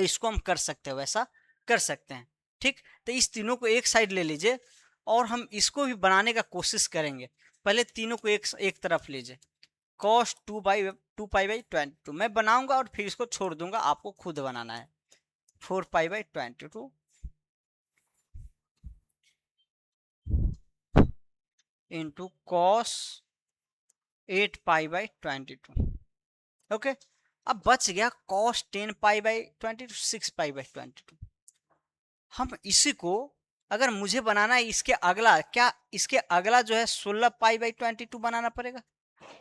इसको हम कर सकते हैं, वैसा कर सकते हैं, ठीक। तो इस तीनों को एक साइड ले लीजिए, और हम इसको भी बनाने का कोशिश करेंगे। पहले तीनों को एक तरफ लीजिए, cos 2 पाई बाई 22 मैं बनाऊंगा, और फिर इसको छोड़ दूंगा, आपको खुद बनाना है। 4 पाई by 22 into cos 8 pi by 22, okay. अब बच गया cos 10 pi by 22, 6 pi by 22। हम इसी को अगर मुझे बनाना है, इसके अगला क्या, इसके अगला जो है 16 पाई बाई 22 बनाना पड़ेगा,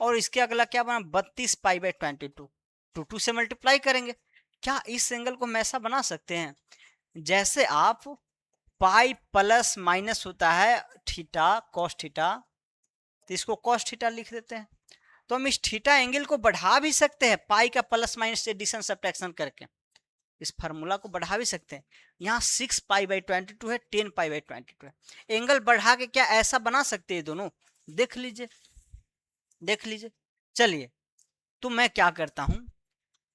और इसके अगला क्या बना, 32 पाई बाई 22, 2 से मल्टीप्लाई करेंगे। क्या इस एंगल को हम ऐसा बना सकते हैं, जैसे आप पाई प्लस माइनस होता है थीटा, कॉस थीटा, तो इसको कॉस थीटा लिख देते हैं। तो हम इस थीटा एंगल को बढ़ा भी सकते हैं, पाई का प्लस माइनस से एडिशन सब्ट्रैक्शन करके इस फार्मूला को बढ़ा भी सकते हैं। यहाँ 6 पाई बाई 22 है, 10 पाई बाई 22 है, एंगल बढ़ा के क्या ऐसा बना सकते हैं दोनों, देख लीजिए, देख लीजिए। चलिए, तो मैं क्या करता हूँ,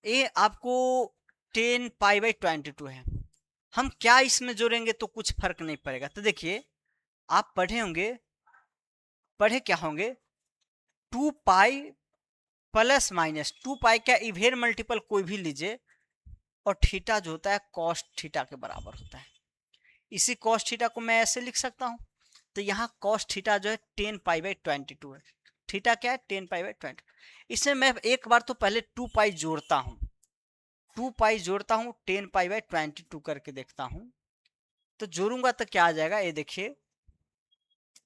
ये आपको 10 पाई बाई 22 है, हम क्या इसमें जोड़ेंगे तो कुछ फर्क नहीं पड़ेगा। तो देखिए, आप पढ़े क्या होंगे, 2 पाई प्लस माइनस 2 पाई का इवेर मल्टीपल कोई भी लीजिए, और थीटा जो होता है कॉस थीटा के बराबर होता है। इसी कॉस थीटा को मैं ऐसे लिख सकता हूं, तो यहाँ कॉस थीटा जो है 10 पाई बाई 22 है, थीटा क्या है 10 पाई बाई 20। इसमें मैं एक बार तो पहले 2 पाई जोड़ता हूँ, 2 पाई जोड़ता हूँ, 10 पाई बाई 22 करके देखता हूँ, तो जोड़ूंगा तो क्या आ जाएगा, ये देखिए,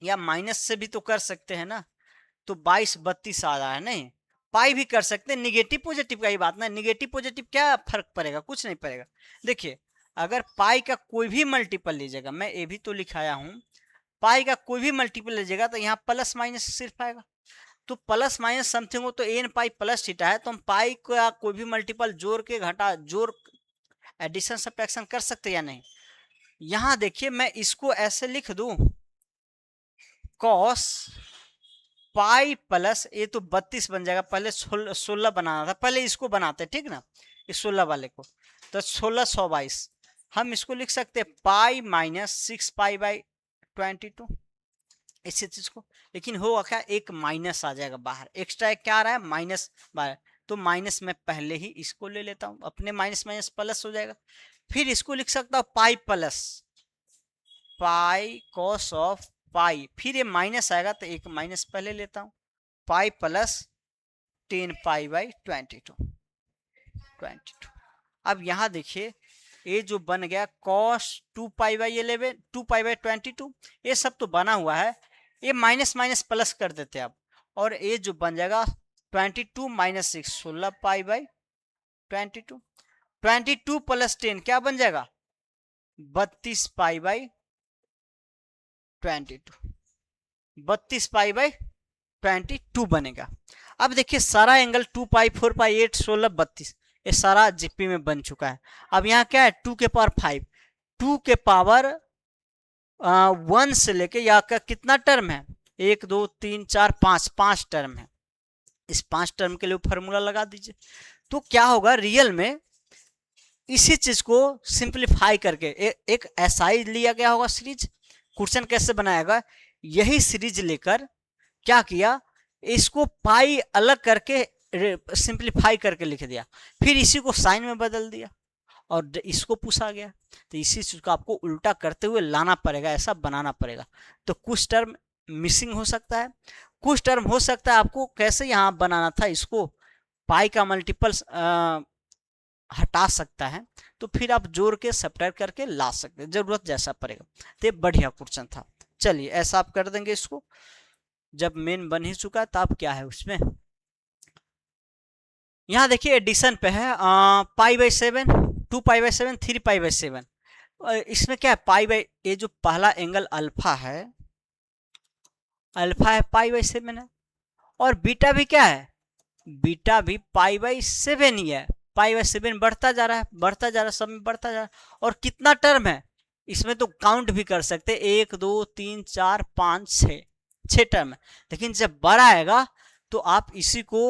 या माइनस से भी तो कर सकते हैं ना, तो 22 32 आ रहा है, नहीं पाई भी कर सकते हैं, निगेटिव पॉजिटिव का ही बात ना, निगेटिव पॉजिटिव क्या फर्क पड़ेगा, कुछ नहीं पड़ेगा। देखिए, अगर पाई का कोई भी मल्टीपल लीजिएगा, मैं ये भी तो लिखाया हूं, पाई का कोई भी मल्टीपल लीजिएगा तो यहाँ प्लस माइनस सिर्फ आएगा, तो प्लस माइनस समथिंग हो तो एन पाई प्लस थीटा है, तो हम पाई का कोई भी मल्टीपल जोड़ के घटा जोड़ एडिशन सब्ट्रैक्शन कर सकते या नहीं। यहां देखिए मैं इसको ऐसे लिख दूं, कॉस पाई प्लस, ये तो 32 बन जाएगा, पहले 16 बनाना था, पहले इसको बनाते ठीक ना, इस 16 वाले को, तो 1622 हम इसको लिख सकते हैं पाई माइनस 6 पाई बाई 22 इसी चीज को। लेकिन होगा क्या, एक माइनस आ जाएगा बाहर, एक्स्ट्रा एक क्या आ रहा है माइनस बाहर, तो माइनस में पहले ही इसको ले लेता हूं, अपने माइनस माइनस प्लस हो जाएगा। फिर इसको लिख सकता हूं pi plus pi cos of pi, फिर ये माइनस आएगा तो एक माइनस पहले लेता हूं, पाई प्लस 10 पाई बाई 22। अब यहां देखिए ये जो बन गया cos 2 pi by 11 2 pi by 22, ये सब तो बना हुआ है, ये माइनस माइनस प्लस कर देते हैं अब, और ये जो बन जाएगा 22 माइनस 6 16 पाई बाई 22, 22 प्लस 10 क्या बन जाएगा 32 पाई बाई 22, 32 पाई बाई 22 बनेगा। अब देखिए सारा एंगल 2 पाई 4 पाई 8 16 32 ये सारा जीपी में बन चुका है। अब यहाँ क्या है 2 के पावर 5, 2 के पावर 1 से लेके यहाँ का कितना टर्म है 1 2 3 4 5 5 टर्म है, इस 5 टर्म के लिए फॉर्मूला लगा दीजिए। तो क्या होगा रियल में इसी चीज को सिंप्लीफाई करके एक एसआई लिया गया होगा सीरीज, क्वेश्चन कैसे बनाएगा, यही सीरीज लेकर क्या किया इसको पाई अलग करके सिंप्लीफाई करके लिख दिया, फिर इसी को साइन में बदल दिया और इसको पूछा गया, तो इसी चीज को आपको उल्टा करते हुए लाना पड़ेगा, ऐसा बनाना पड़ेगा। तो कुछ टर्म मिसिंग हो सकता है, कुछ टर्म हो सकता है आपको कैसे यहाँ बनाना था, इसको पाई का मल्टीपल्स हटा सकता है, तो फिर आप जोड़ के सब्ट्रैक्ट करके ला सकते हैं, जरूरत जैसा पड़ेगा। तो ये बढ़िया क्वेश्चन था। चलिए ऐसा आप कर देंगे इसको, जब मेन बन ही चुका है तो आप क्या है उसमें यहाँ देखिए एडिशन पे है pi by 7 2 pi by 7 3 pi by 7, इसमें क्या है पाई बाई, ये जो पहला एंगल अल्फा है पाई बाई 7 है, और बीटा भी क्या है बीटा भी पाई बाई 7 ही है, पाई बाई 7 बढ़ता जा रहा है बढ़ता जा रहा है, सब में बढ़ता जा रहा है। और कितना टर्म है इसमें तो काउंट भी कर सकते 1 2 3 4 5 6 टर्म है, लेकिन जब बड़ा आएगा तो आप इसी को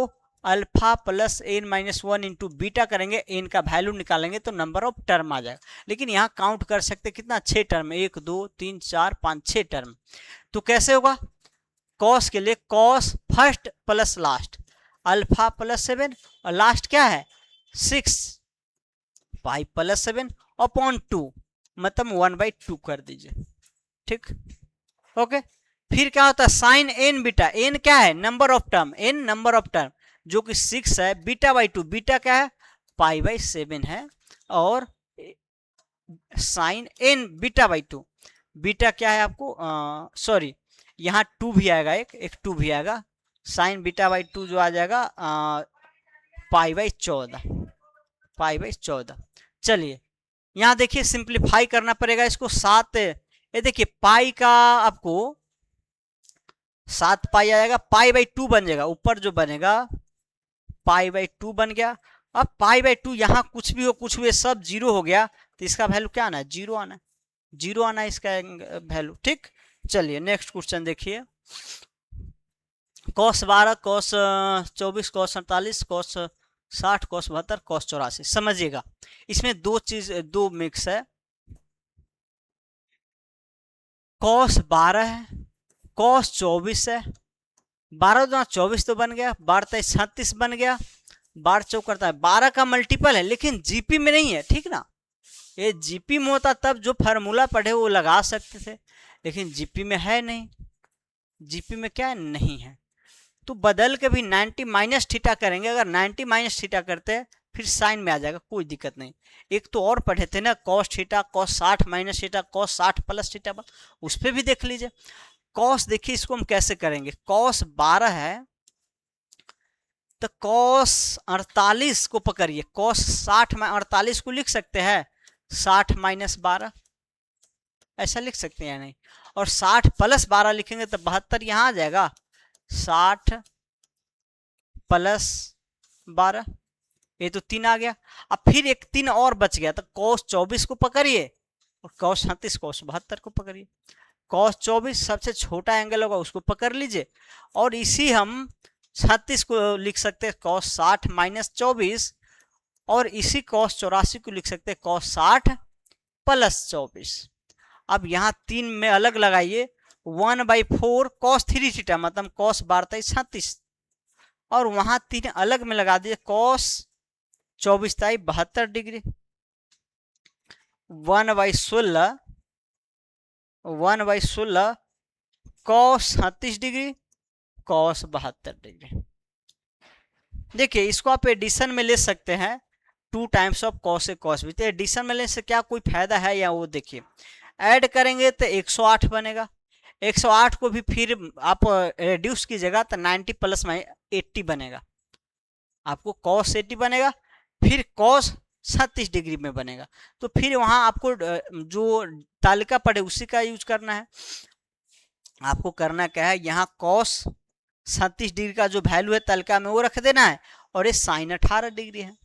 alpha plus N minus 1 into beta करेंगे, एन का वैल्यू निकालेंगे तो नंबर ऑफ टर्म आ जाएगा। लेकिन यहाँ काउंट कर सकते कितना 6 टर्म, 1 2 3 4 5 6 टर्म। तो कैसे होगा कॉस के लिए cos first plus last alpha plus 7 और लास्ट क्या है 6 पाई प्लस 7 अपॉन 2 मतलब 1/2 कर दीजिए, ठीक ओके। फिर क्या होता है साइन एन बीटा, एन क्या है number of term, N number of term जो कि 6 है, बीटा बाई 2 बीटा क्या है पाई बाई 7 है, और sine N beta by 2 beta क्या है आपको सॉरी यहाँ 2 भी आएगा, एक 2 भी आएगा, साइन बीटा बाई 2 जो आ जाएगा पाई बाई 14। चलिए यहाँ देखिए सिंप्लीफाई करना पड़ेगा इसको 7, ये देखिए पाई का आपको 7 पाई आएगा, पाई बाई 2 बन जाएगा, ऊपर जो बनेगा पाई बाई 2 बन गया। अब पाई बाई 2 यहाँ कुछ भी हो कुछ भी सब जीरो हो गया, तो इसका वैल्यू क्या आना है जीरो आना है, जीरो आना है इसका वैल्यू, ठीक। चलिए नेक्स्ट क्वेश्चन देखिए, cos 12 cos 24 cos 48 cos 60 cos 72 cos 84, समझिएगा इसमें दो मिक्स है, कॉस 12 है कॉस 24 है, 12 दूना 24 तो बन गया, 12 36 बन गया, 12 चौक करता है 12 का मल्टीपल है, लेकिन जीपी में नहीं है, ठीक ना। ये जीपी में होता तब जो फार्मूला पढ़े वो लगा सकते थे, लेकिन जीपी में है नहीं, जीपी में क्या है नहीं है, तो बदल के भी 90 माइनस थीटा करेंगे, अगर 90 माइनस थीटा करते हैं फिर साइन में आ जाएगा, कोई दिक्कत नहीं। एक तो और पढ़े थे ना cos theta cos 60 minus theta cos 60 plus theta, उस पर भी देख लीजिए। कॉस देखिए इसको हम कैसे करेंगे, कॉस 12 है तो कॉस 48 को पकड़िए, कॉस 60 में 48 को लिख सकते हैं 60 माइनस 12 ऐसा लिख सकते हैं या नहीं, और 60 प्लस 12 लिखेंगे तो 72 यहाँ आ जाएगा, 60 +12, ये तो 3 आ गया। अब फिर एक 3 और बच गया, तो cos 24 को पकड़िए और cos 37 cos 72 को पकड़िए। cos 24 सबसे छोटा एंगल होगा उसको पकड़ लीजिए, और इसी हम 36 को लिख सकते हैं cos 60 - 24, और इसी cos 84 को लिख सकते हैं cos 60 + 24। अब यहाँ 3 में अलग लगाइए, 1/4 cos 3 थीटा मतलब cos 12 36, और वहां 3 अलग में लगा दीजिए cos 24 72 degree, 1/16 cos 37 degree cos 72 degree. देखिए इसको आप एडिशन में ले सकते हैं, 2 times of cos A cos B. तो एडिशन में लेने से क्या कोई फायदा है या वो देखिए, ऐड करेंगे तो 108 बनेगा, 108 को भी फिर आप रिड्यूस कीजिएगा तो 90 + 80 बनेगा, आपको cos 80 बनेगा, फिर cos 37 डिग्री में बनेगा। तो फिर वहां आपको जो तालिका पड़े उसी का यूज करना है। आपको करना क्या है, यहाँ cos 37 डिग्री का जो वैल्यू है तालिका में वो रख देना है, और ये sin 18 डिग्री है,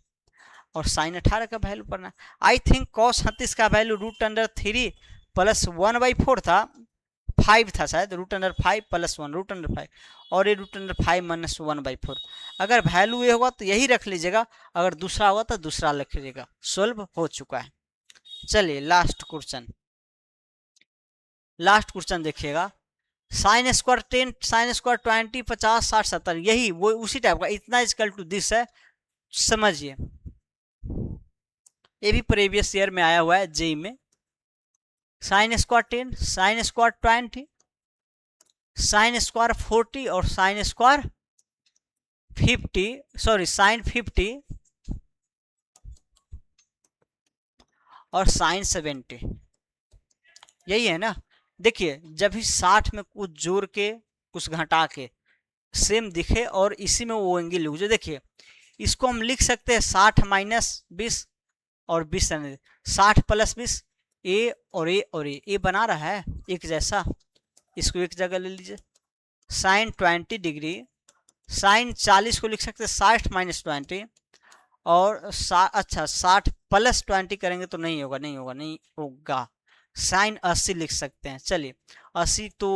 और sin 18 का वैल्यू पढ़ना है। आई थिंक cos 37 का वैल्यू √3 + 1/4 था, 5 था शायद, √5 + 1 √5, और ये √5 - 1/4। अगर वैल्यू ये होगा तो यही रख लीजिएगा, अगर दूसरा होगा तो दूसरा लिख लीजिएगा। सोल्व हो चुका है। चलिए लास्ट क्वेश्चन देखिएगा, sin स्क्वायर 10 sin स्क्वायर 20 50 60 70, यही वो उसी टाइप का, इतना इक्वल टू दिस है, समझिए। ये भी प्रीवियस ईयर में आया हुआ है जेई में। sin square 10 sin square 20 sin square 40 और sin स्क्वायर 50, सॉरी sin 50 और sin 70, यही है ना। देखिए जब भी 60 में कुछ जोड़ के कुछ घटा के सेम दिखे और इसी में वो एंगल लीजिए, देखिए इसको हम लिख सकते हैं 60 - 20 और 20 60 + 20, ए और ए और ए बना रहा है एक जैसा, इसको एक जगह ले लीजिए। sin 20 डिग्री, sin 40 को लिख सकते हैं 60 - 20, और अच्छा 60 + 20 करेंगे तो नहीं होगा, sin 80 लिख सकते हैं। चलिए 80 तो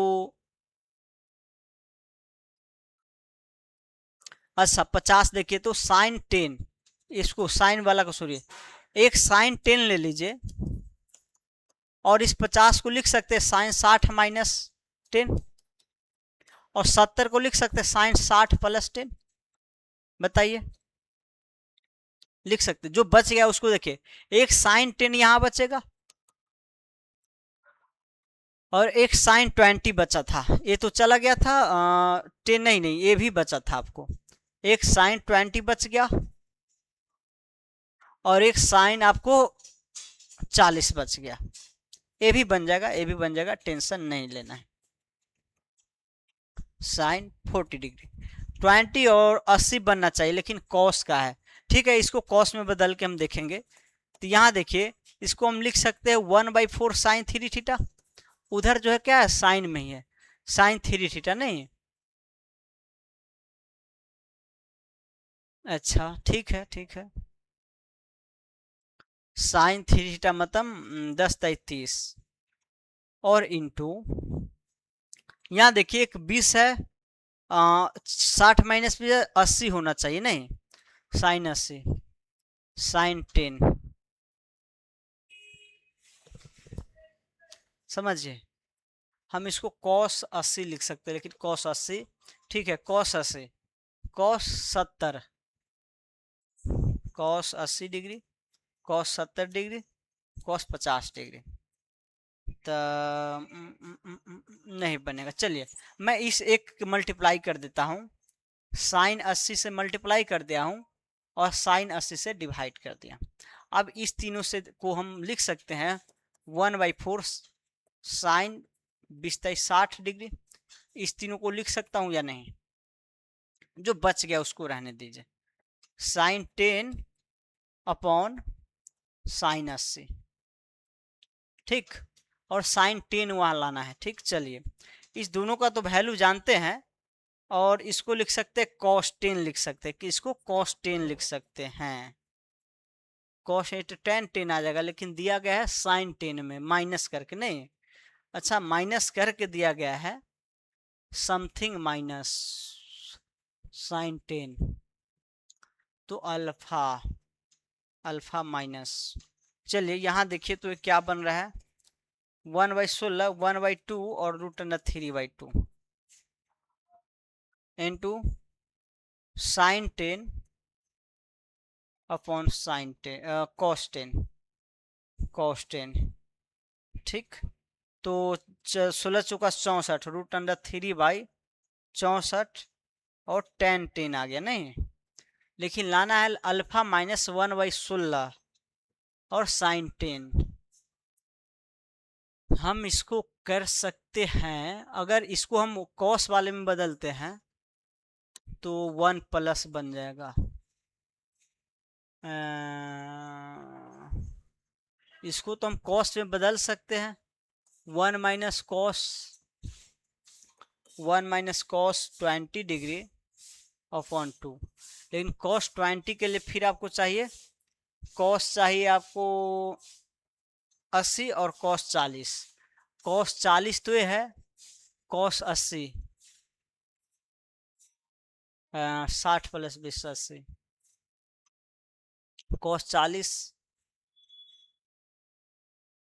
अच्छा 50 देखिए, तो sin 10, इसको साइन वाला को सॉरी एक sin 10 ले लीजिए, और इस 50 को लिख सकते हैं sin 60 - 10, और 70 को लिख सकते हैं sin 60 + 10। बताइए, लिख सकते, जो बच गया उसको देखिए, एक sin 10 यहां बचेगा और एक sin 20 बचा था, ये तो चला गया था 10, नहीं ये भी बचा था आपको, एक sin 20 बच गया और एक sin आपको 40 बच गया, ये भी बन जाएगा, टेंशन नहीं लेना है। sin 40 डिग्री 20 और 80 बनना चाहिए, लेकिन cos का है, ठीक है, इसको cos में बदल के हम देखेंगे। तो यहाँ देखिए इसको हम लिख सकते हैं 1/4 sin 3 थीटा, उधर जो है क्या है साइन में ही है, sin 3 थीटा नहीं, अच्छा ठीक है sin 3 थीटा मतलब 10/30, और इंटू यहाँ देखिए एक 20 है, 60 - 20 80 होना चाहिए, नहीं sin 80 sin 10, समझिए हम इसको cos 80 लिख सकते हैं, लेकिन cos 80 ठीक है, cos 80 cos 70 cos 80 degree cos 70 degree cos 50 degree, तो नहीं बनेगा। चलिए मैं इस एक मल्टीप्लाई कर देता हूँ, sin 80 से मल्टीप्लाई कर दिया हूँ और sin 80 से डिवाइड कर दिया। अब इस तीनों से को हम लिख सकते हैं 1/4 sin 20/60 डिग्री, इस तीनों को लिख सकता हूँ या नहीं, जो बच गया उसको रहने दीजिए, sin 10 अपॉन sin 80, ठीक, और sin 10 वहां लाना है, ठीक। चलिए इस दोनों का तो वैल्यू जानते हैं, और इसको लिख सकते हैं cos 10 लिख सकते हैं कि इसको cos 10 लिख सकते हैं। cos 8 10 आ जाएगा, लेकिन दिया गया है sin 10 में माइनस करके, नहीं अच्छा माइनस करके दिया गया है समथिंग माइनस sin 10, तो अल्फा अल्फा माइनस, चलिए यहाँ देखिए तो ये क्या बन रहा है 1/16 1/2 और √3/2 into sin 10 upon sin 10 cos 10 ठीक। तो 16 चौका 64 √3/64 और tan 10 आ गया, नहीं लेकिन लाना है अल्फा माइनस 1/16 और sin 10। हम इसको कर सकते हैं, अगर इसको हम cos वाले में बदलते हैं तो 1 प्लस बन जाएगा, इसको तो हम cos में बदल सकते हैं 1 माइनस cos 20 डिग्री अपॉन 2, लेकिन cos 20 के लिए फिर आपको चाहिए cos चाहिए आपको 80 और cos 40, cos 40 तो ये है cos 80 60 plus 20 80, cos 40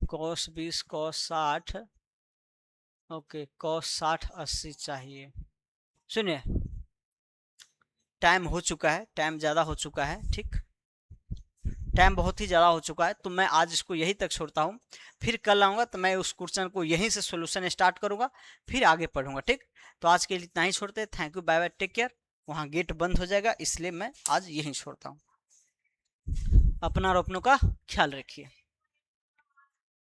cos 20 cos 60 okay cos 60 80 चाहिए। सुनिए टाइम हो चुका है, टाइम ज़्यादा हो चुका है, ठीक टाइम बहुत ही ज़्यादा हो चुका है, तो मैं आज इसको यहीं तक छोड़ता हूँ, फिर कल आऊँगा तो मैं उस क्वेश्चन को यहीं से सॉल्यूशन स्टार्ट करूँगा, फिर आगे पढ़ूंगा, ठीक। तो आज के लिए इतना ही छोड़ते हैं, thank you bye bye take care. वहाँ गेट बंद हो जाएगा इसलिए मैं आज यहीं छोड़ता हूँ। अपना और अपनों का ख्याल रखिए।